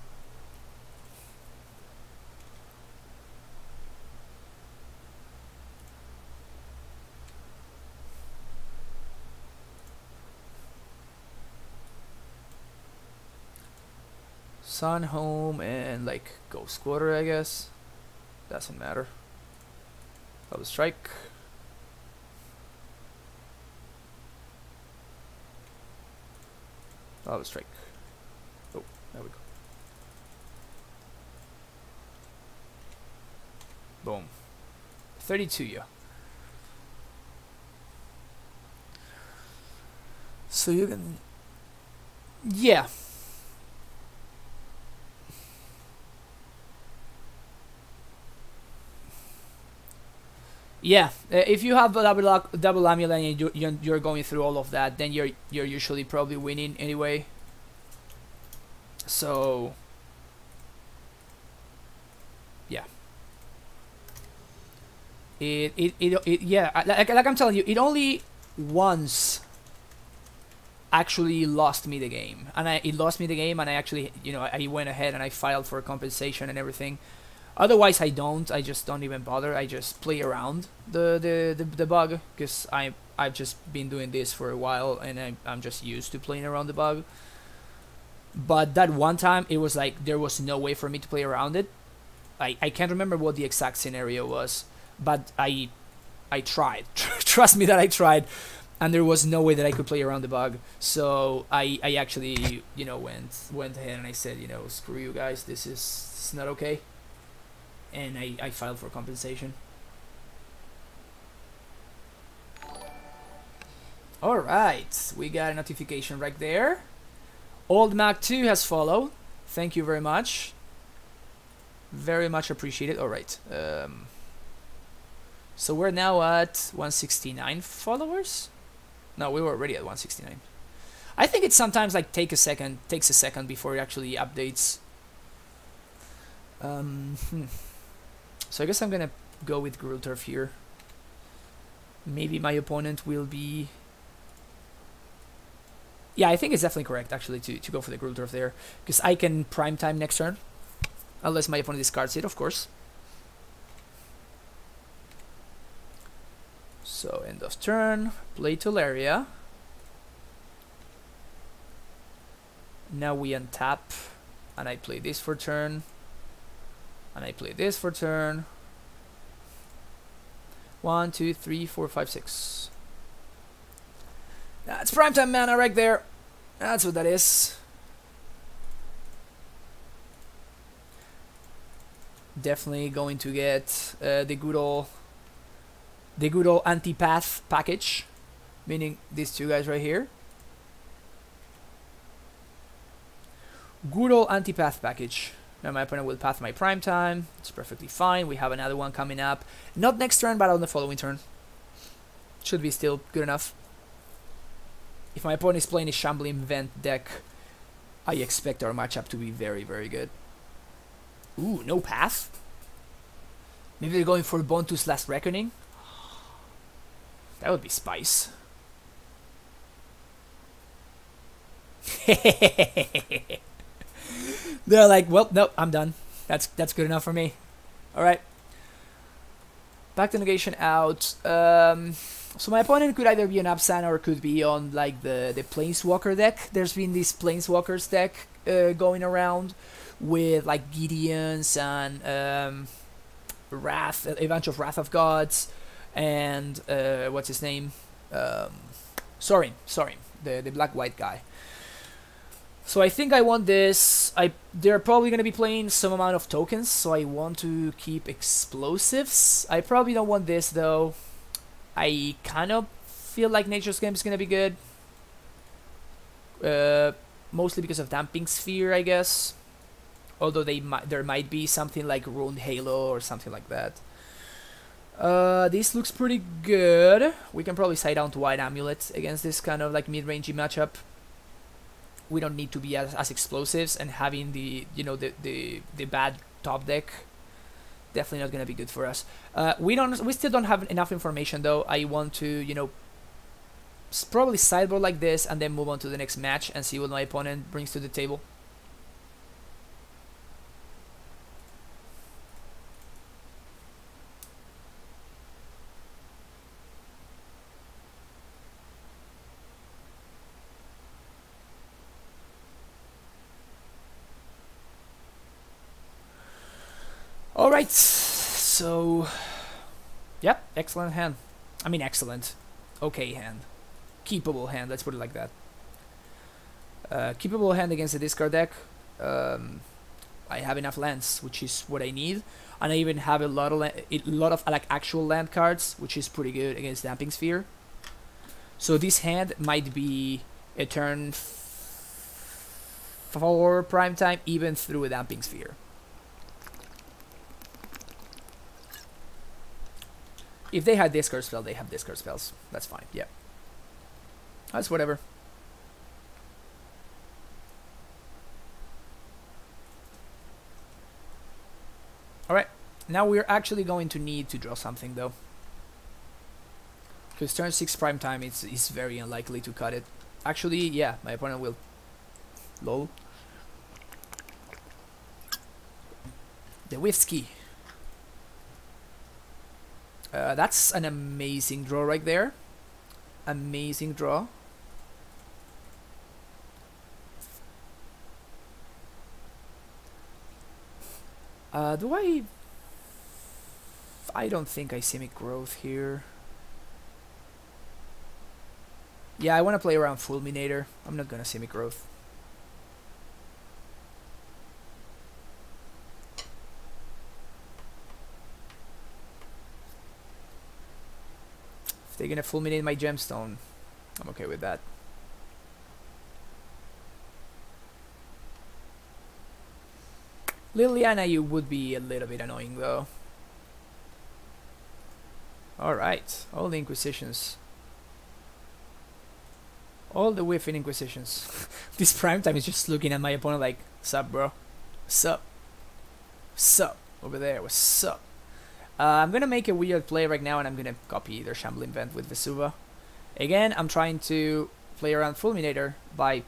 Sun, home, and like ghost quarter, I guess. Doesn't matter. Double strike. Double strike. Oh, there we go. Boom. 32, yeah. So you can... Yeah. Yeah, if you have a double amulet and you're going through all of that, then you're usually probably winning anyway. So yeah, yeah, like I'm telling you, it only once actually lost me the game, and it lost me the game, and I actually, you know, I went ahead and I filed for compensation and everything. Otherwise, I just don't even bother. I just play around the bug, because I've just been doing this for a while, and I'm just used to playing around the bug. But that one time, it was like there was no way for me to play around it. I can't remember what the exact scenario was, but I tried. Trust me that I tried, and there was no way that I could play around the bug. So I actually, you know, went ahead and I said, you know, screw you guys, this is not okay. And I filed for compensation. Alright, we got a notification right there. Old Mac 2 has followed. Thank you very much. Very much appreciated. Alright. So we're now at 169 followers? No, we were already at 169. I think it sometimes like takes a second before it actually updates. So I guess I'm gonna go with Gruul Turf here. Maybe my opponent will be... Yeah, I think it's definitely correct actually to go for the Gruul Turf there, because I can prime time next turn. Unless my opponent discards it, of course. So end of turn, play Tolaria. Now we untap, and I play this for turn. And I play this for turn. 1, 2, 3, 4, 5, 6. That's primetime mana right there. That's what that is. Definitely going to get the good old anti-path package, meaning these two guys right here. Good old anti-path package. Now my opponent will path my prime time. It's perfectly fine. We have another one coming up. Not next turn, but on the following turn. Should be still good enough. If my opponent is playing a Shambling Vent deck, I expect our matchup to be very, very good. Ooh, no path? Maybe they're going for Bontu's Last Reckoning? That would be spice. They're like, well, no, I'm done. That's good enough for me. All right. Back to negation out. So my opponent could either be an Absan or could be on like the Planeswalker deck. There's been this Planeswalkers deck going around with like Gideons and a bunch of Wrath of Gods. and what's his name? Sorry, the black-white guy. So I think I want this. They're probably gonna be playing some amount of tokens, so I want to keep explosives. I probably don't want this though. I kind of feel like Nature's Game is gonna be good. Mostly because of Damping Sphere, I guess. Although there might be something like Ruined Halo or something like that. This looks pretty good. We can probably side down to White Amulet against this kind of like mid-rangey matchup. We don't need to be as explosives, and having the the bad top deck definitely not gonna be good for us. We still don't have enough information though. I want to probably sideboard like this and then move on to the next match and see what my opponent brings to the table. Alright, so yep, excellent hand. I mean excellent. Okay hand. Keepable hand, let's put it like that. Keepable hand against a discard deck. I have enough lands, which is what I need, and I even have a lot of like actual land cards, which is pretty good against Damping Sphere. So this hand might be a turn 4 prime time even through a Damping Sphere. If they had discard spell, they have discard spells. That's fine. Yeah. That's whatever. Alright. Now we're actually going to need to draw something though. Because turn 6 prime time is very unlikely to cut it. Actually, yeah, my opponent will. Lol. The Whiskey. That's an amazing draw right there. Amazing draw. Do I don't think I Simic Growth here. Yeah, I want to play around Fulminator. I'm not gonna Simic Growth. If they're gonna Fulminate my Gemstone, I'm okay with that. Liliana, you would be a little bit annoying though. Alright, all the Inquisitions. All the whiffing Inquisitions. This prime time is just looking at my opponent like, sup bro? Sup? Sup? Over there, what's up? I'm gonna make a weird play right now and I'm gonna copy their Shambling Vent with Vesuva. Again, I'm trying to play around Fulminator by,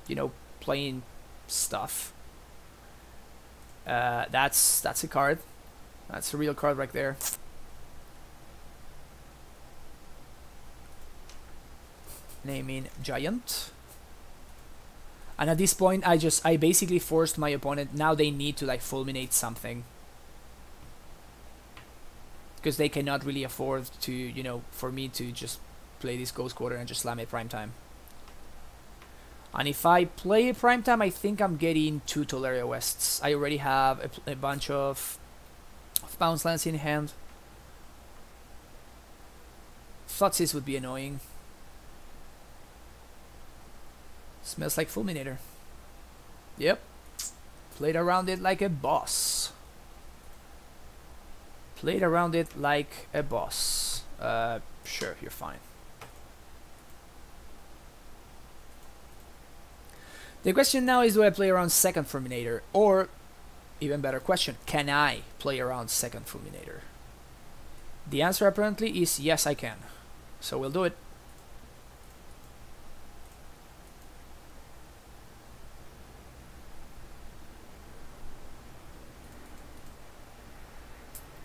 playing stuff. That's a card. That's a real card right there. Naming Giant. And at this point, I basically forced my opponent. Now they need to like fulminate something. Because they cannot really afford to, for me to just play this Ghost Quarter and just slam it prime time. And if I play it prime time, I think I'm getting 2 Tolaria Wests. I already have a bunch of bounce lands in hand. Thoughtseize would be annoying. Smells like Fulminator. Yep. Played around it like a boss. Played around it like a boss. Sure, you're fine. The question now is, do I play around second Fulminator? Or, even better question, can I play around second Fulminator? The answer apparently is yes, I can. So we'll do it.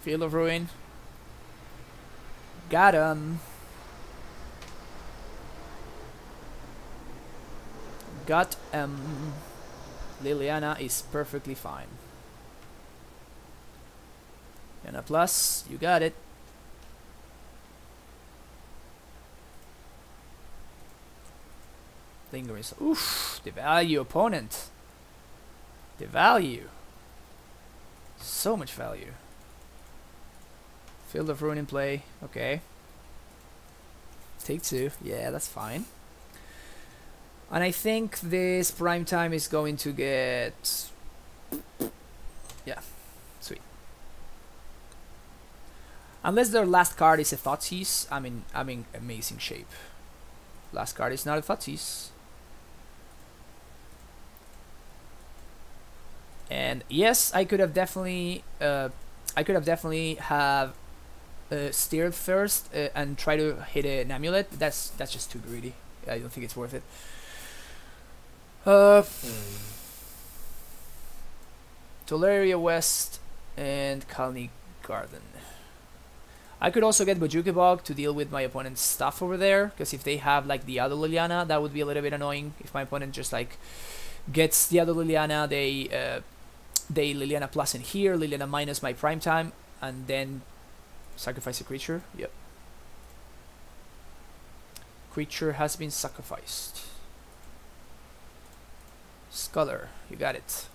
Field of Ruin. Got him. Got Liliana is perfectly fine. And a plus, you got it. Lingering. Oof, the value, opponent. The value. So much value. Field of Ruin in play. Okay. Take 2. Yeah, that's fine. And I think this prime time is going to get... Yeah, sweet. Unless their last card is a Thoughtseize, I'm in amazing shape. Last card is not a Thoughtseize. And yes, I could have definitely have steered first and try to hit an Amulet. That's just too greedy. I don't think it's worth it. Tolaria West and Kalni Garden. I could also get Bojuka Bog to deal with my opponent's stuff over there, because if they have like the other Liliana, that would be a little bit annoying. If my opponent just like gets the other Liliana, they Liliana plus in here, Liliana minus my prime time, and then sacrifice a creature. Yep. Creature has been sacrificed. Scholar, you got it.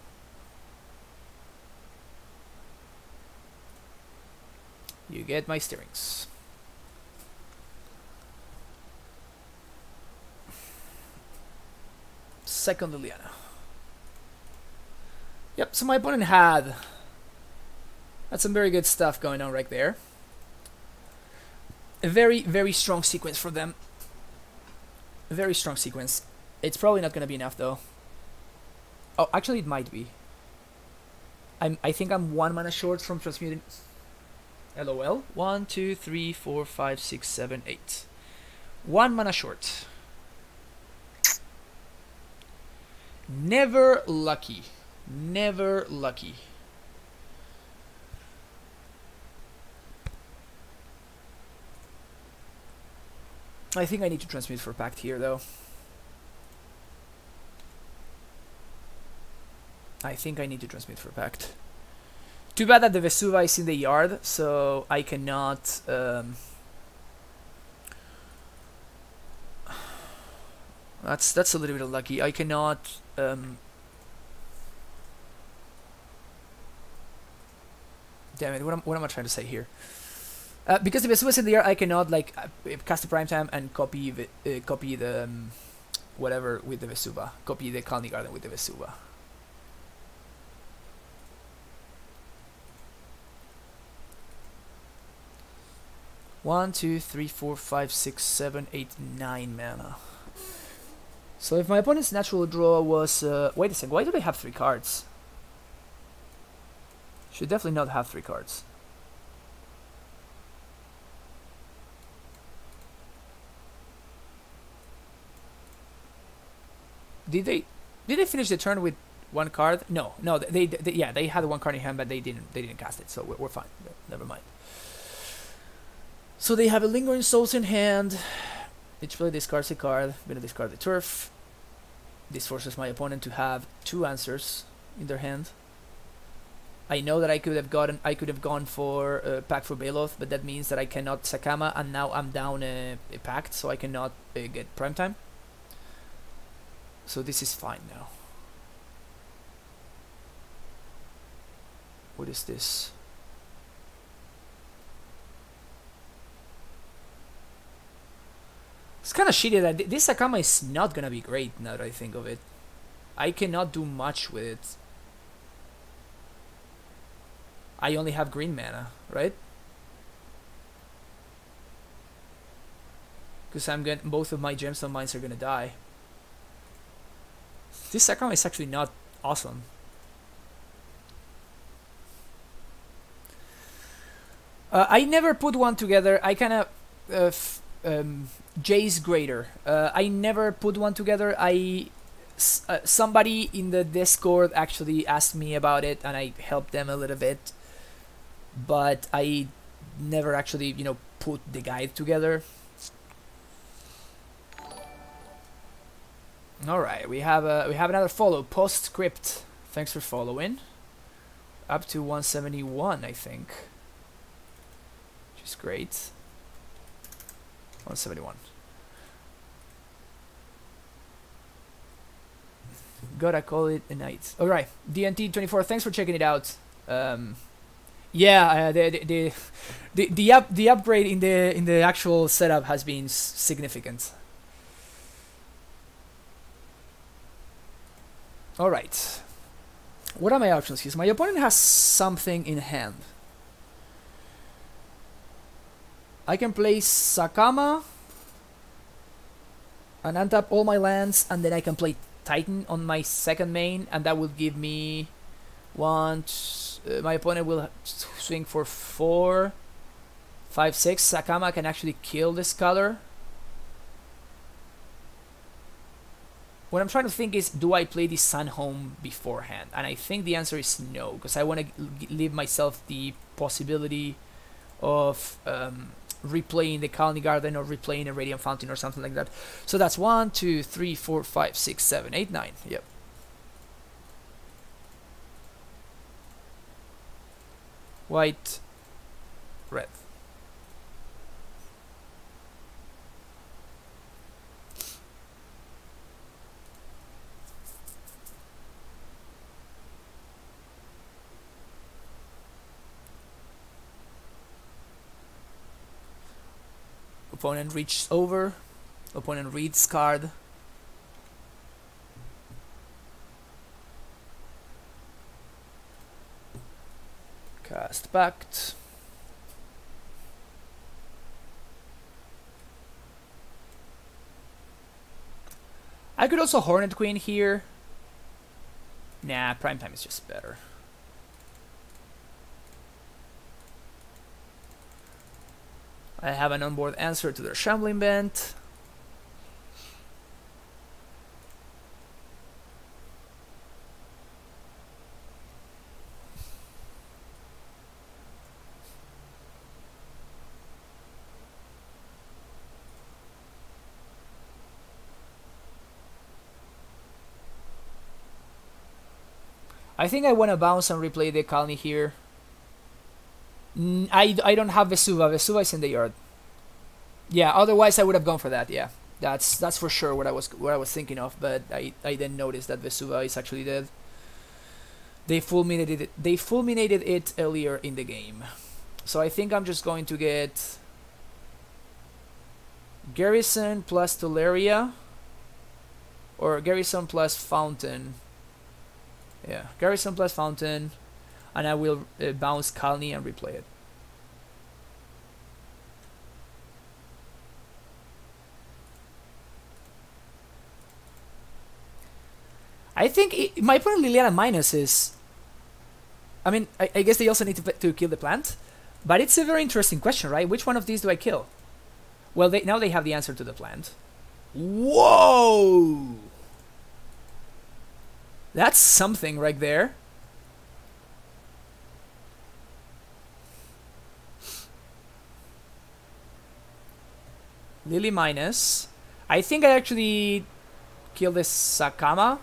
You get my steerings. Second Liliana. Yep, so my opponent had some very good stuff going on right there. A very, very strong sequence for them. A very strong sequence. It's probably not going to be enough though. Oh, actually it might be. I think I'm 1 mana short from transmuting. LOL. 1, 2, 3, 4, 5, 6, 7, 8. 1 mana short. Never lucky. Never lucky. I think I need to transmute for Pact here though. I think I need to transmit for Pact. Too bad that the Vesuva is in the yard, so I cannot... That's a little bit unlucky. I cannot... Damn it, what am I trying to say here? Because the Vesuva is in the yard, I cannot like cast the prime time and copy the whatever with the Vesuva. Copy the Kalni Garden with the Vesuva. One, 2, 3, 4, 5, 6, 7, 8, 9 mana. So if my opponent's natural draw was... wait a second, why do they have 3 cards? Should definitely not have 3 cards. Did they finish the turn with 1 card? No, they yeah, they had 1 card in hand, but they didn't cast it, so we're fine. Never mind. So they have a Lingering Souls in hand. Each player discards a card. I'm gonna discard the turf. This forces my opponent to have 2 answers in their hand. I know that I could have gone for Pact for Baloth, but that means that I cannot Zacama, and now I'm down a Pact, so I cannot get prime time. So this is fine now. What is this? It's kind of shitty that this Zacama is not gonna be great now that I think of it. I cannot do much with it. I only have green mana, right? Because both of my gemstone mines are gonna die. This Zacama is actually not awesome. I never put one together. I kind of Jay's Greater. I never put one together. Somebody in the Discord actually asked me about it, and I helped them a little bit. But I never actually, put the guide together. All right, we have another follow. Postscript. Thanks for following. Up to 171, I think. Which is great. 171. Gotta call it a night. All right, DNT24. Thanks for checking it out. Yeah, the upgrade in the actual setup has been significant. All right. What are my options here? My opponent has something in hand. I can play Zacama and untap all my lands, and then I can play Titan on my second main, and that will give me one. My opponent will swing for 4, 5, 6. Zacama can actually kill this color. What I'm trying to think is, do I play the Sun Home beforehand? And I think the answer is no, because I want to leave myself the possibility of replaying the Colony Garden or replaying a Radiant Fountain or something like that. So that's 1, 2, 3, 4, 5, 6, 7, 8, 9. Yep. White, red. Opponent reaches over. Opponent reads card. Cast Pact. I could also Hornet Queen here. Nah, Primetime is just better. I have an onboard answer to their Shambling Bent. I think I want to bounce and replay the Colony here. I don't have Vesuva. Vesuva is in the yard. Yeah, otherwise I would have gone for that. Yeah, that's for sure what I was thinking of. But I then noticed that Vesuva is actually dead. They fulminated it. They fulminated it earlier in the game. So I think I'm just going to get Garrison plus Tuleria, or Garrison plus Fountain. Yeah, Garrison plus Fountain, and I will bounce Colony and replay it. I think my opponent Liliana minus is. I mean, I guess they also need to kill the plant, but it's a very interesting question, right? Which one of these do I kill? Well, now they have the answer to the plant. Whoa! That's something right there. Lily minus. I think I actually kill this Zacama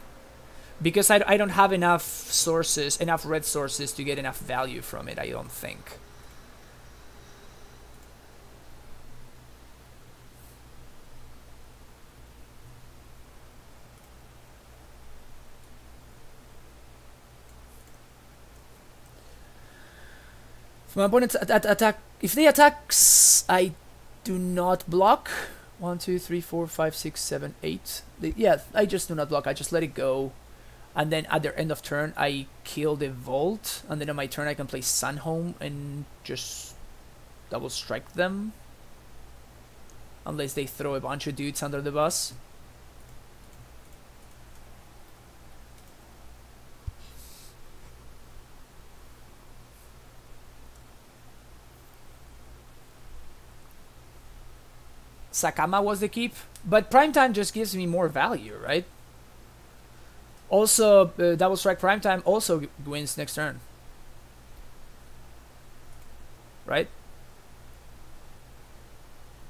because I don't have enough sources, enough red sources to get enough value from it, I don't think. If my opponent attack, if they attacks, I do not block. 1, 2, 3, 4, 5, 6, 7, 8. Yeah, I just do not block. I just let it go, and then at their end of turn, I kill the Vault, and then on my turn, I can play Sunhome and just double strike them, unless they throw a bunch of dudes under the bus. Zacama was the keep, but Primetime just gives me more value, right? Also, Double Strike Primetime also wins next turn, right?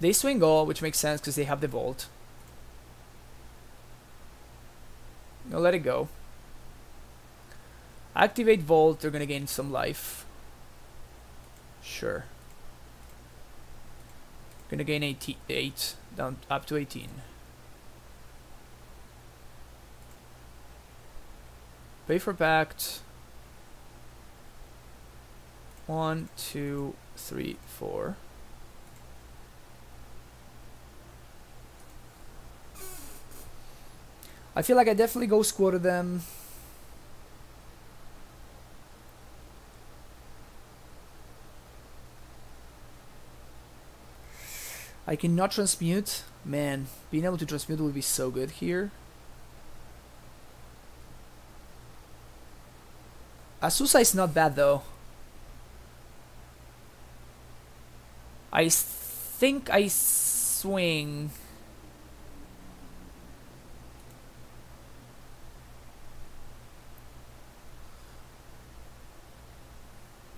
They swing all, which makes sense because they have the Vault. I'll let it go. Activate Vault, they're gonna gain some life. Sure. Gonna gain 8 down up to 18. Pay for Pact. 1, 2, 3, 4. I feel like I definitely go squatter them. I cannot transmute. Man, being able to transmute would be so good here. Azusa is not bad though. I think I swing.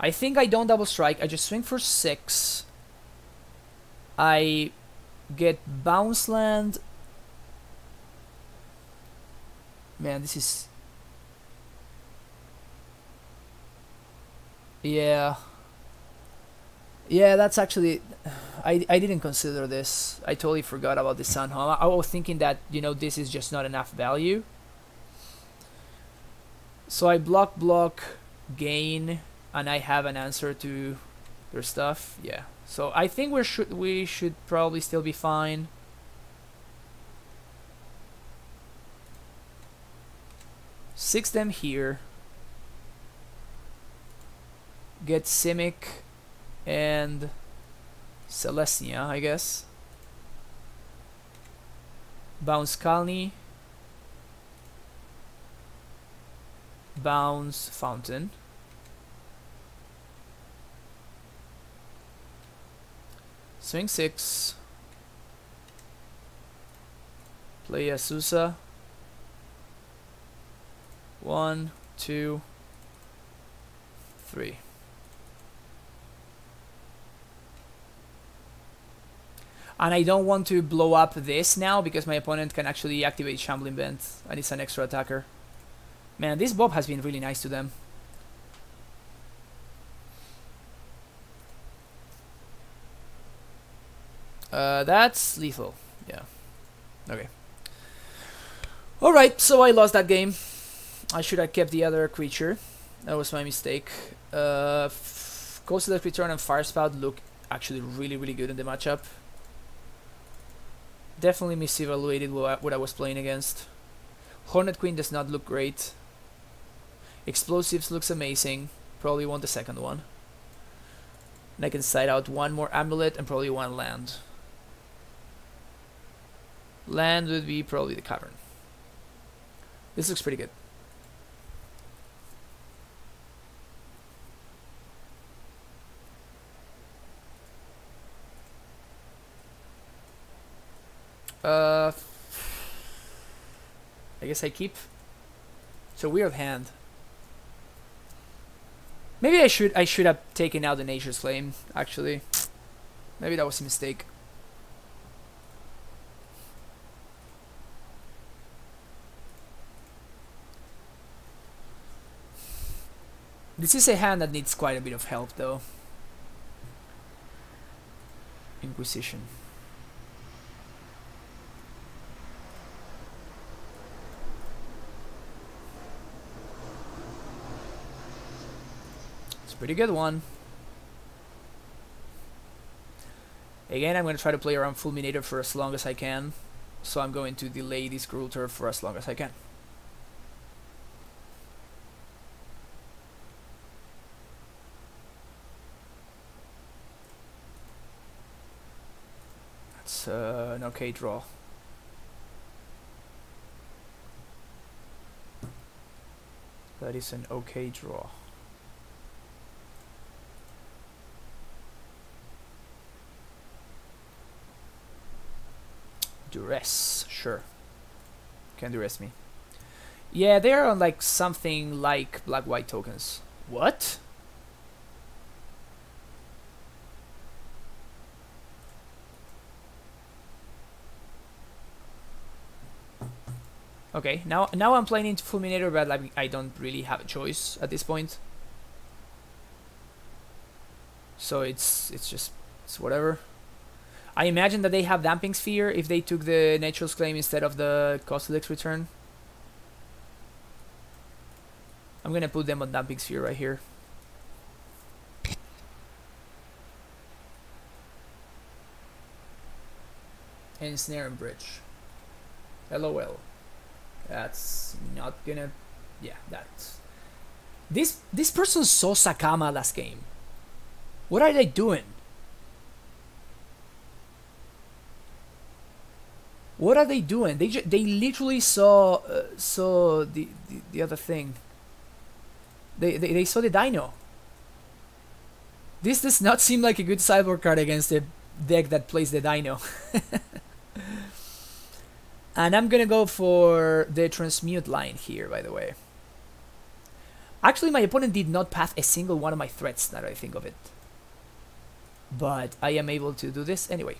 I think I don't double strike. I just swing for 6. I get bounce land. Man, this is... Yeah. Yeah, that's actually... I didn't consider this. I totally forgot about the Sun Home. I was thinking that, you know, this is just not enough value. So I block, gain, and I have an answer to their stuff. Yeah. So I think we should probably still be fine. Six them here. Get Simic and Celestia, I guess. Bounce Kalni. Bounce Fountain. Swing 6. Play Azusa. 1, 2, 3. And I don't want to blow up this now because my opponent can actually activate Shambling Bent and it's an extra attacker. Man, this Bob has been really nice to them. That's lethal. Yeah. Okay. Alright, so I lost that game. I should have kept the other creature. That was my mistake. Ghost of the Return and Firespout look actually really good in the matchup. Definitely misevaluated what I was playing against. Hornet Queen does not look great. Explosives looks amazing. Probably want the second one. And I can side out one more Amulet and probably one land. Land would be probably the Cavern. This looks pretty good. I guess I keep. It's a weird hand. Maybe I should have taken out the Nature's Flame, actually. Maybe that was a mistake. This is a hand that needs quite a bit of help though. Inquisition. Pretty good one. Again, I'm going to try to play around Fulminator for as long as I can. So I'm going to delay this Cruel Turf for as long as I can. That's an okay draw. That is an okay draw. Duress, sure. Can duress me. Yeah, they're on like something like black-white tokens. What? Okay, now I'm playing into Fulminator, but like I don't really have a choice at this point. So it's whatever. I imagine that they have Damping Sphere if they took the Nature's Claim instead of the Costelix Return. I'm gonna put them on that big sphere right here. And snare and bridge. LOL. That's not gonna... Yeah, that's... This person saw Zacama last game. What are they doing? What are they doing? They literally saw the other thing. They saw the dino. This does not seem like a good sideboard card against a deck that plays the dino. And I'm gonna go for the transmute line here, by the way. Actually, my opponent did not path a single one of my threats, now that I think of it. But I am able to do this anyway.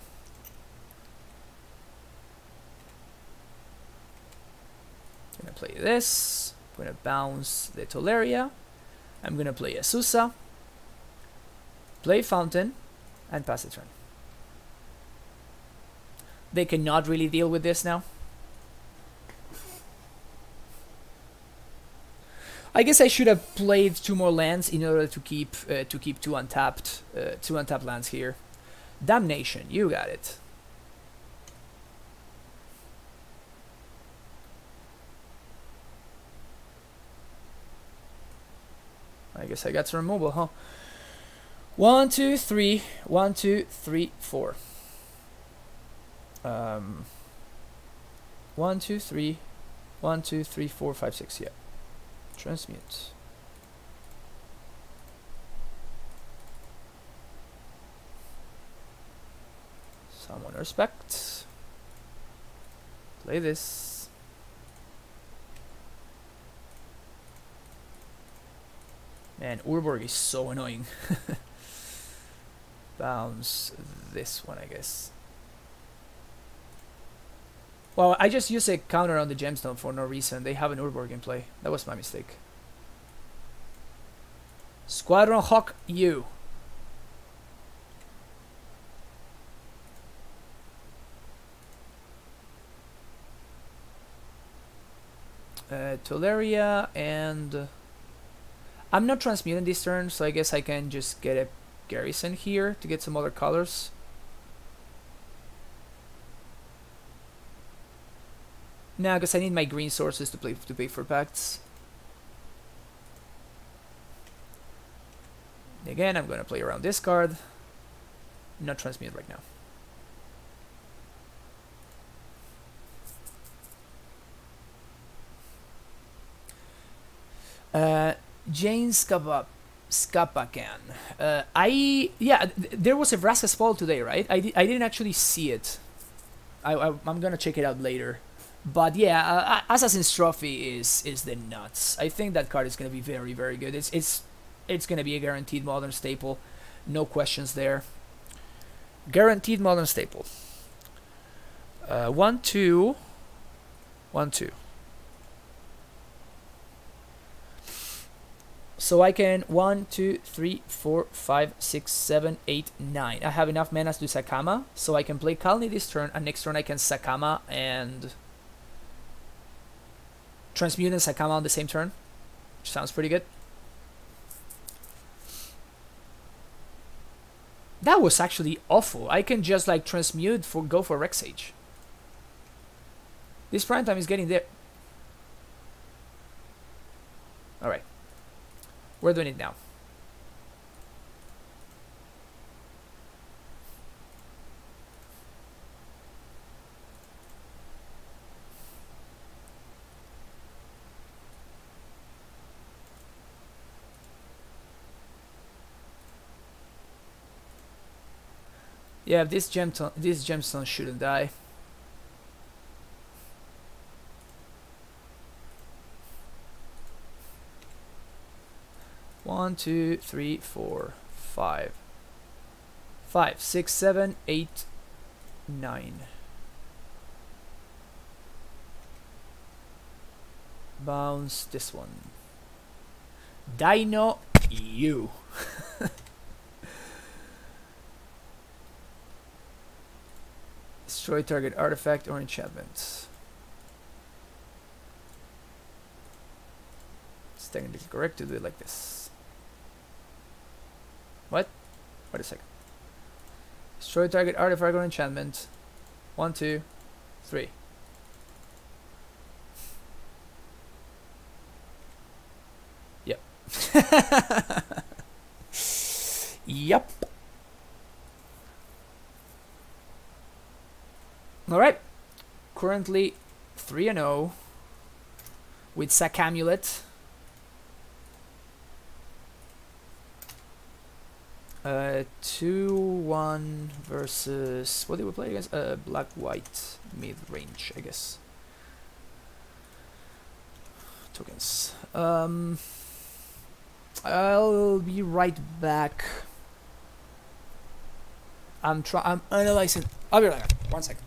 Gonna play this. I'm gonna bounce the Tolaria. I'm gonna play a Susa. Play Fountain. And pass the turn. They cannot really deal with this now. I guess I should have played 2 more lands in order to keep 2 untapped lands here. Damnation, you got it. I guess I got some removal, huh? 1, 2, 3, 1, 2, 3, 4. 1, 2, 3, 1, 2, 3, 4, 5, 6. Yeah. Transmute. Someone respect. Play this. Man, Urborg is so annoying. Bounce this one, I guess. Well, I just used a counter on the gemstone for no reason. They have an Urborg in play. That was my mistake. Squadron Hawk, you. Tolaria, and I'm not transmuting this turn, so I guess I can just get a garrison here to get some other colors. No, because I need my green sources to pay for pacts. Again, I'm gonna play around this card. Not transmute right now. Jane Skapakan. There was a Vraska's Fall today, right? I didn't actually see it. I'm gonna check it out later. But yeah, Assassin's Trophy is the nuts. I think that card is gonna be very, very good. It's gonna be a guaranteed modern staple, no questions there. Guaranteed modern staple. 1, 2, 1, 2. So I can 1, 2, 3, 4, 5, 6, 7, 8, 9. I have enough mana to do Zacama, so I can play Kalni this turn, and next turn I can Zacama and transmute and Zacama on the same turn, which sounds pretty good. That was actually awful. I can just like transmute go for Rexage. This prime time is getting there. Alright. We're doing it now. Yeah, this gemstone shouldn't die. One, 2, 3, 4, 5. 5, 6, 7, 8, 9. Bounce this one. Dino you. Destroy target artifact or enchantment. It's technically correct to do it like this. What? Wait a second. Destroy target artifact or enchantment. 1, 2, 3. Yep. Yep. Alright. Currently 3-0 with ZacAmulet. 2-1 versus, what did we play against? Black-white mid-range, I guess. Tokens. I'll be right back. I'm analyzing. I'll be right back. 1 second.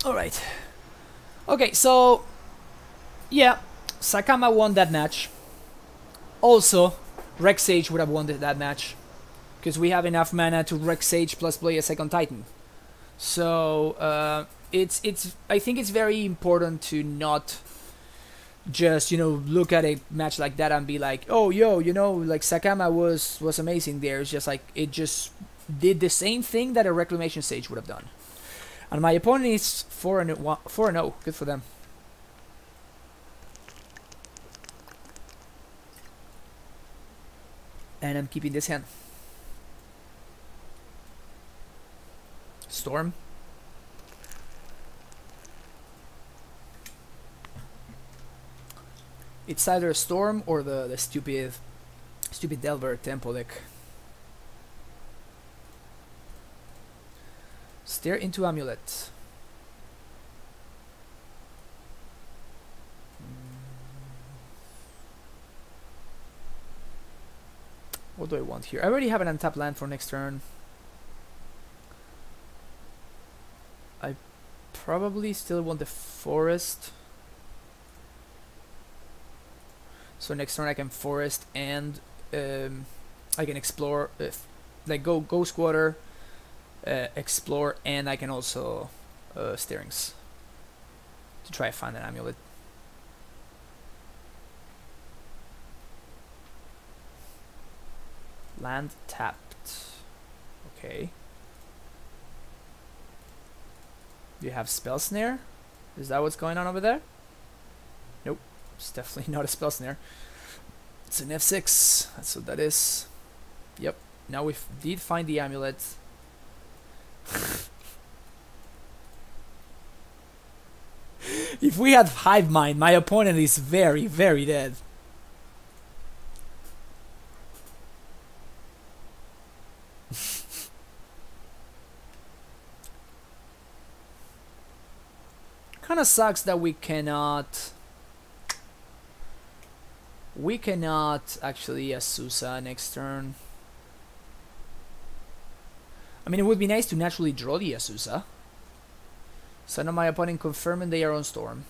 Alright. Okay, so yeah, Zacama won that match. Also, Rex Sage would have won that match, because we have enough mana to Rex Sage plus play a second Titan. So it's I think it's very important to not just, you know, look at a match like that and be like, oh yo, you know, like Zacama was amazing there. It's just like it just did the same thing that a Reclamation Sage would have done. And my opponent is 4-0. Good for them. And I'm keeping this hand. Storm. It's either a Storm or the stupid Delver Tempo deck. Stare into Amulet. What do I want here? I already have an untapped land for next turn. I probably still want the forest. So next turn I can forest and I can explore, like go squatter. Explore, and I can also steerings to try to find an amulet. Land tapped. Okay. Do you have spell snare? Is that what's going on over there? Nope, it's definitely not a spell snare. It's an F6. That's what that is. Yep. Now we did find the amulet. If we had Hive Mind, my opponent is very, very dead. Kinda sucks that we cannot actually Azusa next turn. I mean, it would be nice to naturally draw the Azusa. So now my opponent confirming they are on Storm.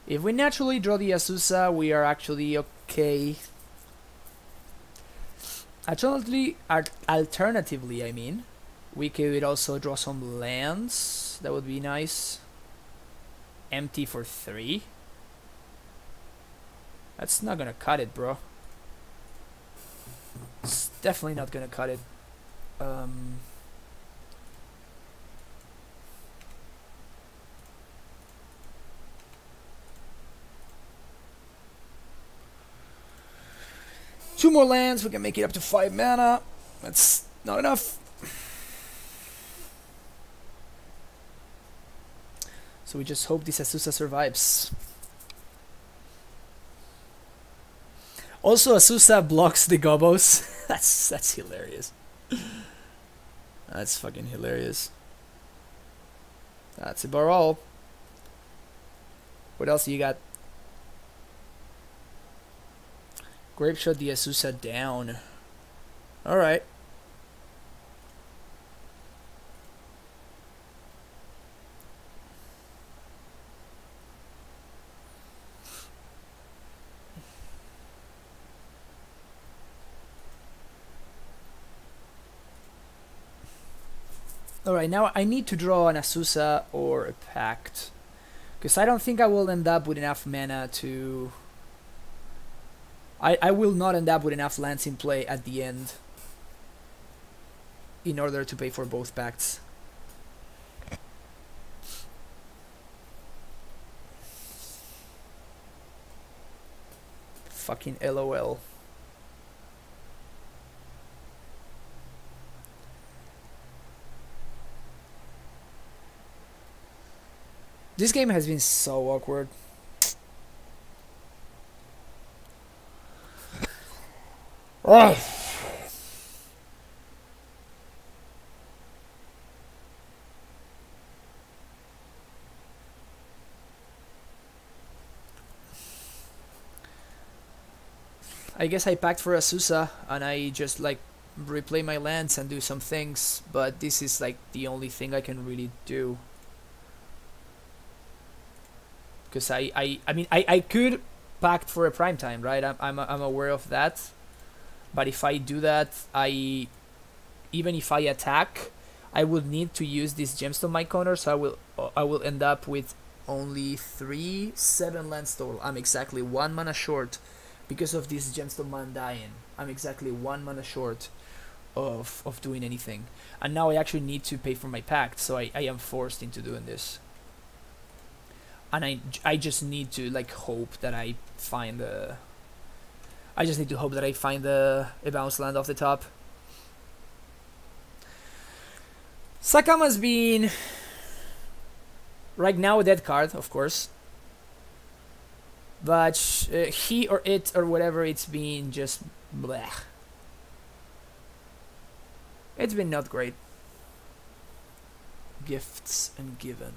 If we naturally draw the Azusa, we are actually okay. Alternatively, I mean, we could also draw some lands. That would be nice. Empty for 3. That's not gonna cut it, bro. It's definitely not gonna cut it. Two more lands, we can make it up to 5 mana. That's not enough. So we just hope this Azusa survives. Also, Azusa blocks the gobos. That's hilarious. That's fucking hilarious. That's about all. What else you got? Grape shot the Azusa down. Alright. Alright, now I need to draw an Azusa or a Pact. Because I don't think I will end up with enough mana to... I will not end up with enough lands in play at the end in order to pay for both pacts. Fucking LOL. This game has been so awkward. Oh. I guess I packed for Azusa and I just like replay my lands and do some things, but this is like the only thing I can really do. Because I mean I could pact for a prime time, right? I'm aware of that. But if I do that, even if I attack, I would need to use this gemstone my counter, so I will end up with only 7 lands total. I'm exactly 1 mana short because of this gemstone man dying. I'm exactly 1 mana short of doing anything. And now I actually need to pay for my pact, so I am forced into doing this. And I just need to like hope that I find the... I just need to hope that I find a bounce land off the top. Zacama's been right now a dead card, of course. But he or it or whatever, it's been just bleh. It's been not great. Gifts and given.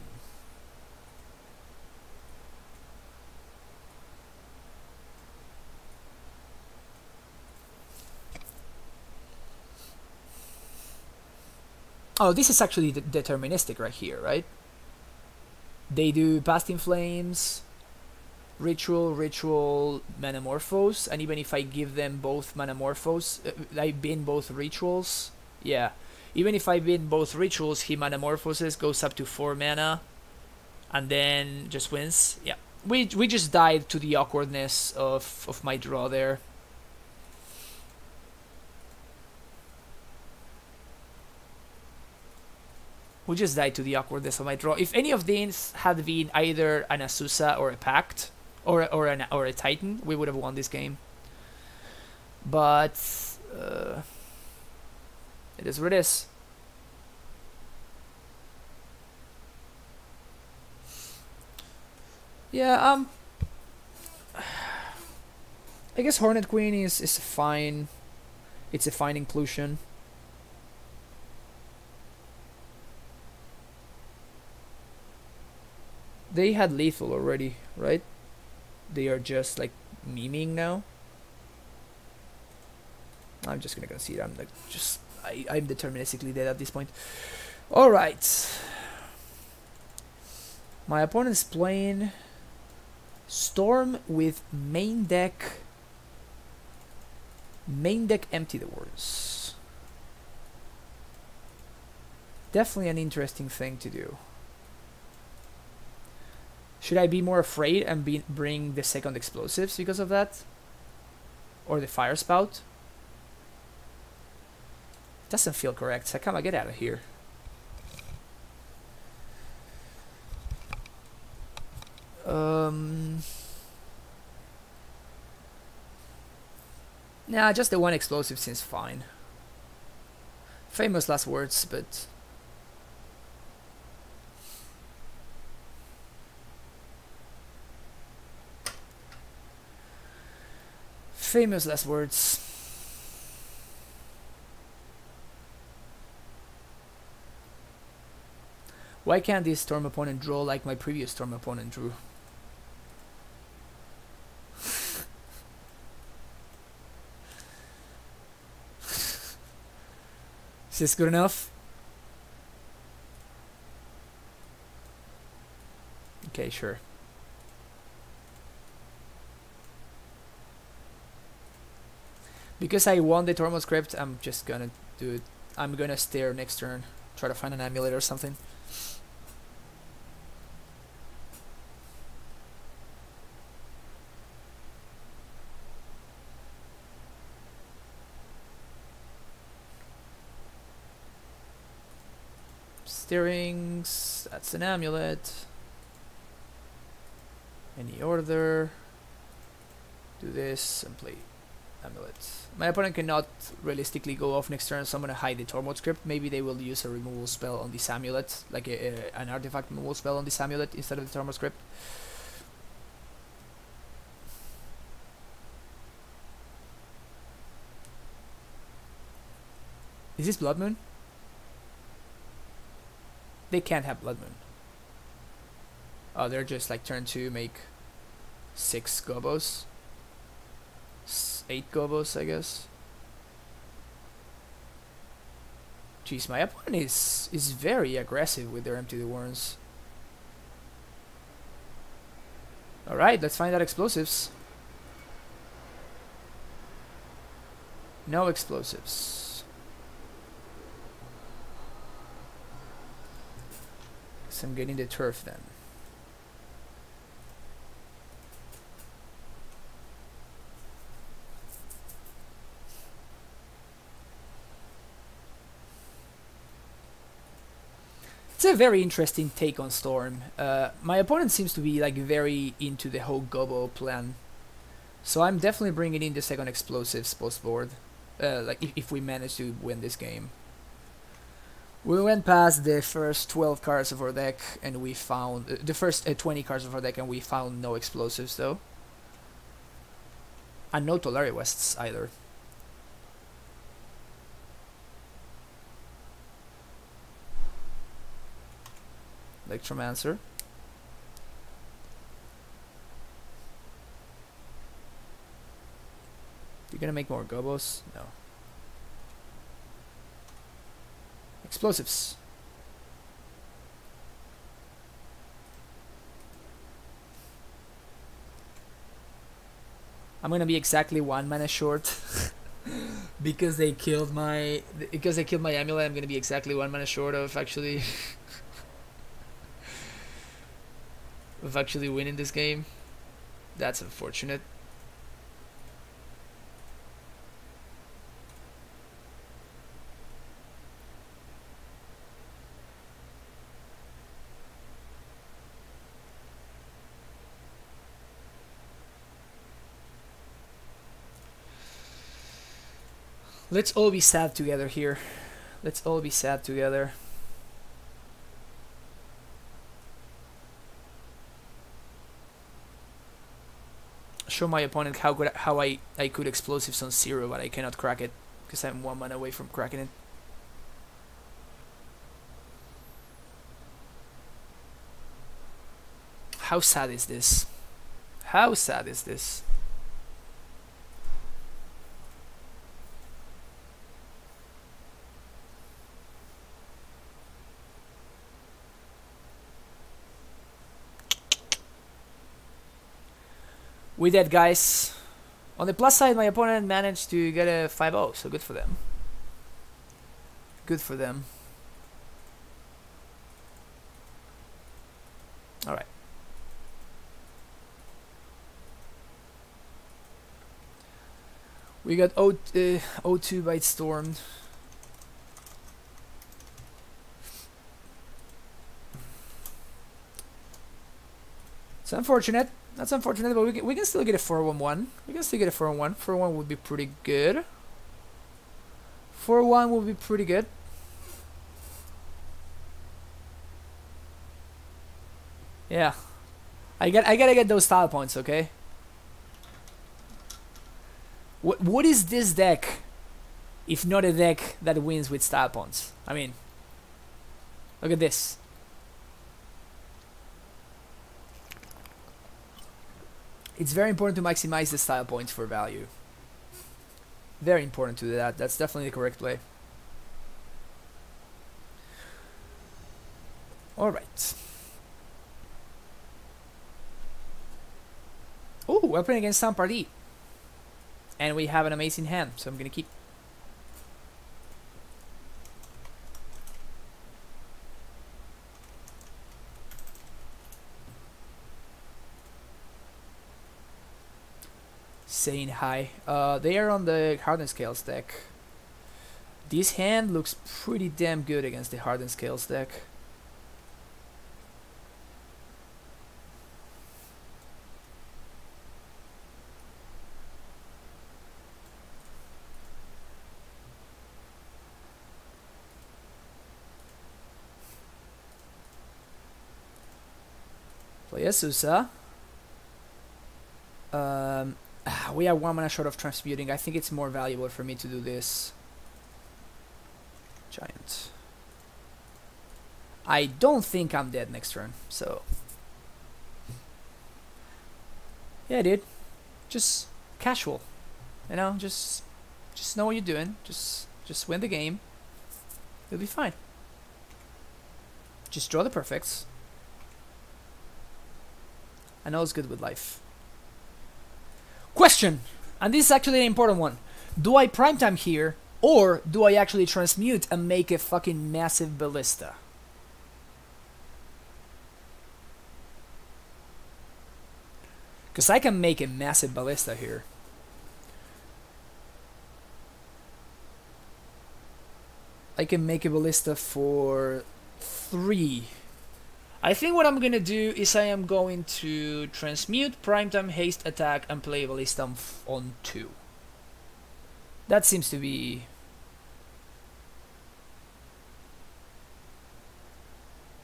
Oh, this is actually deterministic right here, right? They do Past in Flames, Ritual, Manamorphose, and even if I give them both Manamorphose, I bin both Rituals, yeah. Even if I bin both Rituals, he Manamorphoses, goes up to 4 mana, and then just wins, yeah. We just died to the awkwardness of my draw there. We just died to the awkwardness of my draw. If any of these had been either an Azusa or a Pact, or a Titan, we would have won this game. But it is what it is. Yeah. I guess Hornet Queen is fine. It's a fine inclusion. They had lethal already, right? They are just like memeing now. I'm just gonna concede. I'm like I'm deterministically dead at this point. Alright. My opponent's playing Storm with main deck Empty the Words. Definitely an interesting thing to do. Should I be more afraid and bring the second explosives because of that? Or the fire spout? Doesn't feel correct. Zacama, get out of here. Nah, just the one explosive seems fine. Famous last words, but... famous last words. Why can't this Storm opponent draw like my previous Storm opponent drew? Is this good enough? Okay, sure. Because I won the Tormo script, I'm just gonna do it. I'm gonna stare next turn. Try to find an amulet or something. Steerings, that's an amulet. Any order. Do this and play amulet. My opponent cannot realistically go off next turn, so I'm gonna hide the Tormod script. Maybe they will use a removal spell on this amulet, like an artifact removal spell on this amulet instead of the Tormod script. Is this Blood Moon? They can't have Blood Moon. Oh, they're just like turn 2, make 6 gobos. 8 gobos, I guess. Jeez, my opponent is very aggressive with their Empty the Warrens. Alright, let's find out explosives. No explosives. So I'm getting the turf then. It's a very interesting take on Storm. My opponent seems to be like very into the whole Gobo plan. So I'm definitely bringing in the second explosives post board. Like if we manage to win this game. We went past the first 12 cards of our deck and we found the first 20 cards of our deck and we found no explosives though. And no Tolari Wests either. Electromancer. You're gonna make more gobos? No. Explosives. I'm gonna be exactly 1 mana short because they killed my amulet. I'm gonna be exactly 1 mana short of actually winning this game. That's unfortunate. Let's all be sad together here. Let's all be sad together. Show my opponent how I could explosives on 0, but I cannot crack it because I'm 1 mana away from cracking it. How sad is this? How sad is this? We did, guys. On the plus side, my opponent managed to get a 5-0, so good for them. Good for them. Alright. We got O2 by Storm. It's unfortunate. That's unfortunate, but we can still get a 4-1-1. We can still get a 4-1-1. 4-1 would be pretty good. 4-1 would be pretty good. Yeah. I gotta get those style points, okay? What is this deck if not a deck that wins with style points? I mean, look at this. It's very important to maximize the style points for value. Very important to do that. That's definitely the correct play. Alright. Oh, we're playing against Stompy. And we have an amazing hand, so I'm gonna keep. Saying hi. They are on the Hardened Scales deck. This hand looks pretty damn good against the Hardened Scales deck. Play Azusa. We are 1 mana short of transmuting. I think it's more valuable for me to do this. Giant. I don't think I'm dead next turn, so. Yeah, dude. Just casual. You know, just know what you're doing. Just win the game. You'll be fine. Just draw the perfects. I know it's good with life. Question, and this is actually an important one. Do I primetime here, or do I actually transmute and make a fucking massive ballista? Because I can make a massive ballista here. I can make a ballista for 3. I think what I'm gonna do is I am going to transmute, primetime, haste, attack, and play ballista on 2. That seems to be...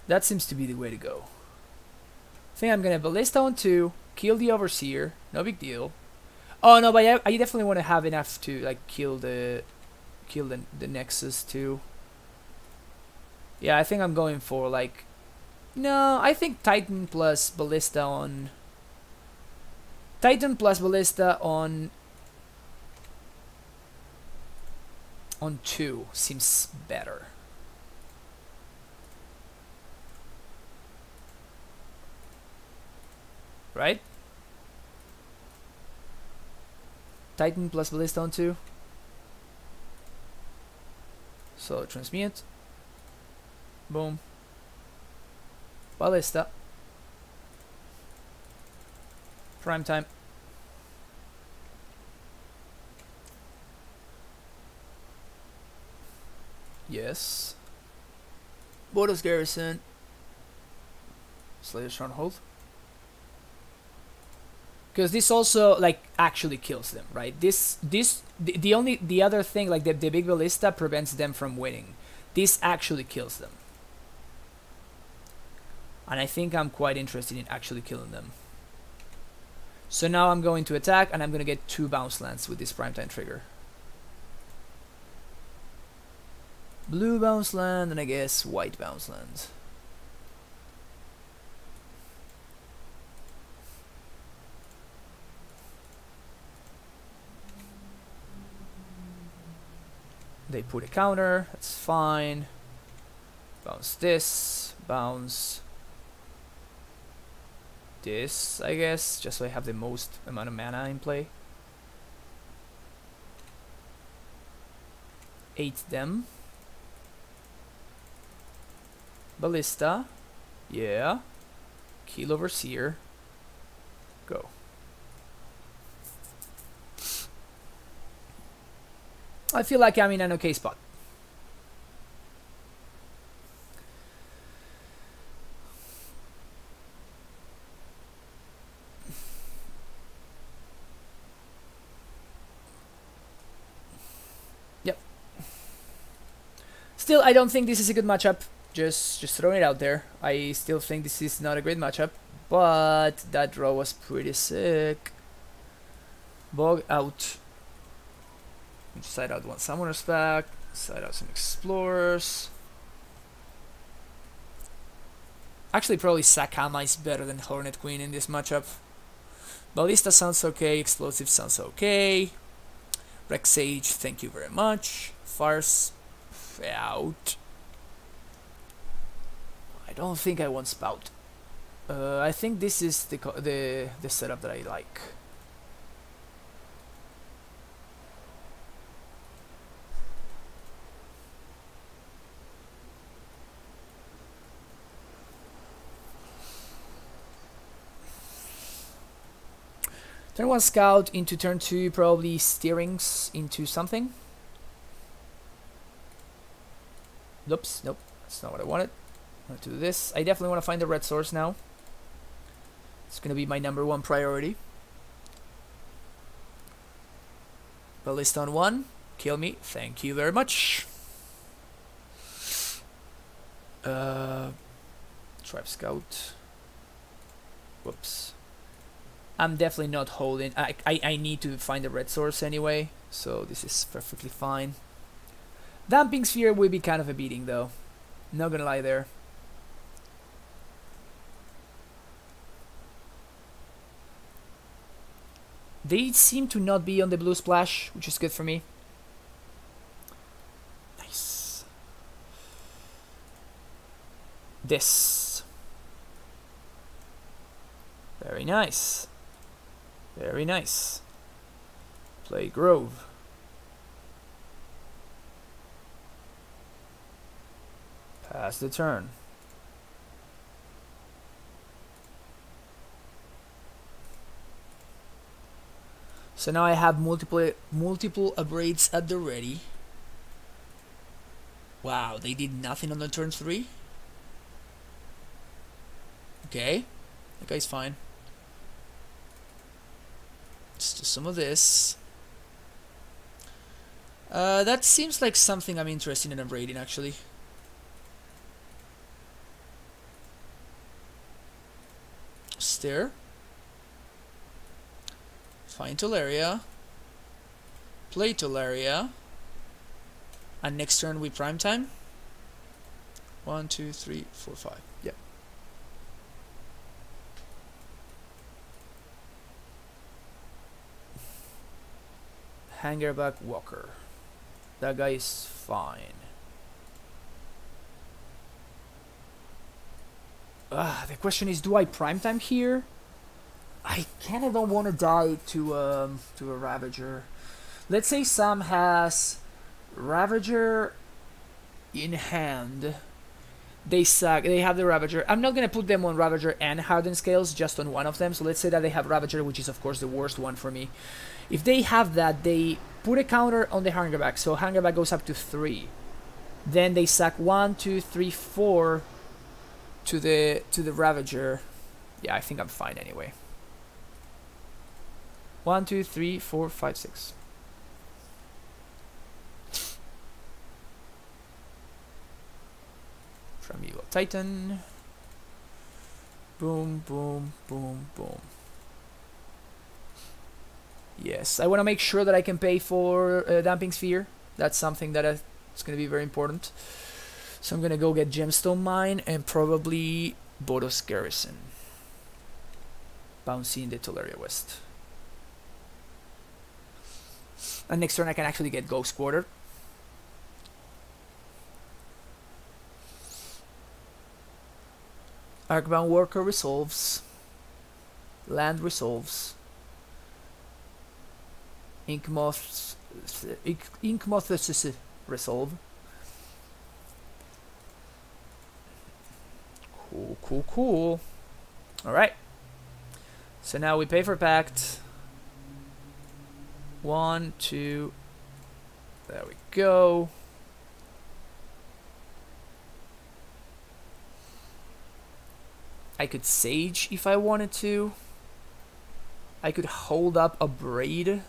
that seems to be the way to go. I think I'm gonna ballista on 2, kill the Overseer, no big deal. Oh no, but I definitely want to have enough to like kill the Nexus too. Yeah, I think I'm going for like... no, I think Titan plus Ballista on... Titan plus Ballista on 2 seems better. Right? Titan plus Ballista on 2. So transmute. Boom. Ballista. Prime time. Yes. Boros Garrison. Slayer Stronghold. Because this also like actually kills them, right? The other thing, like the big ballista prevents them from winning. This actually kills them. And I think I'm quite interested in actually killing them. So now I'm going to attack, and I'm going to get 2 bounce lands with this primetime trigger. Blue bounce land, and I guess white bounce land. They put a counter, that's fine. Bounce this, bounce. this, I guess, just so I have the most amount of mana in play. 8 them. Ballista. Yeah. Kill Overseer. Go. I feel like I'm in an okay spot. Yep. Still, I don't think this is a good matchup. Just throwing it out there. I still think this is not a great matchup, but that draw was pretty sick. Bog out. Side out one Summoner's Pact. Side out some Explorers. Actually, probably Zacama is better than Hornet Queen in this matchup. Ballista sounds okay. Explosive sounds okay. Rex Sage, thank you very much. Farce out. I don't think I want Spout. I think this is the setup that I like. Turn 1 Scout into turn 2, probably Steerings into something. Oops, nope, that's not what I wanted. I want to do this. I definitely want to find the red source now. It's going to be my #1 priority. Ballista on 1, kill me, thank you very much. Tribe Scout. Whoops. I'm definitely not holding. I need to find the red source anyway, so this is perfectly fine. Damping Sphere will be kind of a beating though. Not gonna lie there. They seem to not be on the blue splash, which is good for me. Nice. This. Very nice. Very nice. Play Grove. Pass the turn. So now I have multiple upgrades at the ready. Wow, they did nothing on the turn 3. Okay, that guy's fine. Let's do some of this. That seems like something I'm interested in upgrading actually. Stir. Find Tolaria. Play Tolaria. And next turn we prime time. 1, 2, 3, 4, 5. Yep. Hangerback Walker. That guy is fine. The question is, do I prime time here? I kinda don't want to die to a Ravager. Let's say Sam has Ravager in hand. They suck. They have the Ravager. I'm not gonna put them on Ravager and Hardened scales, just on one of them. So let's say that they have Ravager, which is of course the worst one for me. If they have that, they put a counter on the Hangerback, so Hangerback goes up to 3. Then they sack 1, 2, 3, 4 to the Ravager. Yeah, I think I'm fine anyway. 1, 2, 3, 4, 5, 6. Primeval Titan. Boom, boom, boom, boom. Yes, I want to make sure that I can pay for Damping Sphere. That's something that it's going to be very important. So I'm going to go get Gemstone Mine and probably Bodos Garrison. Bouncing the Tolaria West. And next turn I can actually get Ghost Quarter. Arcbound Worker resolves. Land resolves. Inkmoth's resolve. Cool. Alright. So now we pay for Pact. 1, 2. There we go. I could Sage if I wanted to. I could hold up a Braid. I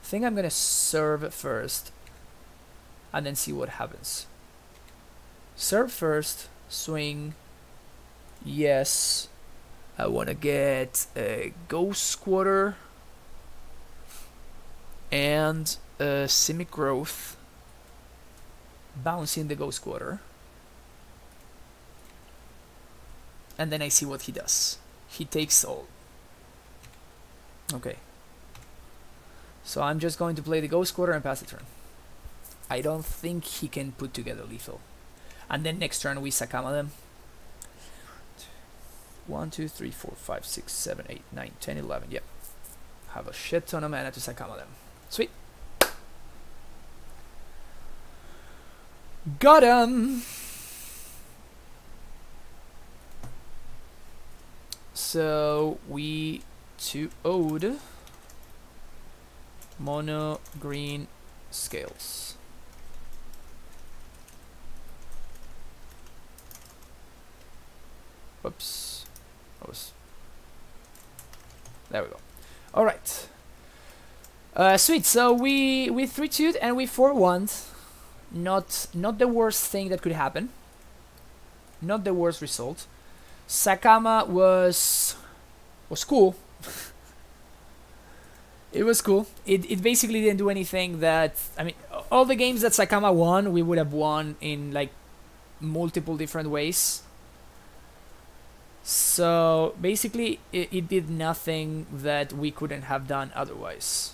think I'm gonna serve first and then see what happens. Serve first, swing. Yes. I wanna get a Ghost Squatter and a Simic Growth. Bouncing the Ghost Squatter. And then I see what he does. He takes all. Okay. So I'm just going to play the Ghost Squatter and pass the turn. I don't think he can put together lethal. And then next turn we Zacama them. 1, 2, 3, 4, 5, 6, 7, 8, 9, 10, 11. Yep. Have a shit ton of mana to Zacama them. Sweet. Got him! So we 2-0'd mono green scales. Whoops. There we go. All right. Sweet. So we 3-2'd and we 4-1'd. Not the worst thing that could happen. Not the worst result. Zacama was cool. It was cool. It basically didn't do anything that, I mean, all the games that Zacama won, we would have won in like multiple different ways. So basically it did nothing that we couldn't have done otherwise.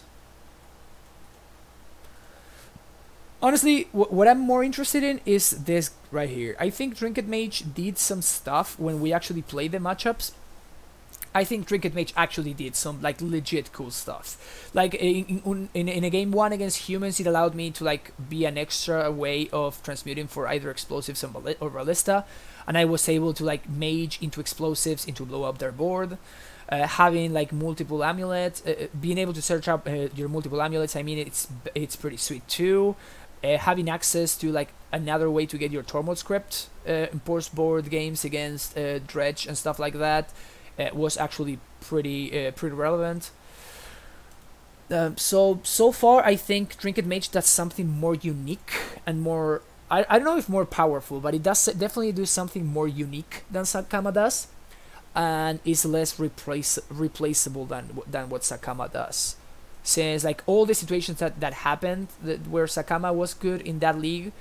Honestly, what I'm more interested in is this right here. I think Trinket Mage did some stuff when we actually played the matchups. I think Trinket Mage actually did some like legit cool stuff. Like in a game 1 against humans, it allowed me to like be an extra way of transmuting for either explosives or ballista, and I was able to like mage into explosives into blow up their board. Having like multiple amulets, being able to search up your multiple amulets, I mean it's pretty sweet too. Having access to like another way to get your Tormod script in post board games against Dredge and stuff like that was actually pretty relevant. So far I think Trinket Mage does something more unique and more, I don't know if more powerful, but it does definitely do something more unique than Zacama does, and is less replaceable than what Zacama does. Since like all the situations that happened where Zacama was good in that league,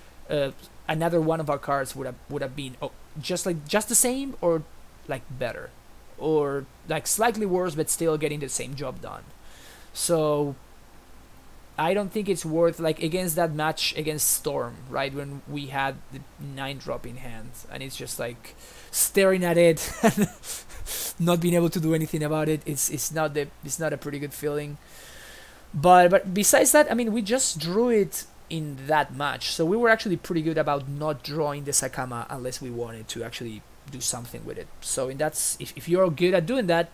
another one of our cards would have been just the same or like better, or like slightly worse but still getting the same job done. So I don't think it's worth, like against that match against Storm, right, when we had the 9-drop in hand and it's just like staring at it and not being able to do anything about it. It's not a pretty good feeling. But besides that, I mean, we just drew it in that match, so we were actually pretty good about not drawing the Zacama unless we wanted to actually do something with it. So if you're good at doing that,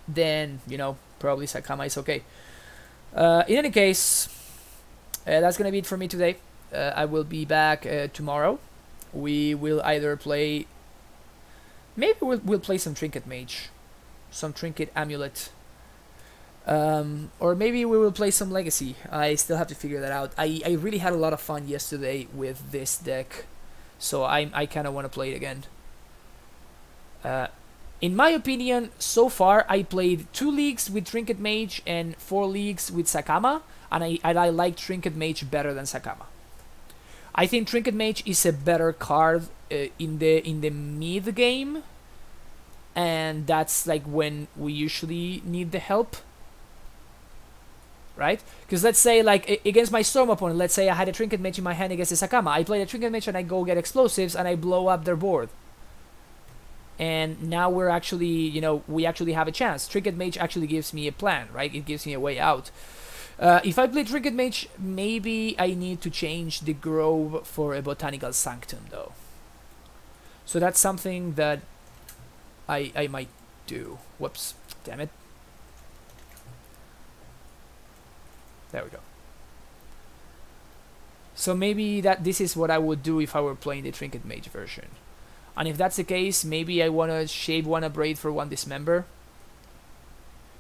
then you know probably Zacama is okay. In any case, that's gonna be it for me today. I will be back tomorrow. We will either play, maybe we'll play some Trinket Mage, some Trinket Amulet. Or maybe we will play some Legacy. I still have to figure that out. I really had a lot of fun yesterday with this deck, so I kind of want to play it again. In my opinion, so far I played 2 leagues with Trinket Mage and 4 leagues with Zacama, and I like Trinket Mage better than Zacama. I think Trinket Mage is a better card in the mid game, and that's like when we usually need the help. Right? Because let's say, like, against my Storm opponent, let's say I had a Trinket Mage in my hand against the Zacama. I played a Trinket Mage and I go get explosives and I blow up their board. and now we're actually, you know, we actually have a chance. Trinket Mage actually gives me a plan, right? It gives me a way out. If I play Trinket Mage, maybe I need to change the Grove for a Botanical Sanctum, though. So that's something that I might do. Whoops, damn it. There we go. So maybe this is what I would do if I were playing the Trinket Mage version. And if that's the case, maybe I want to shape one Abrade for one Dismember,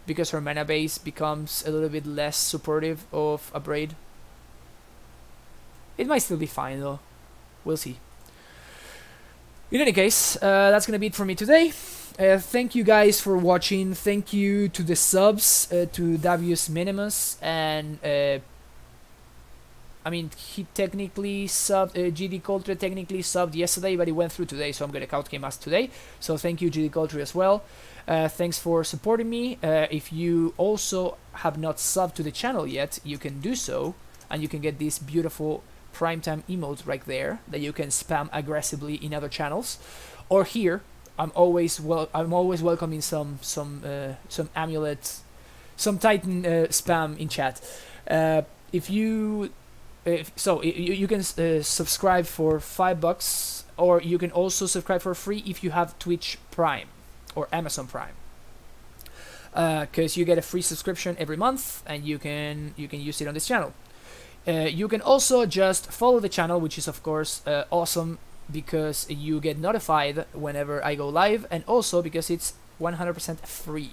because her mana base becomes a little bit less supportive of Abrade. It might still be fine though. We'll see. In any case, that's gonna be it for me today. Thank you guys for watching. Thank you to the subs, to Davius Minimus, and I mean, he technically subbed, GD Culture technically subbed yesterday, but he went through today, so I'm gonna count him as today. So thank you, GD Culture, as well. Thanks for supporting me. If you also have not subbed to the channel yet, you can do so, and you can get these beautiful primetime emotes right there that you can spam aggressively in other channels, or here. I'm always welcoming some Amulet, some Titan spam in chat. You can subscribe for $5, or you can also subscribe for free if you have Twitch Prime or Amazon Prime, because you get a free subscription every month, and you can use it on this channel. You can also just follow the channel, which is of course awesome, because you get notified whenever I go live, and also because it's 100% free.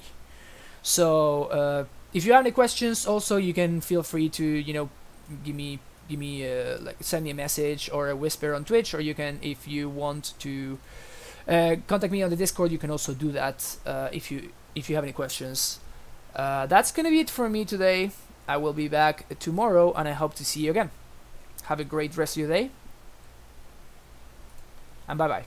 So if you have any questions, also you can feel free to, you know, give me like send me a message or a whisper on Twitch, or you can, if you want to contact me on the Discord, you can also do that if you have any questions. That's gonna be it for me today. I will be back tomorrow, and I hope to see you again. Have a great rest of your day, and bye bye.